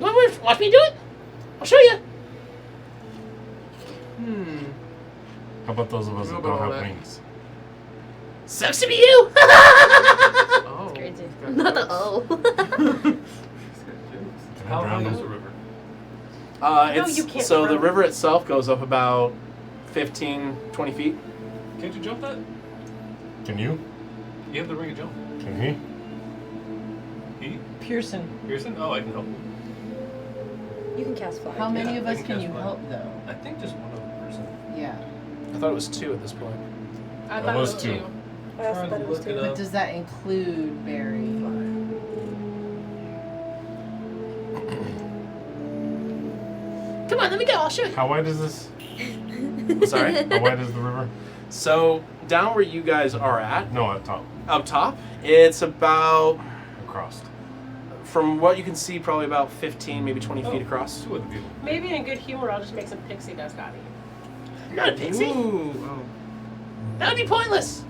You want to watch me do it? I'll show you. How about those of us that What about don't all have that? wings? Sucks to be you. Oh, Crazy. he's got Not the jokes. oh. Can I How drown high is them? the river? It's you can't so the drown. river itself goes up about 15, 20 feet. Can't you jump that? Can you? You have the ring of jump. Can he? He? Pearson, Pearson? Oh, I can help. You can cast fly. how many Yeah, of I us can can cast you fire. help though? I think just one other person. Yeah. I thought it was 2 at this point. I That was two. you. I also Trying thought to it was look it too. up. But does that include Barry? Come on, let me go. I'll show you. How wide is this? Sorry. How wide is the river? So down where you guys are at, No, at top. up top, it's about, Across. from what you can see, probably about 15, maybe 20 feet across. Two other people. Maybe in good humor, I'll just make some pixie dust out of you. Not a pixie. Ooh, oh. That would be pointless.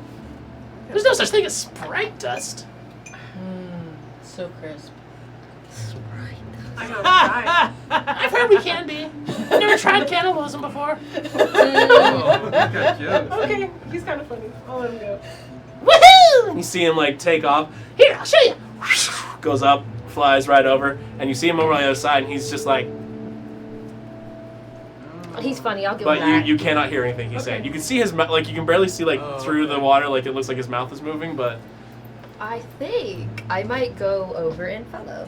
There's no such thing as sprite dust. So crisp. I know. Right. I've heard we can be. I've never tried cannibalism before. Oh, you got jokes. Okay, he's kind of funny. I'll let him go. Woohoo! You see him like take off. Here, I'll show you. Goes up, flies right over, and you see him over on the other side, and he's just like. He's funny. I'll give But him that. you cannot hear anything he's saying. Okay. You can see his mouth, like you can barely see like Oh, through the okay. water, like it looks like his mouth is moving, but I think I might go over and follow.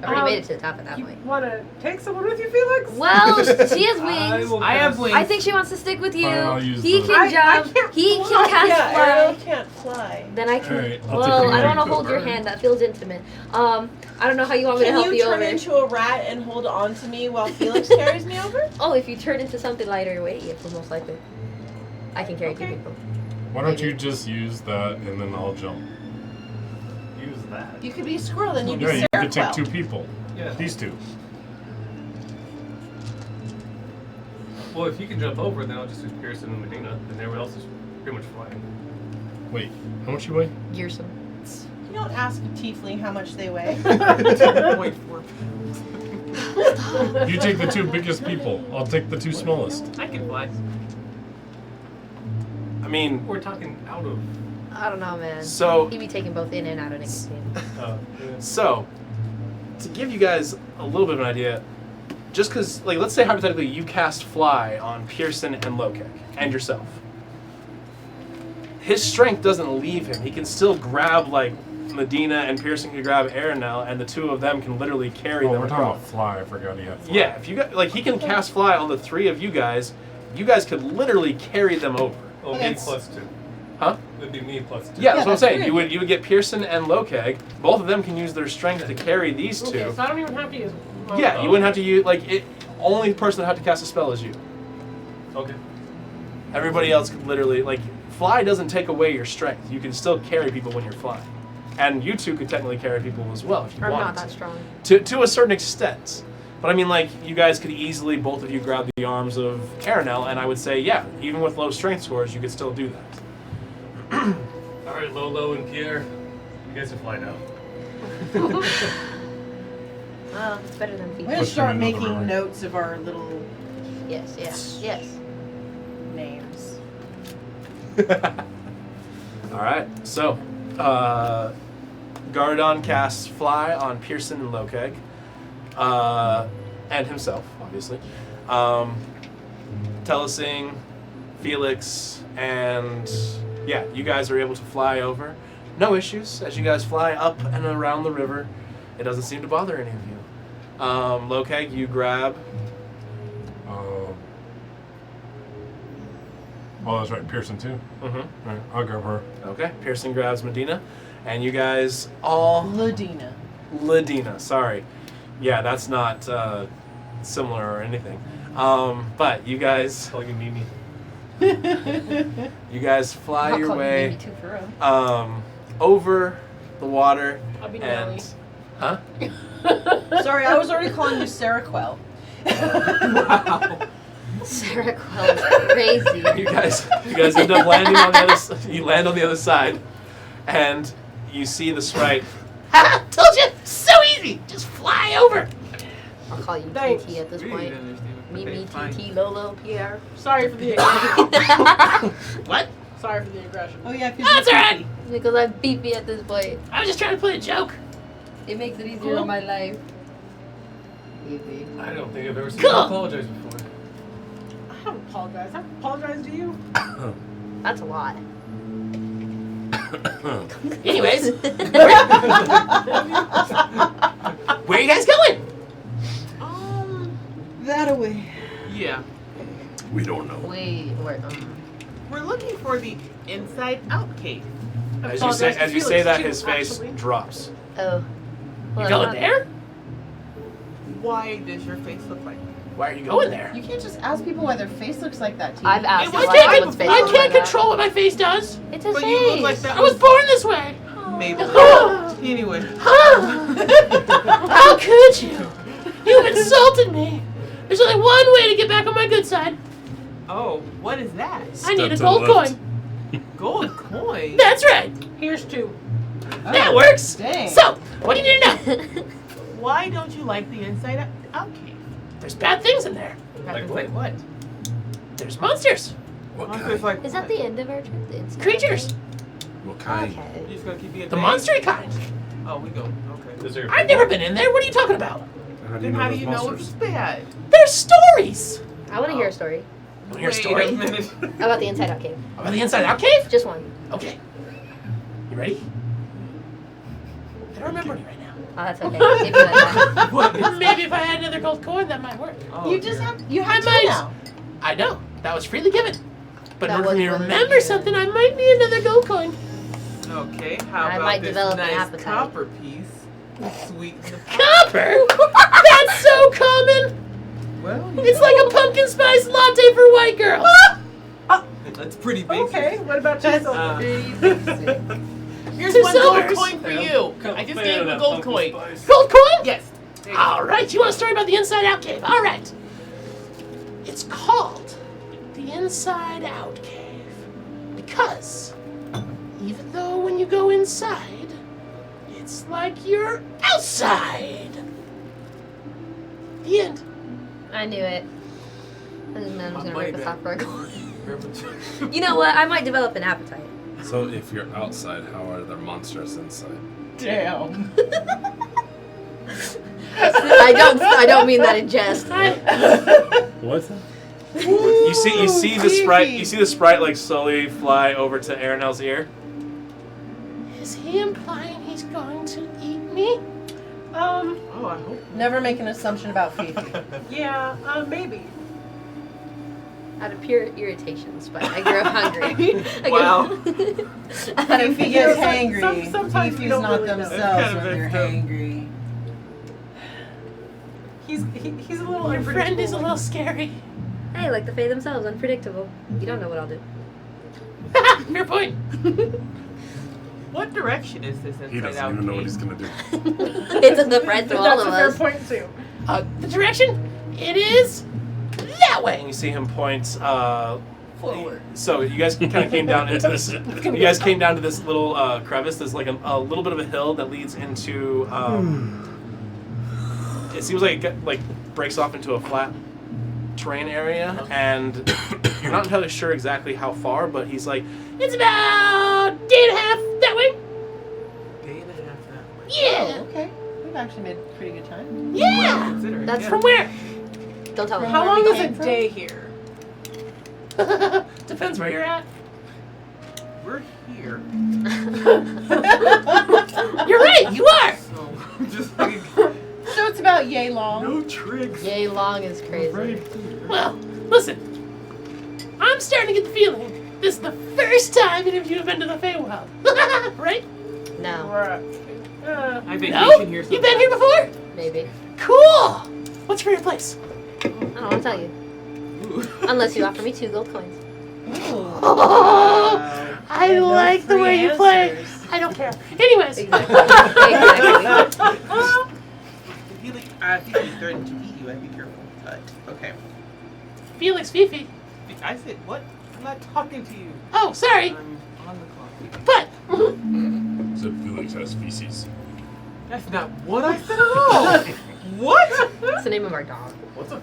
I already made it to the top at that You point. want to take someone with you, Felix? Well, she has wings. I have wings. I think she wants to stick with you. Fine, I'll use He the- can I jump. can't He fly. can cast Yeah, fly. Ariel can't fly. Then I can. Alright, I'll well, take I the don't want to ring. hold your hand. That feels intimate. I don't know how you want me to Can help you you turn over. into a rat and hold on to me while Felix carries me over? Oh, if you turn into something lighter weight, it will most likely. I can carry two Okay. people. Why don't you just use that and then I'll jump? Use that. You could be a squirrel, then you'd be Yeah, you Sarah could take Quell. 2 people. Yeah. These 2. Well, if you can jump over, then I'll just use Pearson and Medina, and everyone else is pretty much flying. Wait, how much you weigh? Gearsome. You don't ask a tiefling how much they weigh. 2.4. You take the 2 biggest people. I'll take the 2 smallest. I can fly. I mean, We're talking out of. I don't know, man. so He'd be taking both in and out of nicotine. Yeah. So, to give you guys a little bit of an idea, just because, like, let's say hypothetically you cast Fly on Pearson and Lokek, and yourself. His strength doesn't leave him. He can still grab, like, Medina, and Pearson can grab Aranel, and the 2 of them can literally carry Oh, them we're talking across. about fly. I forgot he had fly. Yeah, if you got, like, he can cast Fly on the 3 of you guys could literally carry them over. Oh, me It's- plus 2. Huh? It'd be me plus 2. Yeah, that's what I'm that's saying. great. You would get Pearson and Lokeg. Both of them can use their strength to carry these two. Okay, so I don't even have to use. Yeah, you wouldn't have to use only person that had to cast a spell is you. Okay. Everybody else could literally fly doesn't take away your strength. You can still carry people when you're flying, and you two could technically carry people as well if you I'm wanted not that strong. to a certain extent. But I mean, you guys could easily both of you grab the arms of Aranel, and I would say, yeah, even with low strength scores, you could still do that. All right, Lolo and Pierre, you guys can fly now. Well, it's better than We're feet. gonna Push start them into the making right. notes of our little Yes, yes, yes. names. All right, so Gardon casts Fly on Pearson and Lokeg, and himself, obviously. Telesing, Felix, and yeah, you guys are able to fly over. No issues as you guys fly up and around the river. It doesn't seem to bother any of you. Lokeg, you grab. Oh, that's right. Pearson too. Mm-hmm. Right, I'll grab her. Okay, Pearson grabs Medina, and you guys all. Ladina. Ladina, sorry. Yeah, that's not similar or anything. But you guys, Calling you Mimi. you guys fly I'll your call you way Mimi too for real. over the water, I'll be and Nelly. Sorry, I was already calling you Sarah Quell. Sarah Quell is crazy. you guys end up landing on the other. You land on the other side, and you see the sprite. Ha! Told you, so easy. Just fly over. I'll call you Thanks. TT at this Really point. didn't understand. Mimi, Okay, fine. TT, Lolo, Pierre. Sorry for the aggression. What? Sorry for the aggression. Oh yeah, That's alright. Because I'm beefy at this point. I was just trying to play a joke. It makes it easier in my life. Easy. I don't think I've ever seen Cool. you apologize before. I haven't apologized. I've apologized to you. That's a lot. Anyways, where are you guys going? That away. Yeah. We don't know. Wait, We're looking for the inside out cave. As apologize to you say Felix, that, too, his face actually. drops. oh. You Well, going I'm not- there? Why does your face look like that? Why are you going there? You can't just ask people why their face looks like that, T. I've asked Why why can't someone's face looks like that. what my face does. It's a But face. you look like that. born this way. Maybe. Anyway. How could you? You've insulted me. There's only one way to get back on my good side. Oh, what is that? I need a Step to gold the left. coin. Gold coin. That's right. Here's 2. That works. Dang. So, what do you need to know? Why don't you like the inside out cave? There's bad things in there. Happens like what? There's monsters, What Monsters kind? like Is that what? the end of our trip? The inside? creatures, What kind? You're Okay. just gonna keep being the vague? monstery kind. Oh, we go. Okay. Is there I've never been in there. What are you talking about? Then how do those you know monsters? it's bad? There's stories. I want to hear a story You want to hear a Wait story a minute. about the Inside Out Cave. about the Inside Out Cave? Just one. Okay. You ready? I don't remember any right now. Oh, that's okay. Maybe like that. Maybe if I had another gold coin, that might work. Oh, You just dear. have you have I two might. now. I know. That was freely given. But in That order for was me to freely remember given. something, I might need another gold coin. Okay, how I about might this develop an nice appetite. copper piece? Sweet in the pot? Copper? That's so common. Well, It's like a pumpkin spice latte for white girls. That's pretty basic. Okay, what about That's yourself? pretty basic. Here's Two one gold silvers. coin for you. I just gave you a gold coin. Gold coin? Yes. There you go. All right. You want a story about the Inside Out Cave? All right. It's called the Inside Out Cave because even though when you go inside, it's like you're outside. The end. I knew it. This man was My gonna rip money us off for a goal. Remember- You know what? I might develop an appetite. So if you're outside, how are there monsters inside? Damn. I don't mean that in jest. What's that? You see the sprite. creepy. You see the sprite like slowly fly over to Aranel's ear. Is he implying he's going to eat me? Oh, I hope. Never make an assumption about Fifi. Yeah, maybe. Out of pure irritations, but I grew up hungry. Wow. If he gets hangry, sometimes he you feels don't not really know. themselves It's when kind of they're messed up. hangry. He's a little Your friend is a little scary. Hey, like the Fae themselves, unpredictable. You don't know what I'll do. Fair point. What direction is this He inside doesn't out even know what cave? he's gonna do. It's a surprise to all That's of a fair us. point too. The direction? It is that way. And you see him point. Forward. So you guys kind of came down into this. You guys came down to this little crevice. There's like a little bit of a hill that leads into. It seems like it breaks off into a flat terrain area, and you're not entirely sure exactly how far. But he's like, It's about day and a half that way. Day and a half that way. Yeah. Oh, okay. We've actually made pretty good time. Yeah. Considering, That's yeah. From where? Don't tell From them. How where long we is a came from? day here? Depends where you're at. We're here. You're right. You are. So just like So it's about yay long. no tricks. Yay long is crazy. Right here. Well, listen. I'm starting to get the feeling this is the first time any of you have been to the Feywild. Right? No, I vacation No? here. You've been here before? maybe. Cool. What's your favorite place? I don't want to tell you. Unless you offer me 2 gold coins. Oh, I And no like the free way you play. answers. I don't care. Anyways. Exactly. Exactly. Felix, I think he's threatening to eat you. I'd be careful. But okay. Felix Fifi. I said what? I'm not talking to you. Oh, sorry. I'm on the clock. But So Felix has feces. That's not what I said at all. What? That's the name of our dog. What's up?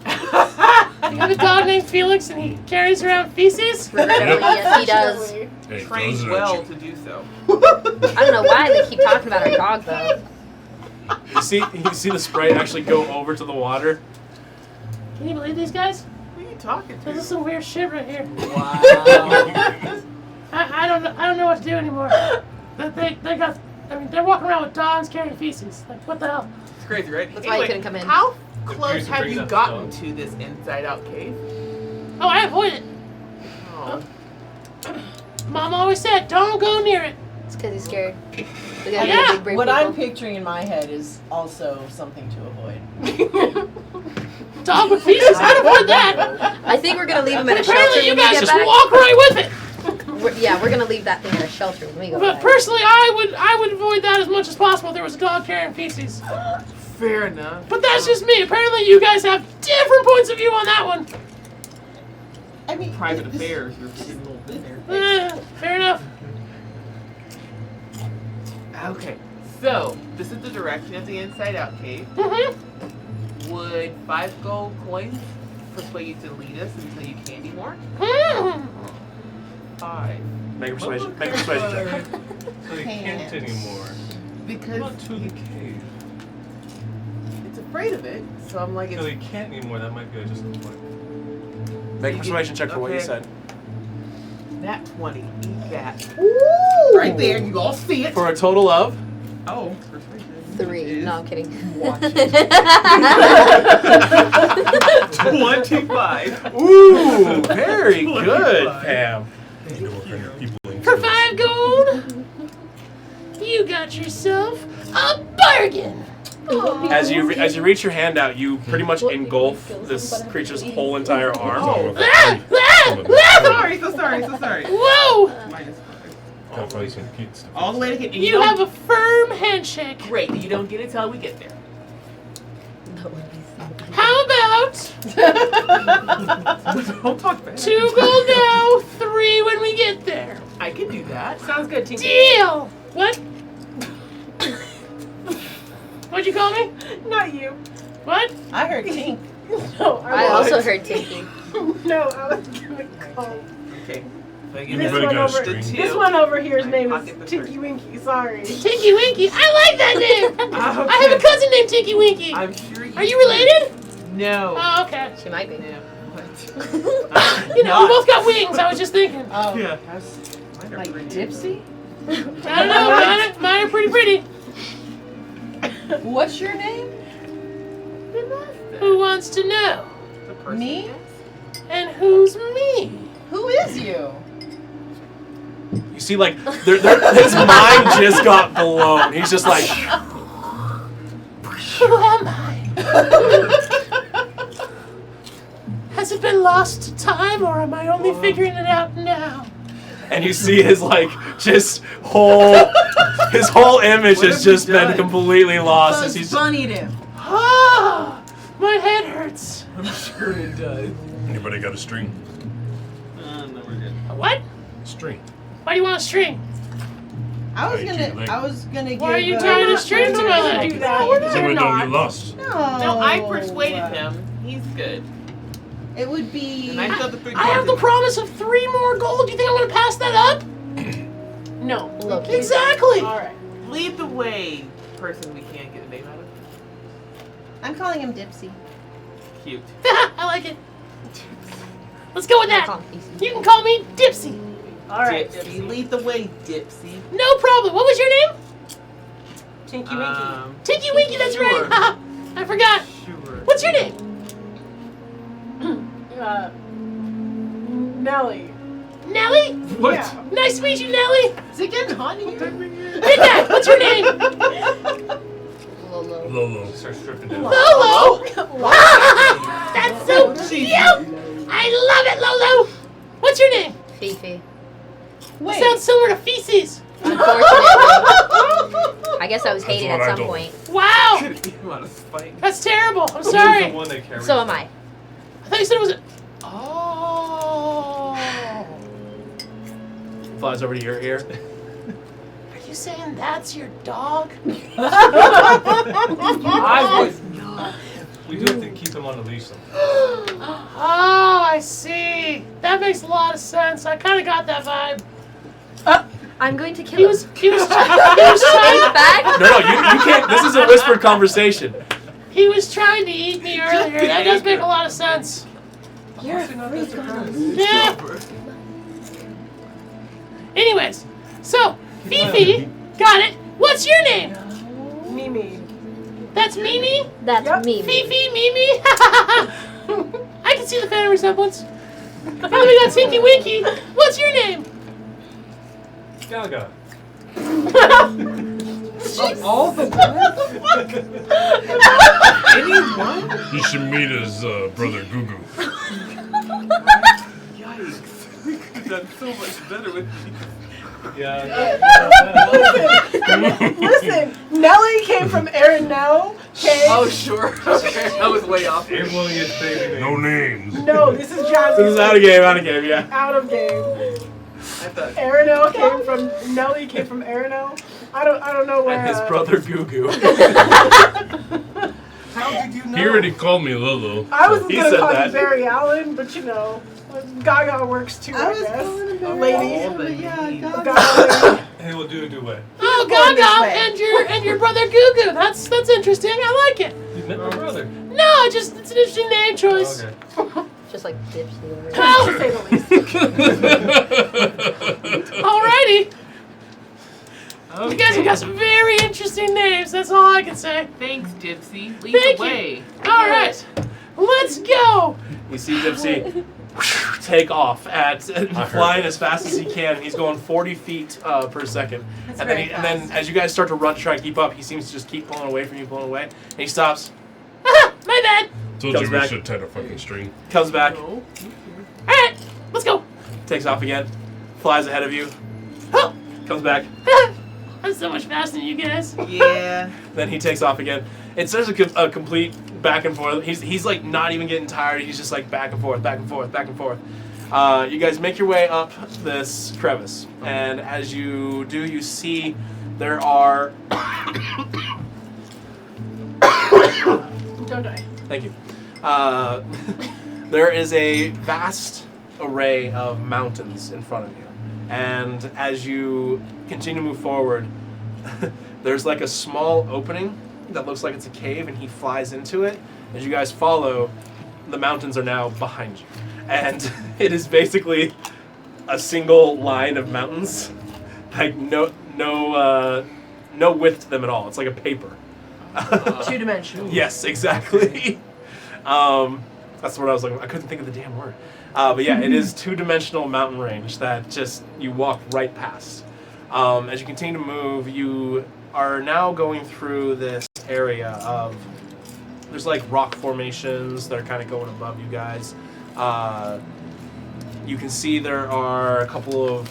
you have a dog named Felix and he carries around feces? Regrettably, yes, he does. Hey, Trained those are well to do so. I don't know why they keep talking about our dog though. you see the sprite actually go over to the water. Can you believe these guys? Who are you talking This is to? some weird shit right here. Wow. I don't know what to do anymore. They're walking around with dogs carrying feces. Like what the hell? It's crazy, right? That's why you couldn't come in. How If close Pearson have brings you up the gotten dog. to this inside out cave? Oh, I avoid it. Oh. Mom always said, don't go near it. It's because he's scared. We gotta Yeah. get big brave What people. I'm picturing in my head is also something to avoid. Dog with feces? I'd avoid that. I think we're gonna leave him at a shelter Apparently, you when we guys get just back. walk right with it. We're gonna leave that thing at a shelter when we go But back. personally, I would avoid that as much as possible if there was a dog carrying feces. Fair enough. But that's just me. Apparently, you guys have different points of view on that one. I mean, Private this- affairs. You're getting a little thin there. Fair enough. Okay, so this is the direction of the inside out cave. Mm-hmm. Would 5 gold coins persuade you to lead us until you can't anymore? Mm. 5. Make a persuasion check. So they can't anymore. Because Not to the cave. it's afraid of it, so I'm like, So they it's can't anymore. That might be just a point. Make a persuasion check for what you Okay. said. nat 20. Eat that. Right there, you all see it. For a total of. Oh, persuasion. 3. Is- No, I'm kidding. Watch 25. Ooh, very good, Pam. You know what kind of people in For 5 gold, you got yourself a bargain. As you reach your hand out, you pretty much engulf this creature's whole entire arm. Oh. Ah! Sorry, so sorry, so sorry. Whoa! Minus 5. Gotta find some kids. All the way to get You have a firm handshake. Great, you don't get it till we get there. How about Don't talk bad. 2 gold now, 3 when we get there? I can do that. Sounds good, Tinky. Deal! What? What'd you call me? Not you. What? I heard tink. No, I also heard Tinky. No, I was gonna call. Okay. So I give This Anybody one got a over. string? This one over here's My name is pocket the Tinky first. Winky. Sorry. Tinky Winky. I like that name. I have a Okay. cousin named Tinky Winky. I'm sure you Are you related? No. Oh, okay. She might be. No. What? You know, we both got wings. I was just thinking. Oh, Yeah. like Dipsy? I don't know. Mine are pretty pretty. What's your name? Who wants to know? The person Me? yes? And who's me? Who is you? You see, like, his mind just got blown. He's just like, who am I? Has it been lost to time, or am I only figuring it out now? And you see his, like, his whole image What has have just we been done? completely lost. As he's Bugs Bunnied him. ah, my head hurts. I'm sure it does. Anybody got a string? No, we're good. What? String. Why do you want a string? I was Hey, gonna. Julie. I was gonna give. Why are you uh, tying a string to my leg? Do that. No, So we know not. you lost. No, I persuaded him. He's good. It would be. And I still have the 3 I have the promise of 3 more gold. Do you think I'm gonna pass that up? No. Look, Exactly. All right. Lead the way, person we can't get a name out of. I'm calling him Dipsy. Cute. I like it. Let's go with that. Call him Casey. You can call me Dipsy. All right. Dipsy. Lead the way, Dipsy. No problem. What was your name? Tinky Winky. Tinky Winky. That's Sure. right. Haha, I forgot. Sure. What's your name? Nelly. Nelly. What? Yeah. Nice to meet you, Nelly. Is it getting hot in here? Midnight. What's your name? Lolo. Lolo. Start stripping down. Lolo. That's so cute. I love it, Lolo. What's your name? Fifi. Wait. Sounds similar to feces. Unfortunately, I guess I was That's hated what at I some told point. Wow. Could've eaten him out of spite. That's terrible. I'm Who's the sorry. one that carries So am I. I thought you said it was a... Oh. Flies over to your ear. Are you saying that's your dog? I was not. We do have to keep him on a leash sometimes. Oh, I see. That makes a lot of sense. I kind of got that vibe. I'm going to kill He him. was trying... back. No, you can't. This is a whispered conversation. He was trying to eat me earlier. That does make a lot of sense. You're Yeah. Anyways, so Fifi, got it. What's your name? Mimi. That's Mimi. That's Yep. me. Fifi, Mimi. I can see the family resemblance. And then we got Tinky Winky. What's your name? Gaga. All the Anyone? You should meet his brother Gugu. Yikes. We could have done so much better with these. Yeah. Listen, Nelly came from Arenell. Okay. Oh, sure. Okay, I was way off. Erwilius baby name. No names. No, this is Jasmine. This is out of game, yeah. Out of game. I thought. Arenell came from Nelly came from Arenell. I don't know where. And his brother Gugu. How did you know? He already called me Lolo. I was He gonna said call that. you Barry Allen, but you know, Gaga works too. I, I was guess. calling him Of Lady. all the Yeah, names. God. Gaga. Hey, we'll do a duet. Oh, Going this Gaga way. and your brother Gugu. That's interesting. I like it. You met my brother. No, it's an interesting name choice. Okay. Just like Dipsy over there. Well, To say the least. alrighty. You guys have got some very interesting names. That's all I can say. Thanks, Gypsy. Lead Thank the you. way. All right, let's go. You see Dipsy take off flying as fast as he can. He's going 40 feet per second. That's And then, very and then fast. as you guys start to run to try and keep up, he seems to just keep pulling away from you, pulling away. And he stops. Ah, my bad. Told Comes you we back. should tie a fucking string. Comes back. No. All right, let's go. Takes off again. Flies ahead of you. Oh, comes back. I'm so much faster than you guys. Yeah. Then he takes off again. It's just a complete back and forth. He's like not even getting tired. He's just like back and forth, back and forth, back and forth. You guys make your way up this crevice, and as you do, you see there are. Don't die. Thank you. There is a vast array of mountains in front of you. And as you continue to move forward, there's like a small opening that looks like it's a cave, and he flies into it. As you guys follow, the mountains are now behind you. And it is basically a single line of mountains. Like no width to them at all. It's like a paper. 2-dimensional. Yes, exactly. That's the word I was looking for. I couldn't think of the damn word. But yeah, it is two-dimensional mountain range that just you walk right past. As you continue to move, you are now going through this area of there's like rock formations that are kind of going above you guys. You can see there are a couple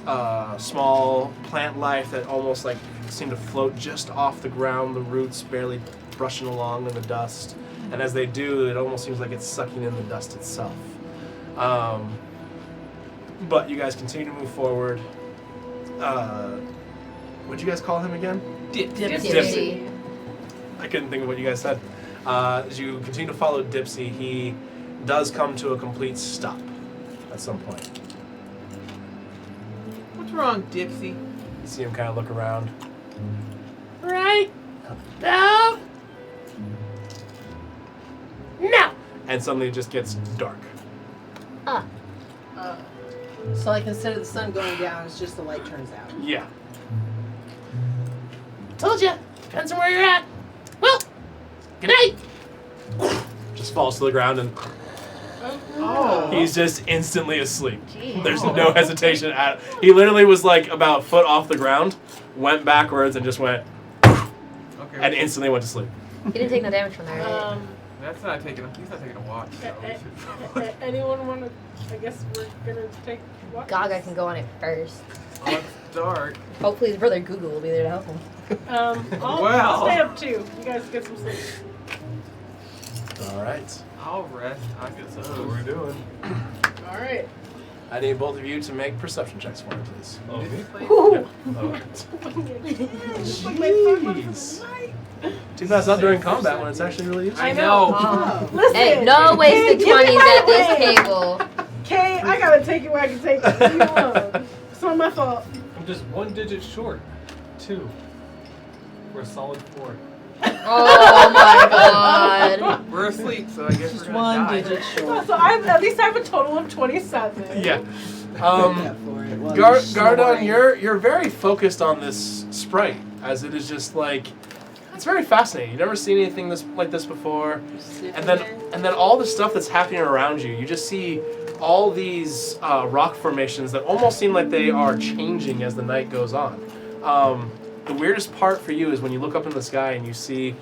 of small plant life that almost like seem to float just off the ground, the roots barely brushing along in the dust. And as they do, it almost seems like it's sucking in the dust itself. But you guys continue to move forward. What'd you guys call him again? Dipsy. I couldn't think of what you guys said. As you continue to follow Dipsy, he does come to a complete stop at some point. What's wrong, Dipsy? You see him kind of look around. Right about now. And suddenly it just gets dark. So like instead of the sun going down, it's just the light turns out. Yeah. Told you. Depends on where you're at. Well, good night. Just falls to the ground and Oh. he's just instantly asleep. Jeez. There's no hesitation at He literally was like about a foot off the ground, went backwards and just went Okay. and instantly went to sleep. He didn't take no damage from there, right? That's not taking. He's not taking a watch. So we should- Anyone want to? I guess we're gonna take what? Gaga can go on it first. Oh, it's dark. Hopefully his brother Google will be there to help him. I'll Well. stay up too. You guys get some sleep. All right. I'll rest. I guess That's what we're doing. All right. I need both of you to make perception checks for me, please. Oh, me? Ooh. Oh. Jeez. Too bad it's not during combat when it's actually really useful. I know. Oh. Listen. Hey, no wasted give me 20s my at this way. table. Okay, I gotta take it where I can take it. Leave me alone. It's not my fault. I'm just 1 digit short. 2. We're a solid 4. Oh my god. We're asleep, so I guess Just we're gonna one die. digit short. So at least I have a total of 27. Yeah. Yeah, for it. Well, Gardon, snoring. you're very focused on this sprite, as it is just like it's very fascinating. You've never seen anything like this before, and then all the stuff that's happening around you. You just see all these rock formations that almost seem like they are changing as the night goes on. The weirdest part for you is when you look up in the sky and you see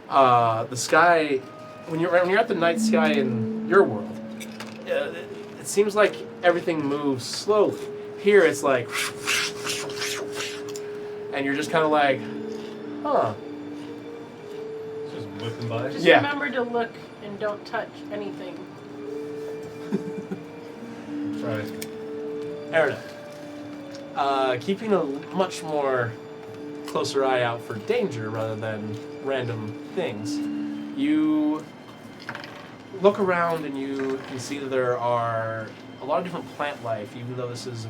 the sky when you're at the night sky in your world. It seems like everything moves slowly. Here it's like, and you're just kind of like, huh. It's just whipping by. Just Yeah. remember to look and don't touch anything. Right. Erida, keeping a much more closer eye out for danger rather than random things, you look around and you can see that there are a lot of different plant life, even though this is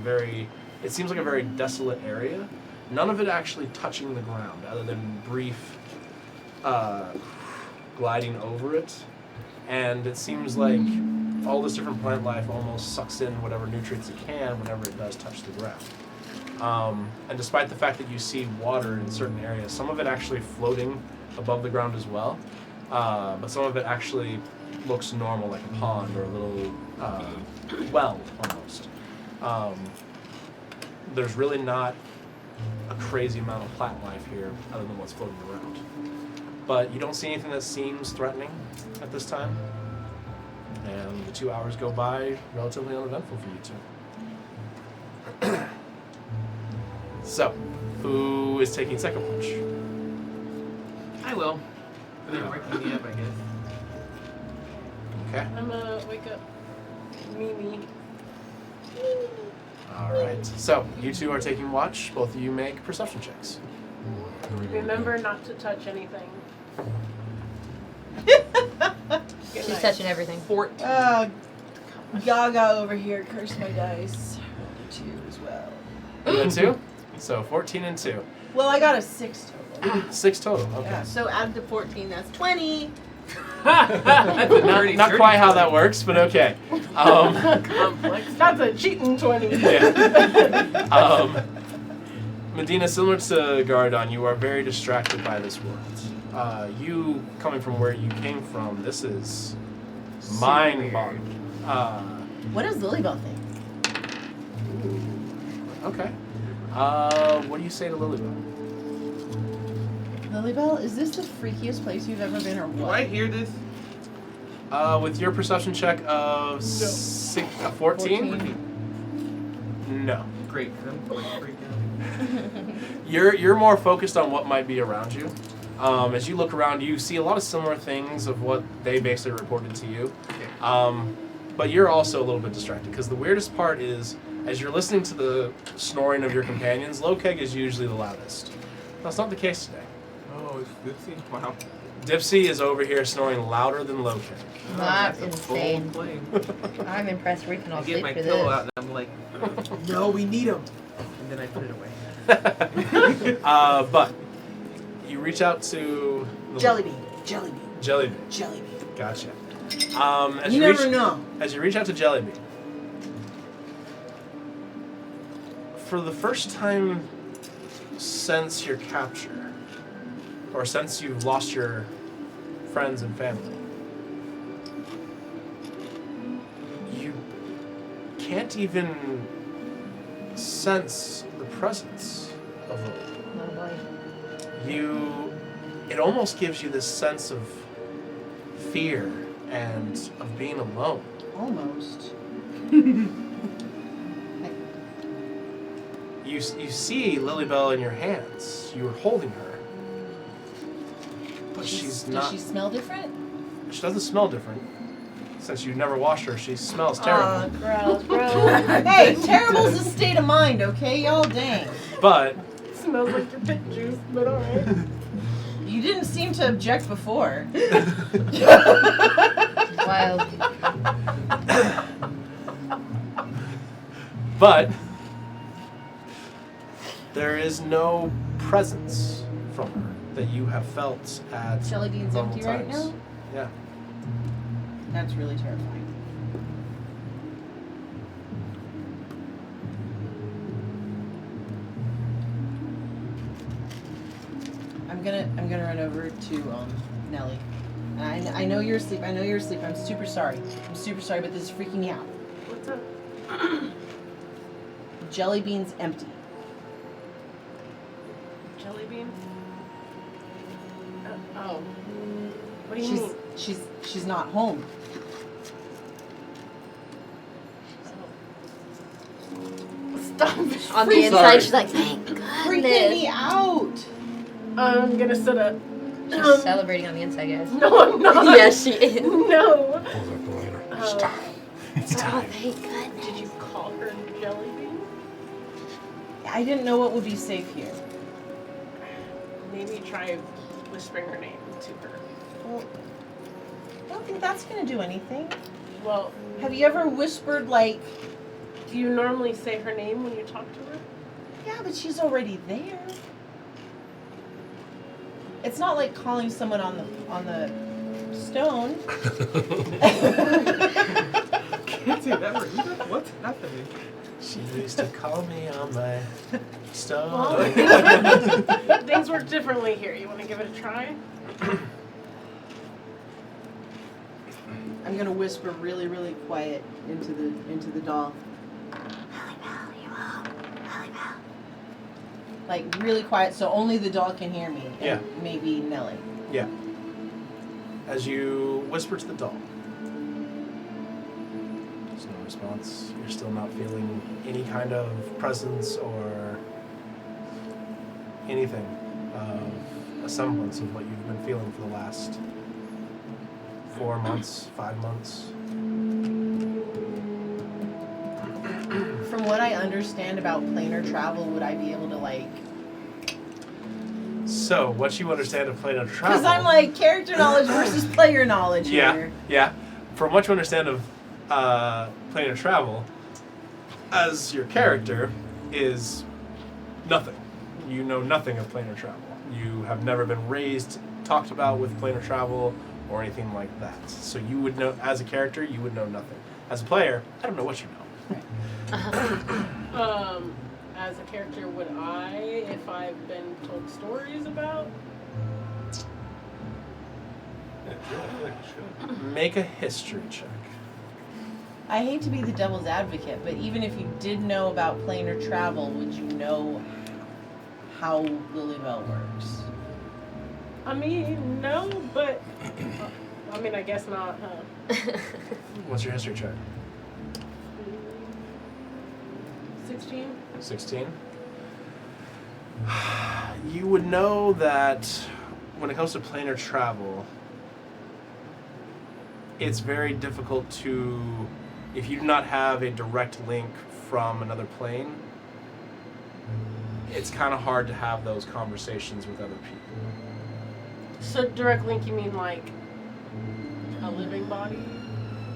it seems like a very desolate area. None of it actually touching the ground, other than brief gliding over it. And it seems like all this different plant life almost sucks in whatever nutrients it can whenever it does touch the ground. And despite the fact that you see water in certain areas, some of it actually floating above the ground as well, but some of it actually looks normal, like a pond or a little well almost. There's really not a crazy amount of plant life here other than what's floating around. But you don't see anything that seems threatening at this time. And the 2 hours go by relatively uneventful for you two. So, who is taking second watch? I will. They're waking me up, I guess. Okay. I'm gonna wake up Mimi. Alright. So, you two are taking watch. Both of you make perception checks. Remember not to touch anything. Good She's night. touching everything. 14. Gaga over here cursed my dice. 2 as well. You got 2? So, 14 and 2. Well, I got a 6 total. 6 total. Okay. Yeah, so add to 14, that's 20. That's a dirty Not quite how that works, but okay. complex. That's a cheating 20. Yeah. Medina, similar to Gardon, you are very distracted by this world. You, coming from where you came from, this is Mind boggling. What does Lilybell think? Okay. What do you say to Lilybell? Lilybell, is this the freakiest place you've ever been, or Do what? I hear this? With your perception check of 14? No. Great, 'cause I'm like freaking out. You're more focused on what might be around you. As you look around, you see a lot of similar things of what they basically reported to you. But you're also a little bit distracted because the weirdest part is, as you're listening to the snoring of your companions, Lokeg is usually the loudest. That's not the case today. Oh, it's Dipsy? Wow. Dipsy is over here snoring louder than Lokeg. That's a full insane. plane. I'm impressed we can all I get sleep my for pillow this. out and I'm like, no, we need him. And then I put it away. But you reach out to the Jellybean. Jellybean. Gotcha. As You reach, never know. As you reach out to Jellybean, for the first time since your capture, or since you've lost your friends and family, you can't even sense the presence of Lily. Oh boy. It almost gives you this sense of fear and of being alone. Almost. You see Lilybell in your hands. You were holding her. But she's not. Does she smell different? She doesn't smell different. Since you never washed her, she smells terrible. Gross, gross. Hey, terrible's a state of mind, okay, y'all? Dang. But Smells like your pit juice, but alright. You didn't seem to object before. Wild. But there is no presence from her that you have felt at Jellybean's normal empty right times. now? Yeah. That's really terrifying. I'm gonna run over to Nelly. And I know you're asleep. I'm super sorry, but this is freaking me out. What's up? Jellybean's empty. Jelly bean? Oh. What do you mean? She's not home. Stop. On the inside, she's like, thank Freaking goodness. me out. I'm gonna sit up. She's celebrating on the inside, guys. No, I'm not. Yes, she is. No. Pulls up the lighter. Oh. It's Oh, time. thank goodness. Did you call her Jelly Bean? I didn't know what would be safe here. Maybe try whispering her name to her. Well, I don't think that's gonna do anything. Well, Have you ever whispered like, do you normally say her name when you talk to her? yeah, but she's already there? It's not like calling someone on the stone. Can't say that word either. What's happening? She used to call me on my stone. Well, things work differently here. You want to give it a try? I'm gonna whisper really, really quiet into the doll. Like really quiet, so only the doll can hear me. And Yeah. maybe Nelly. Yeah. As you whisper to the doll, there's no response. You're still not feeling any kind of presence or anything of a semblance of what you've been feeling for the last 4 months, 5 months. From what I understand about planar travel, would I be able to like? So, what you understand of planar travel? Because I'm like character knowledge versus player knowledge Yeah, here. yeah. From what you understand of planar travel, as your character, is nothing. You know nothing of planar travel. You have never been raised, talked about with planar travel, or anything like that. So you would know, as a character, you would know nothing. As a player, I don't know what you know. As a character, would I, if I've been told stories about? should. I feel like you should. Make a history check. I hate to be the devil's advocate, but even if you did know about planar travel, would you know how Lilybell works? I mean, no, but I mean, I guess not, huh? What's your history check? 16. 16. You would know that when it comes to planar travel, it's very difficult to, if you do not have a direct link from another plane, it's kind of hard to have those conversations with other people. So direct link, you mean like a living body?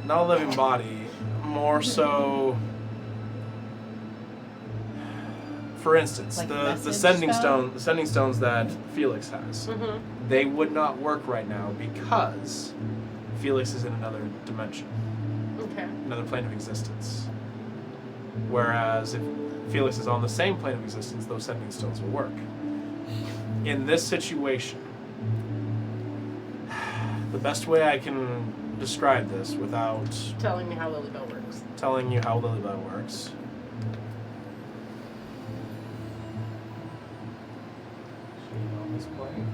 Not a living body, more so. For instance, Like the message sending stuff? the sending stones that Felix has, Mm-hmm. they would not work right now because Felix is in another dimension, Okay. another plane of existence. Whereas if Felix is on the same plane of existence, those sending stones will work. In this situation, the best way I can describe this without Telling me how Lilybell works. telling you how Lilybell works. She on this plane?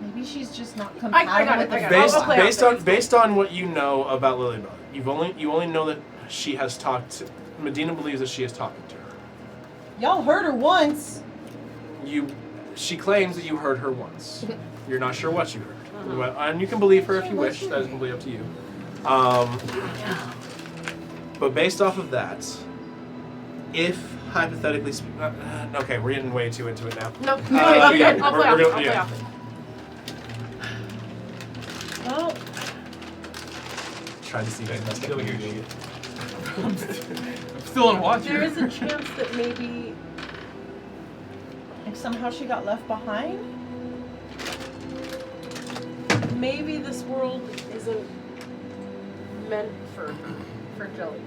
Maybe she's just not I compatible got it, with I the got it. Based I'll play out based there. on based on what you know about Lilybell, you only know that she has talked to, Medina believes that she has talked to her. Y'all heard her once. She claims that you heard her once. You're not sure what you heard. Well, and you can believe her if you wish. That is completely up to you. But based off of that, if hypothetically speaking, okay, we're getting way too into it now. Nope. yeah, Okay, I'll play we're off. gonna- I'll play yeah. off. Well, Trying to see who's messed Still up. here, shit. I'm still on watch there here. is a chance that maybe Like somehow she got left behind. maybe this world isn't meant for Jelly.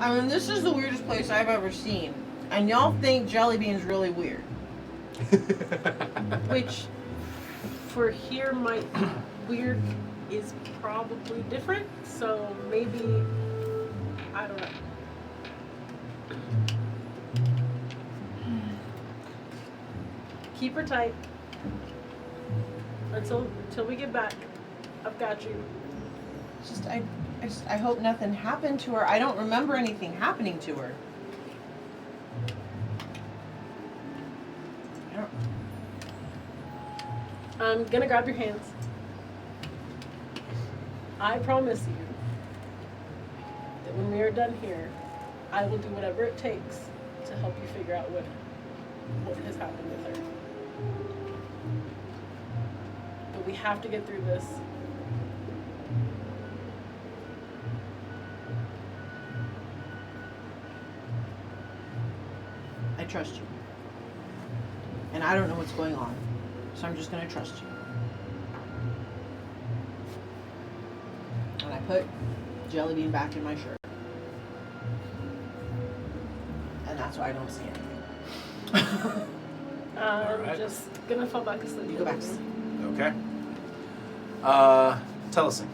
I mean, this is the weirdest place I've ever seen. And y'all think Jellybean's really weird. Which for here might be weird is probably different, so maybe I don't know. Keep her tight until we get back. I've got you. It's just I hope nothing happened to her. I don't remember anything happening to her. I don't, I'm gonna grab your hands. I promise you that when we are done here, I will do whatever it takes to help you figure out what has happened with her. But we have to get through this. I trust you. And I don't know what's going on. So I'm just gonna trust you. And I put Jellybean back in my shirt. And that's why I don't see anything. I'm Alright. just gonna fall back asleep. You go back to sleep. Okay. Telesing.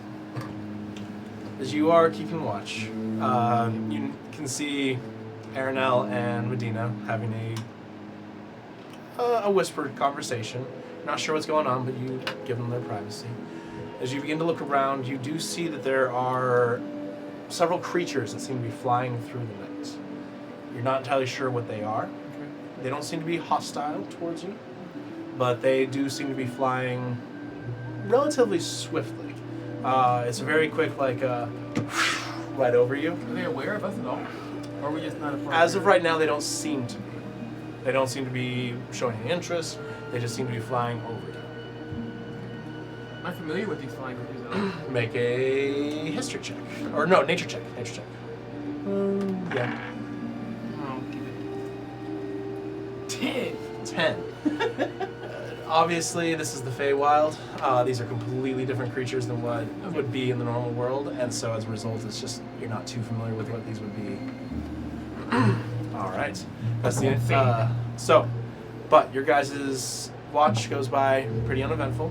As you are keeping watch, you can see Aranel and Medina having a whispered conversation. Not sure what's going on, but you give them their privacy. As you begin to look around, you do see that there are several creatures that seem to be flying through the night. You're not entirely sure what they are. They don't seem to be hostile towards you, but they do seem to be flying relatively swiftly. It's a very quick, like, right over you. Are they aware of us at all? Or are we just not a part As of right now, they don't seem to be. They don't seem to be showing any interest. They just seem to be flying over you. Am I familiar with these flying creatures at all? Make a history check. Or no, nature check. Nature check. Yeah. Oh, 10. 10. obviously, this is the Feywild. These are completely different creatures than what would be in the normal world, and so as a result, it's just you're not too familiar with what these would be. All right, that's the but your guys' watch goes by pretty uneventful.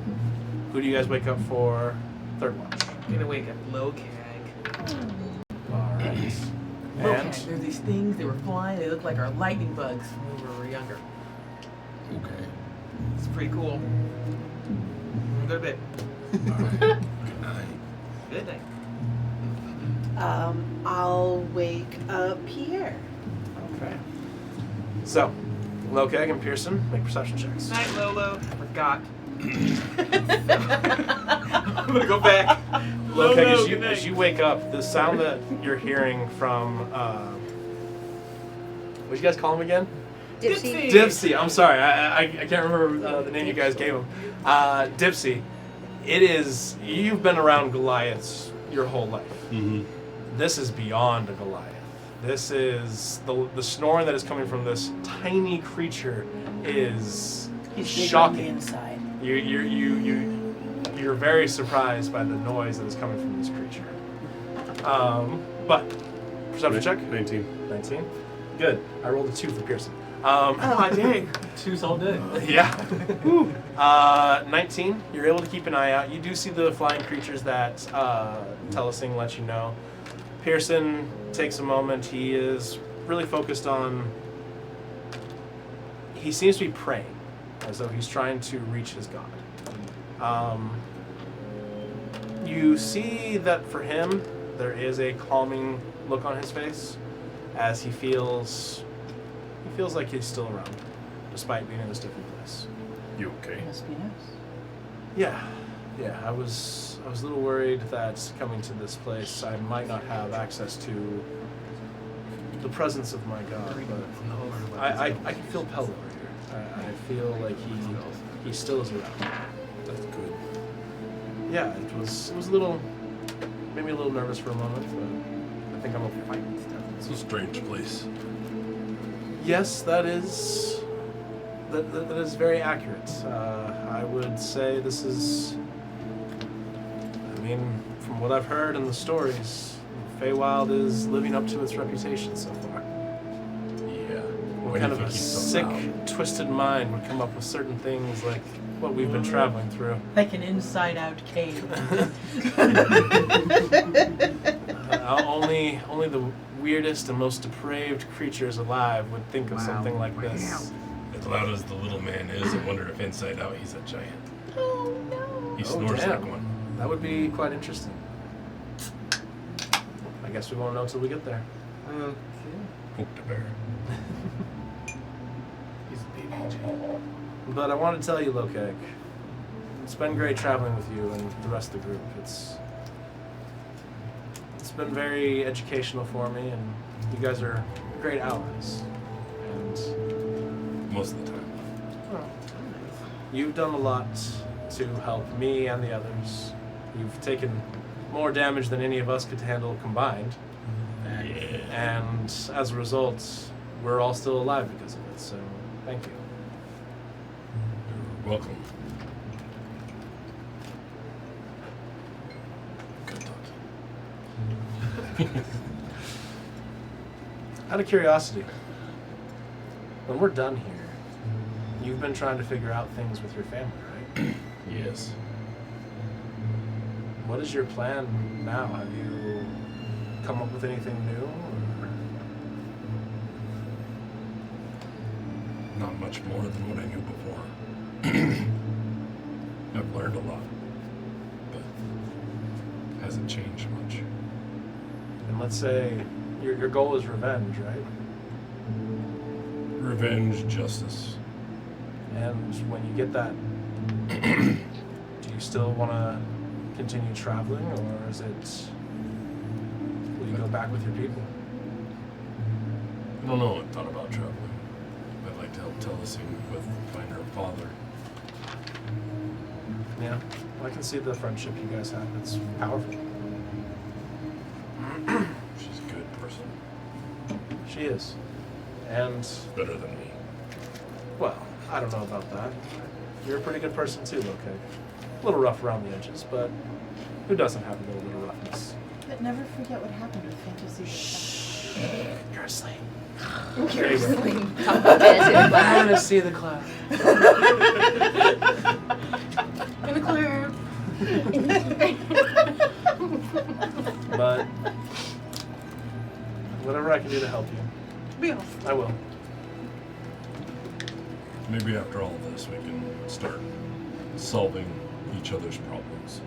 Who do you guys wake up for third watch? I'm gonna wake up Locag. All right, Locag, and there's these things, they were flying, they look like our lightning bugs from when we were younger. Okay. It's pretty cool. Go to bed. Good night. Good night. I'll wake up Pierre. okay. So, Lokeg and Pearson make perception checks. Night, Lolo. I forgot. I'm gonna go back. Lokeg, Lolo, as you wake up, the sound that you're hearing from what did you guys call him again? Dipsy. Dipsy. I'm sorry, I can't remember the name you guys gave him. Dipsy. It is. You've been around Goliaths your whole life. Mm-hmm. This is beyond a Goliath. This is the snoring that is coming from this tiny creature is He's big on the shocking. inside. You're very surprised by the noise that is coming from this creature. But perception check. 19. 19. Good. I rolled a 2 for Pearson. Oh, dang. Twos all day. Yeah. 19. You're able to keep an eye out. You do see the flying creatures that Telesing lets you know. Pearson takes a moment. He is really focused on. He seems to be praying, as though he's trying to reach his god. You see that for him, there is a calming look on his face, as he feels like he's still around, despite being in this different place. You okay? Must be nice. Yeah. I was a little worried that coming to this place, I might not have access to the presence of my god, but I can feel Pel over here. I feel like he still is around. That's good. Yeah, it was a little, made me a little nervous for a moment, but I think I'm okay. It's a strange place. Yes, that is very accurate. I would say this is. I mean, from what I've heard in the stories, Feywild is living up to its reputation so far. Yeah. What kind of a sick, twisted mind would come up with certain things like what we've been traveling through? Like an inside-out cave. Only the weirdest and most depraved creatures alive would think of something like this. As loud as the little man is, I wonder if inside out he's a giant. Oh no. He snores damn. like one. That would be quite interesting. I guess we won't know until we get there. Okay. Poke the bear. He's a baby Jay. But I want to tell you, Lokek, it's been great traveling with you and the rest of the group. It's been very educational for me, and you guys are great allies. And Most of the time. you've done a lot to help me and the others. You've taken more damage than any of us could handle combined. Yeah. And as a result, we're all still alive because of it. So, thank you. You're welcome. Good talking. Out of curiosity, when we're done here, you've been trying to figure out things with your family, right? Yes. What is your plan now? Have you come up with anything new? Or? Not much more than what I knew before. I've learned a lot, but hasn't changed much. And let's say your goal is revenge, right? Revenge, justice. And when you get that, do you still want to continue traveling, or is it? Will you go back with your people? I don't know. I thought about traveling. I'd like to help Telesing with finding her father. Yeah, I can see the friendship you guys have. It's powerful. She's a good person. She is, and Better than me. well, I don't know about that. You're a pretty good person too, okay? A little rough around the edges, but who doesn't have a little bit of roughness? But never forget what happened with Fantasy. Shh. You're asleep. You're asleep. I want to see the cloud. In the clear. But whatever I can do to help you, Be off. I will. Maybe after all of this, we can start solving each other's problems.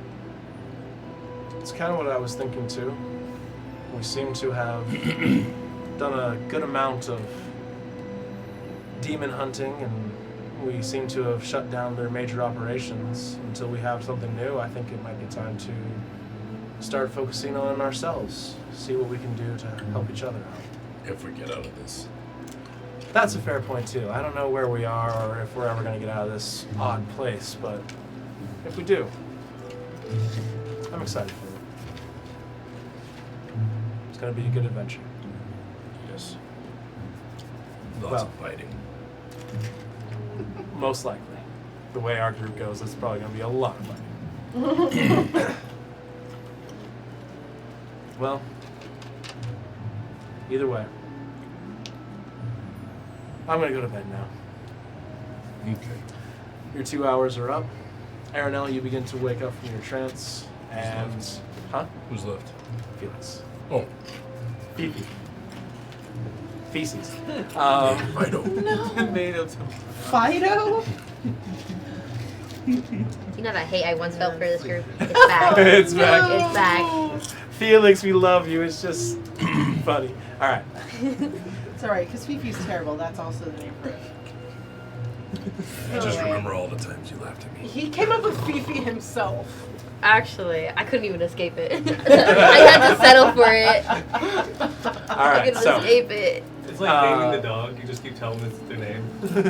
It's kind of what I was thinking too. We seem to have done a good amount of demon hunting, and we seem to have shut down their major operations. Until we have something new, I think it might be time to start focusing on ourselves, see what we can do to help each other out. If we get out of this. That's a fair point too. I don't know where we are or if we're ever going to get out of this odd place, but if we do, I'm excited for it. It's going to be a good adventure. Yes. Lots Well. of fighting. Most likely. The way our group goes, it's probably going to be a lot of fighting. Well, either way, I'm going to go to bed now. Okay. Your 2 hours are up. Aranel, you begin to wake up from your trance, and... Huh? Who's left? Felix. Oh, Fifi. Feces. Fido. Tomatoes. Fido? You know that hate I once felt for this group? It's back. It's back. It's back. Felix, we love you. It's just funny. All right. It's alright, because Fifi's terrible. That's also the name for it. I just remember all the times you laughed at me. He came up with Fifi himself. Actually, I couldn't even escape it. I had to settle for it. All I right. couldn't So, escape it. It's like naming the dog. You just keep telling them it's their name.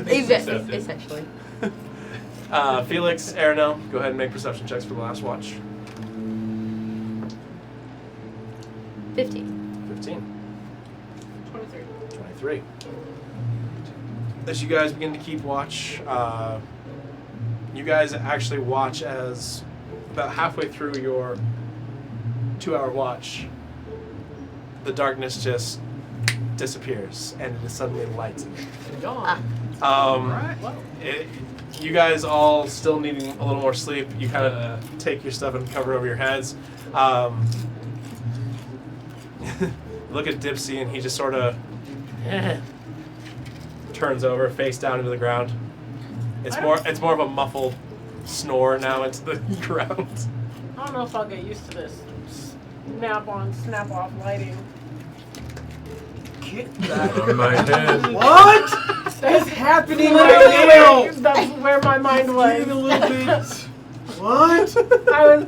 Accept it. Essentially. Felix, Aranel, go ahead and make perception checks for the last watch. 15. 15. 23. 23. As you guys begin to keep watch, you guys actually watch as about halfway through your 2-hour watch, the darkness just disappears and it is suddenly light. Gone. You guys all still needing a little more sleep. You kind of take your stuff and cover over your heads. Look at Dipsy, and he just sort of turns over, face down into the ground. It's more of a muffled snore now into the ground. I don't know if I'll get used to this snap on, snap off lighting. Get that. On my head. What? That's happening right now. That's where my mind was. A little bit. What?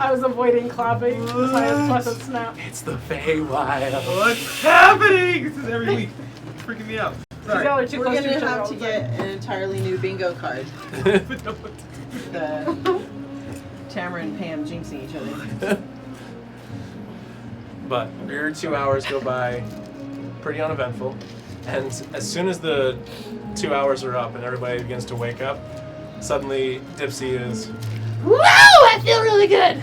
I was avoiding clapping because I had pleasant snap. It's the Feywild. What's happening? This is every week. It's freaking me out. Sorry. Y'all are too We're close gonna each other have all to the get time. an entirely new bingo card. The Tamara and Pam jinxing each other. But your 2 hours go by pretty uneventful, and as soon as the 2 hours are up and everybody begins to wake up, suddenly Dipsy is, Whoa! I feel really good.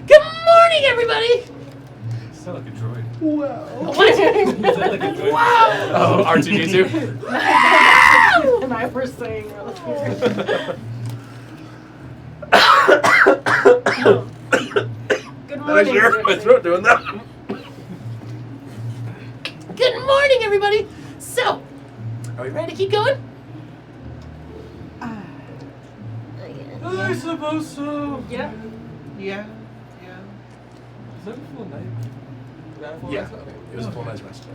Good morning, everybody. You sound like a droid. What? You sound like a droid. oh, R2D2. And I were saying Good morning. My throat doing that. Good morning, everybody. So, are we ready to keep going? I suppose so. Yeah. Yeah. Is that a full night? Yeah, it was a full night's rest.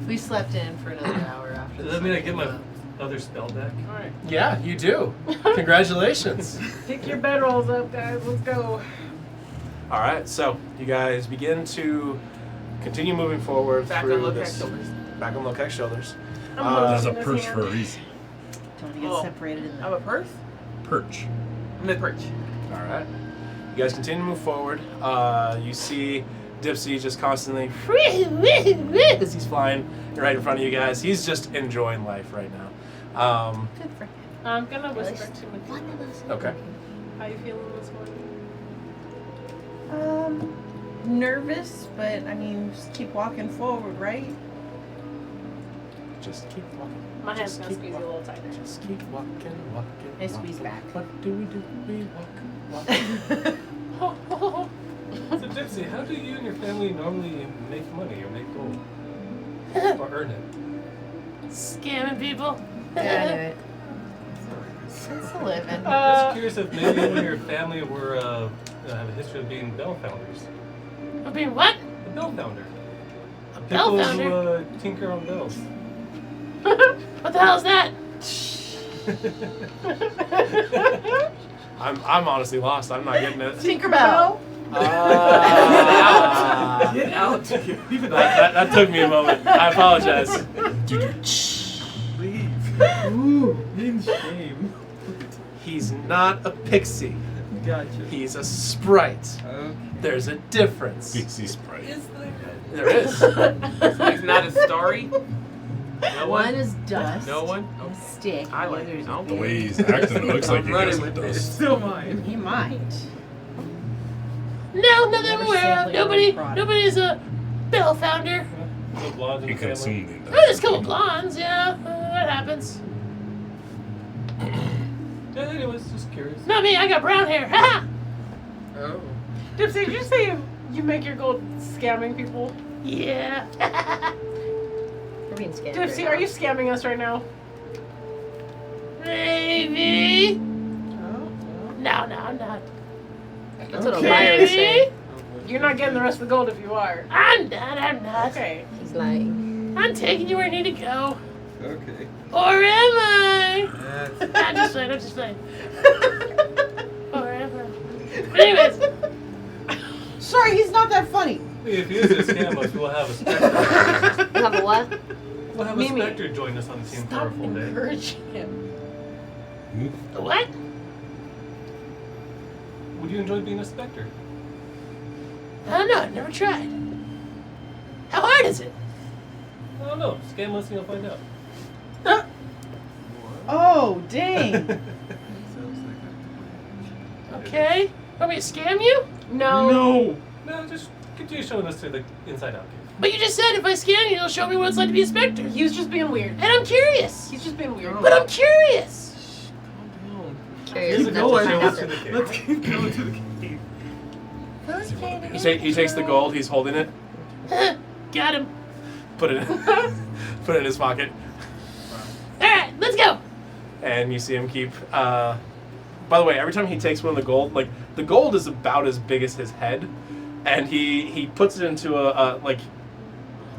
We slept in for another hour after. Does that mean I get my other spell back? Alright. Yeah, you do. Congratulations. Pick your bedrolls up, guys. Let's go. All right, so you guys begin to continue moving forward Back through on this. Lokek shoulders. Back on Lokek shoulders. There's a This perch hand. for a reason. Don't get Oh. separated in I have a purse? Perch. I'm at perch. All right. You guys continue to move forward. You see Dipsy just constantly as he's flying right in front of you guys. He's just enjoying life right now. Good for him. I'm gonna whisper to Medina. Okay. How you feeling this morning? Nervous, but I mean, just keep walking forward, right? Just keep walking. My hand's Just gonna keep squeeze you a little tighter. Just keep walking. I squeeze back. What do? We walk. So Gypsy, how do you and your family normally make money or make gold? Or earn it? Scamming people. Yeah, I knew it. It's a living. Just curious if maybe you and your family were have a history of being bell founders. Of being what? A bell founder. A bell People founder? who tinker on bells. What the hell is that? I'm honestly lost. I'm not getting it. Tinkerbell. Ah. Get out. That took me a moment. I apologize. Leave. Ooh, in shame. He's not a pixie. Gotcha. He's a sprite. Okay. There's a difference. Pixie Sprite. There is. He's not a starry. No One one. is dust. No one. A Okay. stick. I the like other it. is I don't The a way bear. he's acting, it looks like I'm he running doesn't with it. It's dust. still mine. He might. No, nothing I'm Never aware of. sample your own product. Nobody's a bell founder. No blondes in He the family. consumed the Oh, there's a couple entire blondes, yeah. That happens. Yeah, anyways, just curious. Not me, I got brown hair. Ha! Oh. Dipsy, did you say you make your gold scamming people? Yeah. We're being scammed. Dipsy, right are you scamming us right now? Maybe. No, I'm not. That's what a liar would say. You're not getting the rest of the gold if you are. I'm not. Okay. He's lying. I'm taking you where I need to go. Okay. Or am I? That's I'm just saying. Or am I? But anyways, Sorry, he's not that funny. If he is to scam us, we'll have a specter. You have a what? We'll have Mimi, a specter join us on the team for stop a full day. encouraging him. Hmm? What? Would you enjoy being a specter? I don't know. I've never tried. How hard is it? I don't know. Scam us and you'll find out. Oh, dang. Okay. Want me to scam you? No. No. No, just continue showing us to the inside out cave. But you just said if I scan you, you'll show me what it's like to be a specter. He was just being weird. And I'm curious. He's just being weird. But I'm curious. Curious Here's a enough goal to I find show out. us to the cave. Let's keep going to the cave. He takes the gold. He's holding it. Got him. Put it in his pocket. All right, let's go. And you see him keep. By the way, every time he takes one of the gold, like the gold is about as big as his head, and he puts it into a like.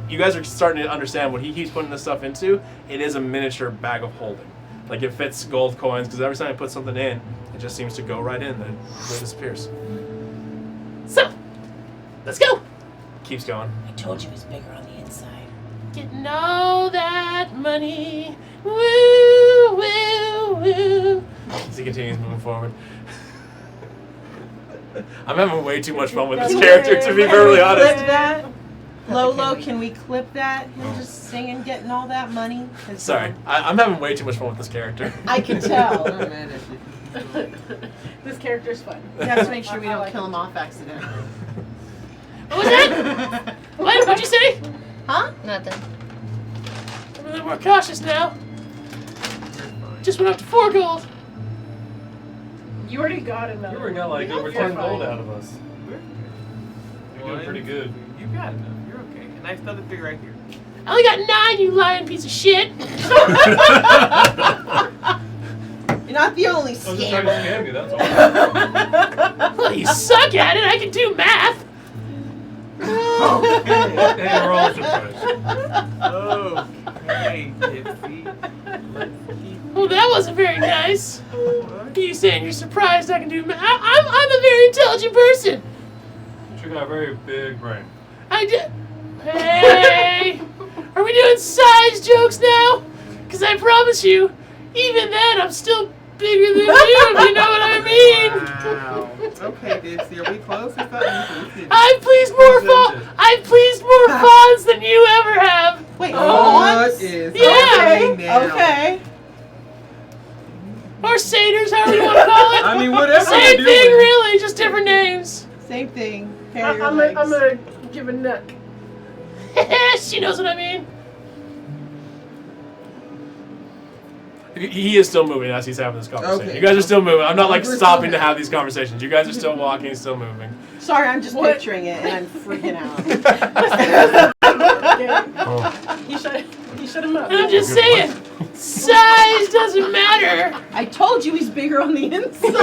You guys are starting to understand what he keeps putting this stuff into. It is a miniature bag of holding. Like it fits gold coins because every time I put something in, it just seems to go right in and it disappears. So, let's go. Keeps going. I told you it was bigger on the inside. Getting all that money. Woo, woo, woo. As he continues moving forward. I'm having way too much fun with this character, to be perfectly Clip honest. that. Lolo, can we clip that? Him just singing, getting all that money? 'Cause, Sorry, I'm having way too much fun with this character. I can tell. I'm mad at you. This character's fun. We have to make sure we don't kill him off accidentally. What was that? What'd you say? Huh? Nothing. I'm a little more cautious now. Just went up to 4 gold. You already got another. You already got like over 10 gold out of us. You're doing pretty good. You got enough. You're okay. And I still have the 3 right here. I only got 9, you lying piece of shit. You're not the only I was just trying to scammer. scam you, that's all. Well, you suck at it. I can do math. Hey, we're all surprised. Okay, Gypsy. Let's keep. Well, that wasn't very nice. You saying you're surprised I can do math? I'm a very intelligent person. You got a very big brain. I did. Hey, are we doing size jokes now? Because I promise you, even then, I'm still bigger than you. If you know what I mean. Wow. Okay, Dipsy, are we close or something? I've pleased more fawns than you ever have. Wait, What fawns? is Yeah. happening now? Okay. Crusaders, however you want to call it. I mean, whatever Same you're thing, doing. really, just different names. Same thing. I'm Carry your gonna legs. give a nook. She knows what I mean. He is still moving as he's having this conversation. Okay. You guys are still moving. I'm not like We're stopping still to have these conversations. You guys are still walking, still moving. Sorry, I'm just What? picturing it and I'm freaking out. Oh, He shut him up. And I'm just saying, size doesn't matter. I told you he's bigger on the inside.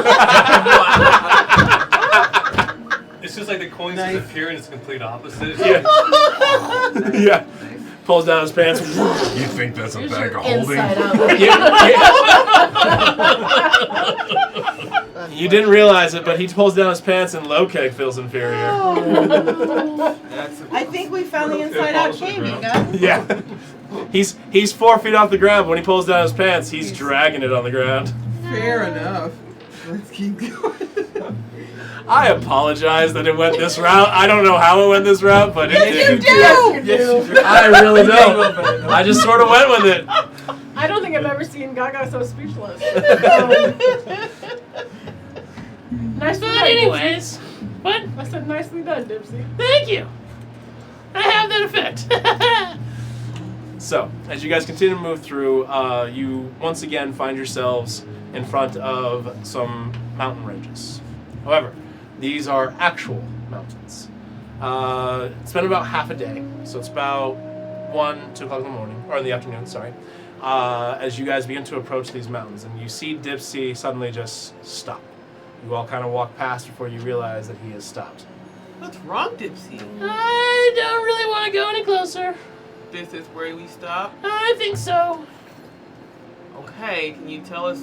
It's just like the coins Nice. disappear and it's complete opposite. Yeah. Yeah. Pulls down his pants. you think that's a Here's bag your of holding? inside out. You didn't realize it, but he pulls down his pants and low keg feels inferior. That's I think we found the inside out cave, you guys. Yeah. He's 4 feet off the ground, but when he pulls down his pants, he's dragging it on the ground. Fair enough. Let's keep going. I apologize that it went this route. I don't know how it went this route, but it did. Yes, I really don't. I just sort of went with it. I don't think I've ever seen Gaga so speechless. Nicely But done. anyways, what? I said nicely done, Dipsy. Thank you. I have that effect. So, as you guys continue to move through, you once again find yourselves in front of some mountain ranges. However, these are actual mountains. It's been about half a day, so it's about 1, 2 o'clock in the morning, or in the afternoon, sorry, as you guys begin to approach these mountains, and you see Dipsy suddenly just stop. You all kind of walk past before you realize that he has stopped. What's wrong, Dipsy? I don't really want to go any closer. This is where we stop. I think so. Okay, can you tell us?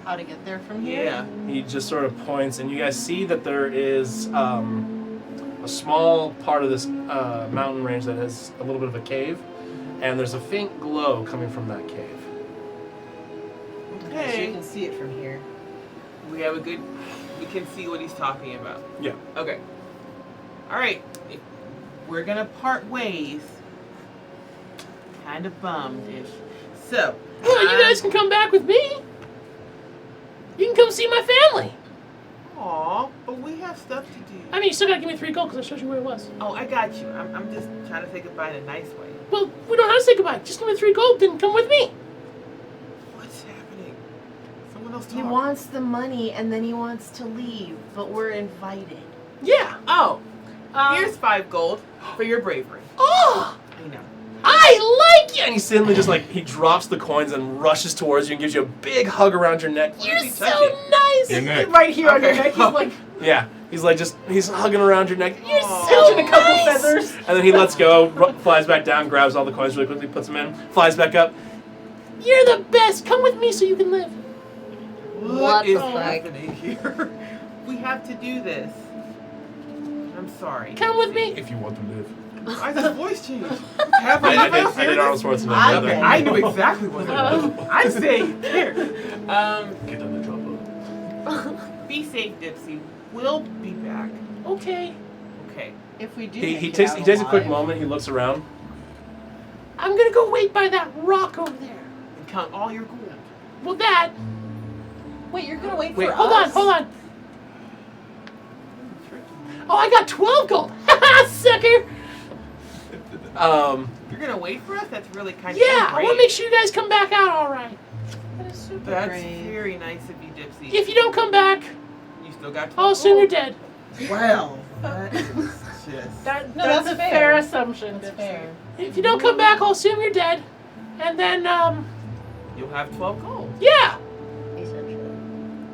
How to get there from here? Yeah. He just sort of points, and you guys see that there is a small part of this mountain range that has a little bit of a cave, and there's a faint glow coming from that cave. So you Okay. can see it from here. We have a good. We can see what he's talking about. Yeah. Okay. All right. We're gonna part ways. Kind of bummed-ish. So. Well, you guys can come back with me. You can come see my family. Aw, but we have stuff to do. I mean, you still gotta give me 3 gold because I showed you where it was. Oh, I got you. I'm just trying to say goodbye in a nice way. Well, we don't have to say goodbye. Just give me 3 gold, then come with me. What's happening? Someone else talk. He wants the money and then he wants to leave, but we're invited. Yeah. Oh, here's 5 gold for your bravery. Oh, I know. I like you. And he suddenly just he drops the coins and rushes towards you and gives you a big hug around your neck. You're is he so touching? nice. Your neck. Right here on your Okay. neck, he's like Yeah. He's hugging around your neck. You're Aw. so touching a couple nice. feathers. And then he lets go, flies back down, grabs all the coins really quickly, puts them in, flies back up. You're the best. Come with me so you can live. What is the fuck? happening here? We have to do this. I'm sorry. Come with me. If you want to live. Why is his voice change? What's happening? I did Arnold Schwarzenegger. I the other- get I knew exactly what it was. I'm saying here. Get on the trouble. Be safe, Dipsy. We'll be back. Okay. Okay. If we do He make it takes out a quick alive. moment. He looks around. I'm gonna go wait by that rock over there. And count all your gold. Well, that. Wait, you're gonna wait Wait, for Hold us? on. Hold on. Oh, I got 12 gold. Haha, sucker. You're gonna wait for us? That's really kind of Yeah, I want to make sure you guys come back out all right. That is super That's brave. very nice of you, Dipsy. If you don't come back, You still got 12 I'll assume you're gold. dead. Wow. That is just. That, No, that's that's a fair. fair assumption. That's Dipsy. fair. If you don't come back, I'll assume you're dead. And then, You'll have 12 gold. yeah. Essentially.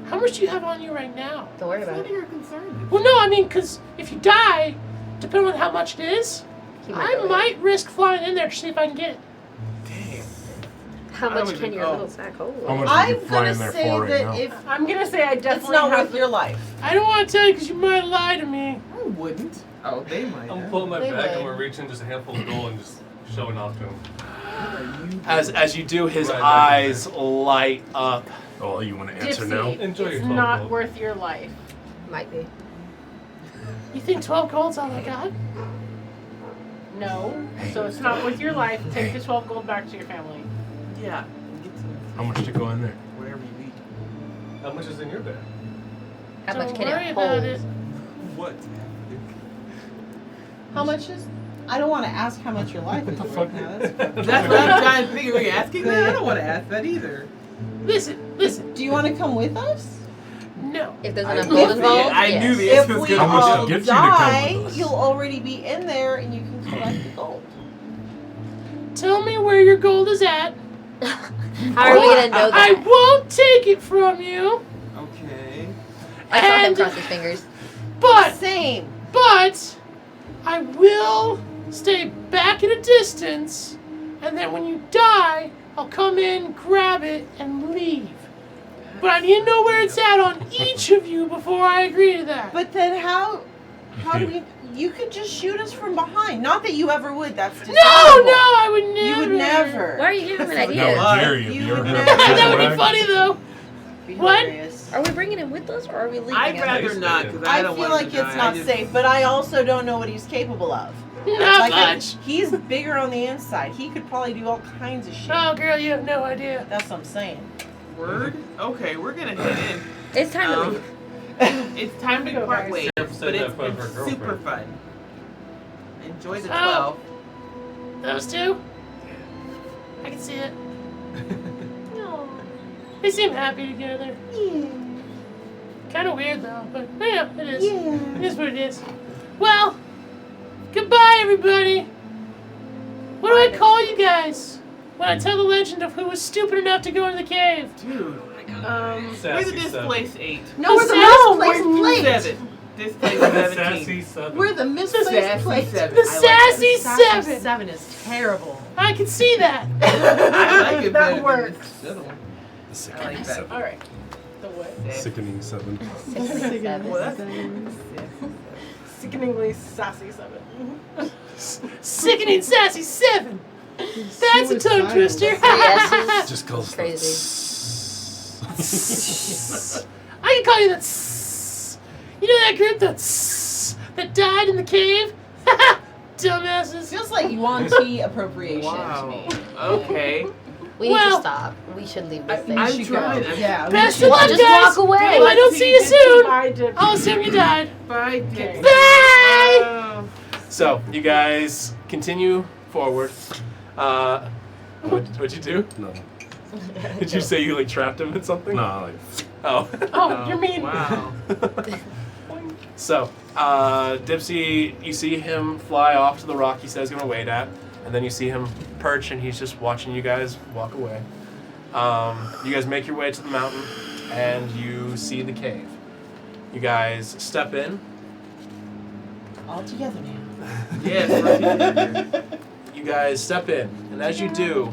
How much do you have on you right now? Don't worry It's about none of it. your concern. Well, no, I mean, because if you die, depending on how much it is, He I go in. might risk flying in there to see if I can get it. Damn. How I much don't can even your know. little sack hold? How much are you I'm flying gonna there say for right that now? if I'm gonna say I it's definitely not have worth your life. I don't want to tell you because you might lie to me. I wouldn't. Oh, they might. I'm have. pulling my They back would. and we're reaching just a handful of gold and just showing off to him. As you do, his Right, eyes light up. Oh, you want to answer Dipsy, now? Enjoy your it's 12 not gold. worth your life. Might be. You think 12 gold's all I got? No. So it's not worth your life. Take the 12 gold back to your family. Yeah. Get some How much to go in there? whatever you eat. How much is in your bag? How Don't much can worry it about hold? it. What? How much is? I don't want to ask how much your life is right now. That's what I'm trying to figure. Are you asking that? I don't want to ask that either. Listen. Do you want to come with us? No. If there's I enough knew gold it. involved, I yes. knew the If answer was we gonna How much all to get you to come die, with us? you'll already be in there, and you can collect the gold. Tell me where your gold is at. How are we gonna know I that? won't take it from you. Okay. I saw him And- cross his fingers. But Same. I will stay back at a distance, and then when you die, I'll come in, grab it, and leave. But I need to know where it's at on each of you before I agree to that. But then how do we? You could just shoot us from behind. Not that you ever would. That's No, dishonorable. I would never. You would never. Why are you giving him an Now, idea? Why? Jerry, have You you ever would heard of never- a That would be bag? funny though. Be What? hilarious. Are we bringing him with us, or are we leaving I'd him? rather not, because I I don't feel want like to it's die. not I just- safe, but I also don't know what he's capable of. Not Like much. he's bigger on the inside. He could probably do all kinds of shit. Oh, girl, you have no idea. That's what I'm saying. Word? Okay, we're gonna head in. It's time to leave. It's time to part ways, Sarah said but it's that for her been girlfriend. super fun. Enjoy the Oh. 12. Those two? I can see it. They seem happy together. Kind of weird though, but yeah, it is. It is what it is. Well, goodbye, everybody. What do I call you guys when I tell the legend of who was stupid enough to go into the cave? Dude, we're Sassy the displaced 8. No, we're the No, misplaced plate. 7. Displaced Sassy 17. Seven. We're the misplaced Sassy plate. 7. The I like sassy Sassy seven. 7 is terrible. I can see that. that. I like it better That than works. the other one. The I like sickening that. seven. All right. The what? Sickening seven. Well, that's Sickeningly sassy 7. Sickening sassy seven. That's a tongue twister. Yes. Just calls I can call you that. You know that group that died in the cave? Dumbasses. Feels like Yuan Ti appropriation to wow. me. Okay. We need Well- to stop. We should leave this thing. I'm should trying. go. I'm- Yeah. Best we of luck, Just guys. walk away. If I don't see you soon, Bye, Dip. I'll assume you died. Bye, Dick. Bye. So you guys continue forward. What'd you do? No. Did you say you like trapped him in something? No, like, Oh. Oh, you're mean. Wow. So, Dipsy, you see him fly off to the rock he says he's gonna wait at, and then you see him perch and he's just watching you guys walk away. You guys make your way to the mountain and you see the cave. You guys step in. All together now. Yes, we're together. You guys step in, and as you do,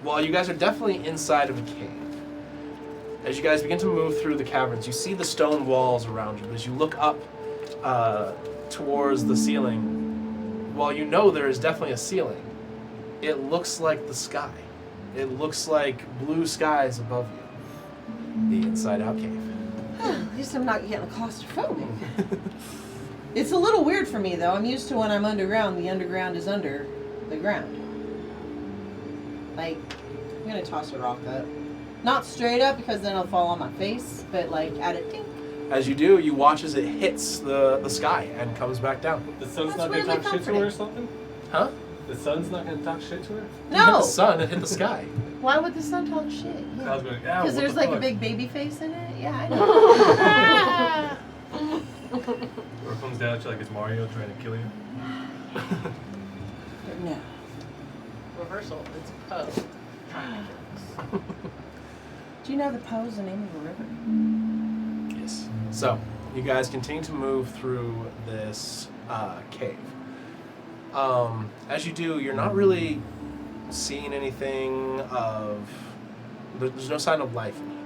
while you guys are definitely inside of a cave, as you guys begin to move through the caverns, you see the stone walls around you. As you look up towards the ceiling, while you know there is definitely a ceiling, it looks like the sky. It looks like blue skies above you. The Inside Out Cave. At least I'm not getting claustrophobic. It's a little weird for me though. I'm used to when I'm underground, the underground is under the ground. Like, I'm gonna toss a rock up. Not straight up because then it'll fall on my face, but like at a ding. As you do, you watch as it hits the sky and comes back down. The sun's That's not gonna really talk shit to her or something? Huh? The sun's not gonna talk shit to her? You hit No! the sun and hit the sky. Why would the sun talk shit? I Yeah. was going, yeah, Because what there's the like fuck? a big baby face in it? Yeah, I know. Or it comes down to like it's Mario trying to kill you. But no. Reversal. It's Poe. Do you know the Poe's the name of a river? Yes. So, you guys continue to move through this cave. As you do, you're not really seeing anything of... There's no sign of life in here.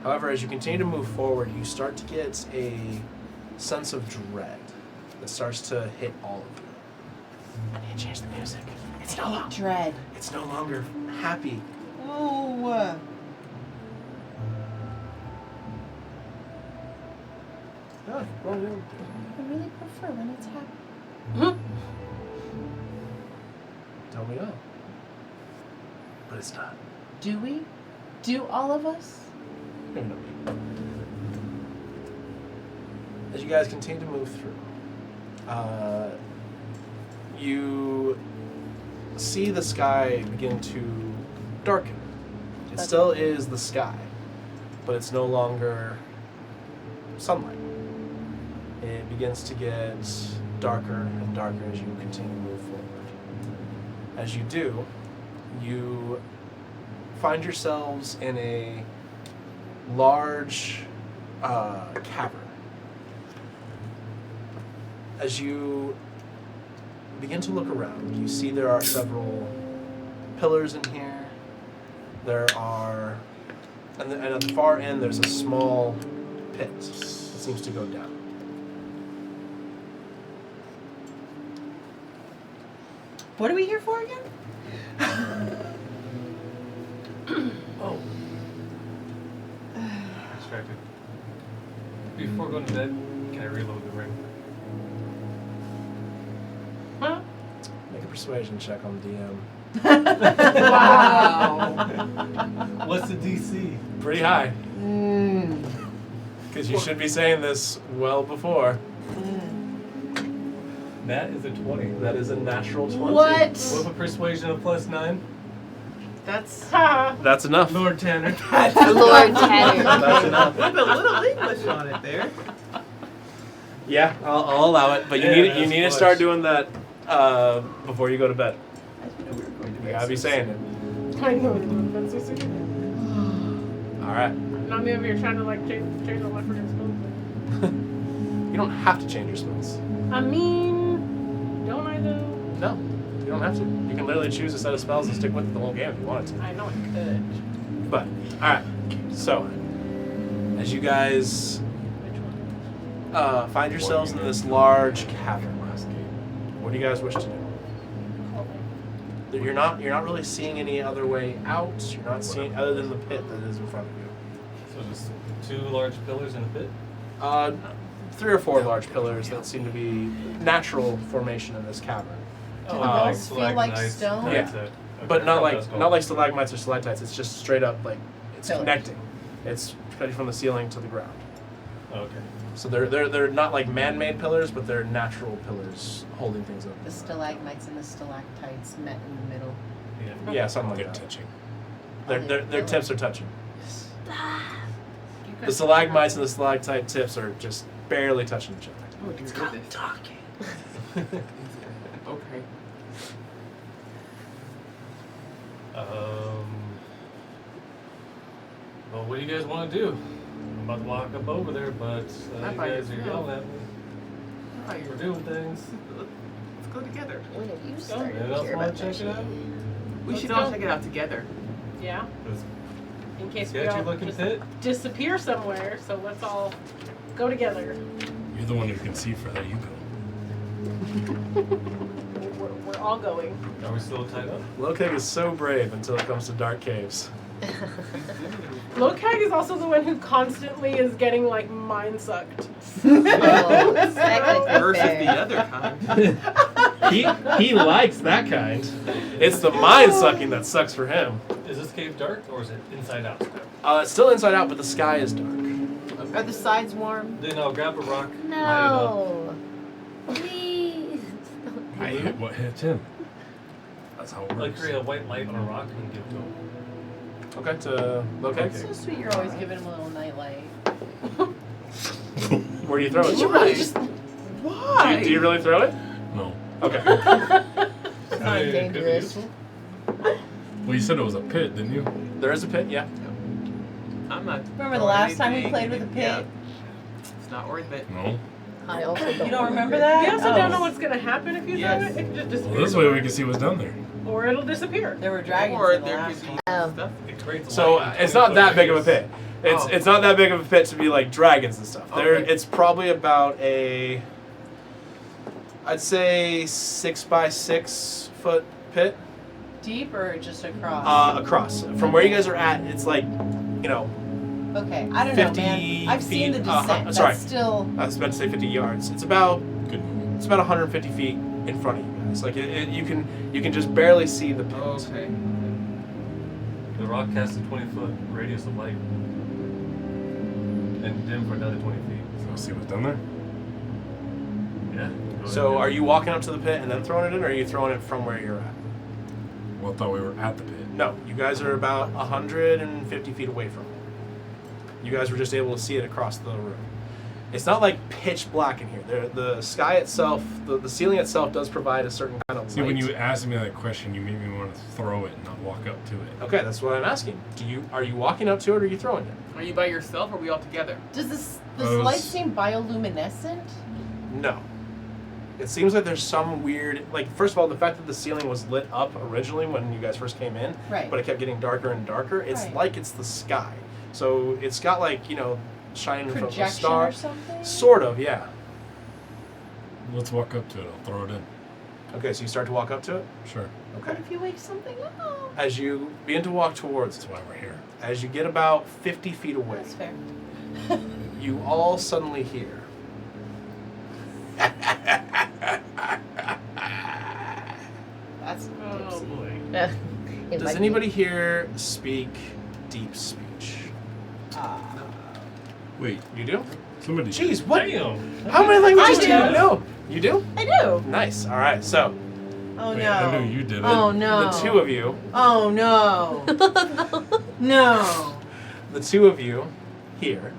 However, as you continue to move forward, you start to get a sense of dread that starts to hit all of you. I need to change the music. It's no longer... Dread. It's no longer happy. Oh. Oh, well, yeah. I really prefer when it's happy. Tell me no. But it's not. Do we? Do all of us? Maybe not me. As you guys continue to move through, you see the sky begin to darken. It still is the sky, but it's no longer sunlight. It begins to get darker and darker as you continue to move forward. As you do, you find yourselves in a large cavern. As you begin to look around, you see there are several pillars in here. There are, and at the far end, there's a small pit that seems to go down. What are we here for again? Oh. Distracted. Before going to bed, can I reload the ring? Huh? Make a persuasion check on the DM. Wow. What's the DC? Pretty high, Mm. because you should be saying this well before. That is a 20. That is a natural 20. With a persuasion of +9. That's That's enough. Lord Tanner. Lord Tanner. That's enough. With a little English on it there. Yeah, I'll allow it, but you Yeah, need that's to flush. start doing that before you go to bed. You gotta be saying it. I know. That's so stupid. All right. Not me over here trying to like change all my freaking spells. You don't have to change your spells. I mean, don't I though? No, you don't have to. You can literally choose a set of spells and stick with it the whole game if you wanted to. I know I could. But all right. So as you guys find yourselves in this large cavern, what do you guys wish to do? You're not really seeing any other way out. You're not seeing other than the pit that is in front of you. So just 2 large pillars in a pit? 3 or 4 large pillars that seem to be natural formation in this cavern. Do the like walls feel like stalagmites, stone? that's Yeah. it. But Okay, not that's cool. like stalagmites or stalactites. It's just straight up like it's Pillars. connecting. It's spreading from the ceiling to the ground. Okay. So they're not like man-made pillars, but they're natural pillars holding things up. The stalagmites and the stalactites met in the middle. Yeah. Yeah, something like They're that. touching. Their tips are touching. The stalagmites and the stalactite tips are just barely touching each other. Oh, dear goodness. Okay. Well, what do you guys want to do? I'm about to walk up over there, but Not you by guys are yourself. yelling at me. Oh, We're you're doing things. Let's go together. When have you started Anyone to else care want about to check it out? We Let's should go. all check it out together. Yeah. This In case we sketchy all looking just pit? disappear somewhere, so let's all go together. You're the one who can see further. You go. We're all going. Are we still tied up? Lokeg is so brave until it comes to dark caves. Lokag is also the one who constantly is getting like mind sucked. Oh, that could be Versus fair. the other kind. He likes that kind. It's the mind sucking that sucks for him. Is this cave dark or is it inside out? It's still inside out, but the sky is dark. Are the sides warm? Then I'll grab a rock. No. Please. I hit what hits him. That's how it Like works. create a white light on a rock and give it to him. Okay, to Lokeg. So sweet, you're always giving him a little nightlight. Where do you throw it? Why? Do you really throw it? No. Okay. It's not Could be dangerous. useful. Well, you said it was a pit, didn't you? There is a pit, yeah. I'm not. Remember the throwing last time we anything, played with a yeah. pit? It's not worth it. No. I also don't. You don't remember that? We also Oh. don't know what's gonna happen if you Yes. throw it. It could just Well, disappear. this way we can see what's down there. Or it'll disappear. There were dragons Or in the there last could one. be Oh. stuff. It creates a So light in it's not 20 that big of a radius. pit. Oh. It's not that big of a pit to be like dragons and stuff. There, Okay. it's probably about a, I'd say 6 by 6 foot pit Deep or just across? across. From where you guys are at, it's like, you know, Okay, I don't know, 50 man. I've seen the feet, descent. sorry. That's still. I was about to say 50 yards. It's about Good movie. 150 feet in front of you guys. Like you can just barely see the pit. Okay. Then the rock casts a 20-foot radius of light. And dim for another 20 feet. So we'll see what's down there. Yeah. go So ahead. are you walking up to the pit and then throwing it in, or are you throwing it from where you're at? Well, I thought we were at the pit. No, you guys are about 150 feet away from it. You guys were just able to see it across the room. It's not like pitch black in here. The sky itself, the ceiling itself does provide a certain kind of See, light. when you asked me that question, you made me want to throw it, not walk up to it. Okay, that's what I'm asking. Are you walking up to it, or are you throwing it? Are you by yourself or are we all together? Does this Those- light seem bioluminescent? No. It seems like there's some weird, like, first of all, the fact that the ceiling was lit up originally when you guys first came in, Right. but it kept getting darker and darker. It's Right. like it's the sky. So it's got, like, shining from a Projection star. or something? Sort of, yeah. Let's walk up to it. I'll throw it in. Okay, so you start to walk up to it? Sure. Okay. What if you wake something up? As you begin to walk towards That's it, why we're here. as you get about 50 feet away, That's fair. you all suddenly hear. That's Oh tipsy. boy. Does anybody here speak deep speech? Wait, You do? somebody. Jeez, what? Damn. How many languages I do you do. know? You do? I do. Nice. All right. So Oh Wait, no. I knew you did it. Oh no. the two of you, Oh no. No. the two of you here.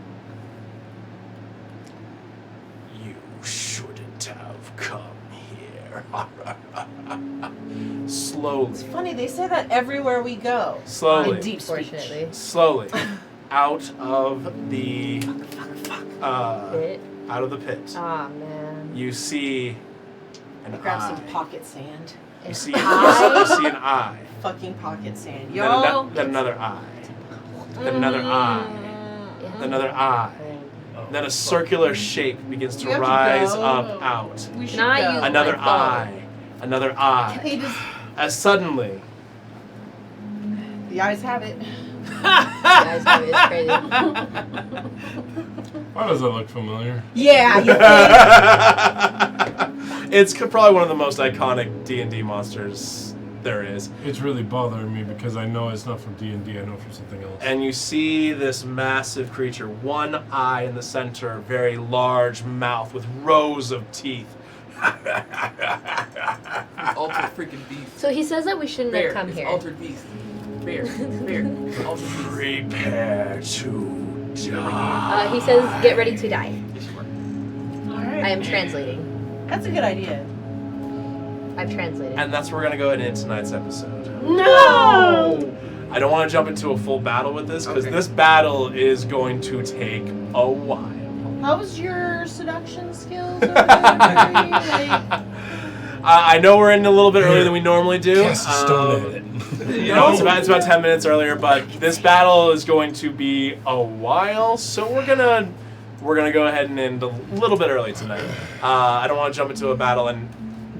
You shouldn't have come here. Slowly, It's funny, they say that everywhere we go. slowly, In deep speech. Fortunately. slowly, out of the Bit. out of the pit. Ah, man. You see an Grab some eye. pocket sand. You see, eye? you see an eye. Fucking pocket sand. Then, Yo. then another eye. Then another eye. Yeah. Then another eye. Oh, Then a circular shape begins Do to you have to rise go? up out. We should Can I go. use Another my phone? eye. Another eye. They just, As suddenly, the eyes have it. Guys, it's crazy. Why does that look familiar? Yeah, you think? it's probably one of the most iconic D&D monsters there is. It's really bothering me because I know it's not from D&D. I know from something else. And you see this massive creature, one eye in the center, very large mouth with rows of teeth. Altered freaking beast. So he says that we shouldn't Bear. have come It's here. altered beast. Bear. Bear. Altered beast. Prepare to die. He says, get ready to die. Yes, you are. I am translating. That's a good idea. I've translated. And that's where we're going to go ahead and end tonight's episode. No! I don't want to jump into a full battle with this, because Okay. this battle is going to take a while. How's your seduction skills over there? Like, I know we're in a little bit earlier than we normally do. Cast a stone at it. It's about 10 minutes earlier, but this battle is going to be a while, so we're gonna go ahead and end a little bit early tonight. I don't want to jump into a battle and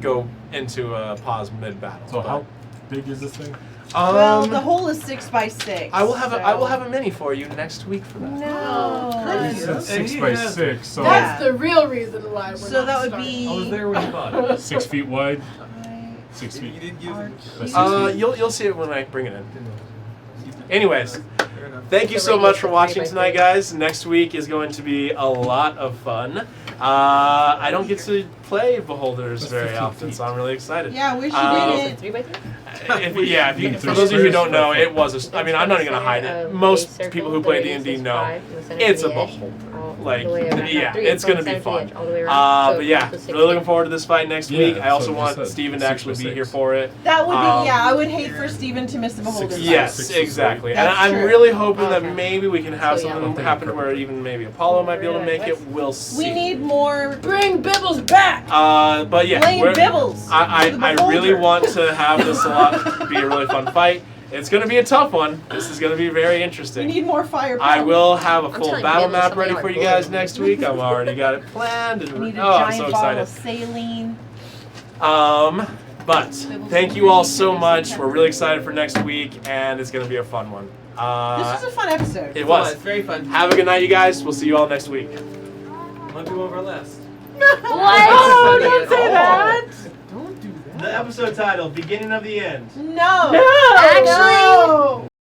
go into a pause mid-battle. So how big is this thing? well, the hole is 6 by 6. I will have so. I will have a mini for you next week for that. No. You said 6 he by has- 6, so That's the real reason why we're So not that would starting. I was be. there when you bought it. 6 feet wide, 6 You feet. didn't use it. by 6 feet. You'll see it when I bring it in. Anyways, Fair enough. thank you It's so already much for a watching 3 by tonight, 3. guys. Next week is going to be a lot of fun. I don't get to play Beholders That's very 15 often, feet. so I'm really excited. Yeah, wish you Um, did it. 3 by 3? For those of you who don't know, it was a. I mean, I'm not even gonna hide it. Most people who play D&D know it's a beholder. Like, yeah, it's gonna be fun. But yeah, really looking forward to this fight next Yeah, week. I also so just want said Steven to 6 actually by be 6. here for it. That would be, Um, yeah, I would hate for Steven to miss the beholder. Six- fight. Yes, 6 is exactly. And That's I'm true. really hoping that Okay. maybe we can have So, yeah. something happen to where even maybe Apollo might be able to make it. We'll see. We need more. Bring Bibbles back! But yeah, Blame we're- Bibbles. I to the really beholder. want to have this a lot be a really fun fight. It's going to be a tough one. This is going to be very We interesting. need more firepower. I will have a I'm full telling battle Bibbles map something ready like for you guys bullying. next week. I've already got it planned. We And, need a oh, I'm giant so bottle excited. of saline. But thank you all so much. We're really excited for next week, and it's going to be a fun one. This was a fun episode. It was. It's very fun. Have a good night, you guys. We'll see you all next week. Might be one of our last. What? Oh, don't say that. Don't do that. The episode title, Beginning of the End. No. Actually, No.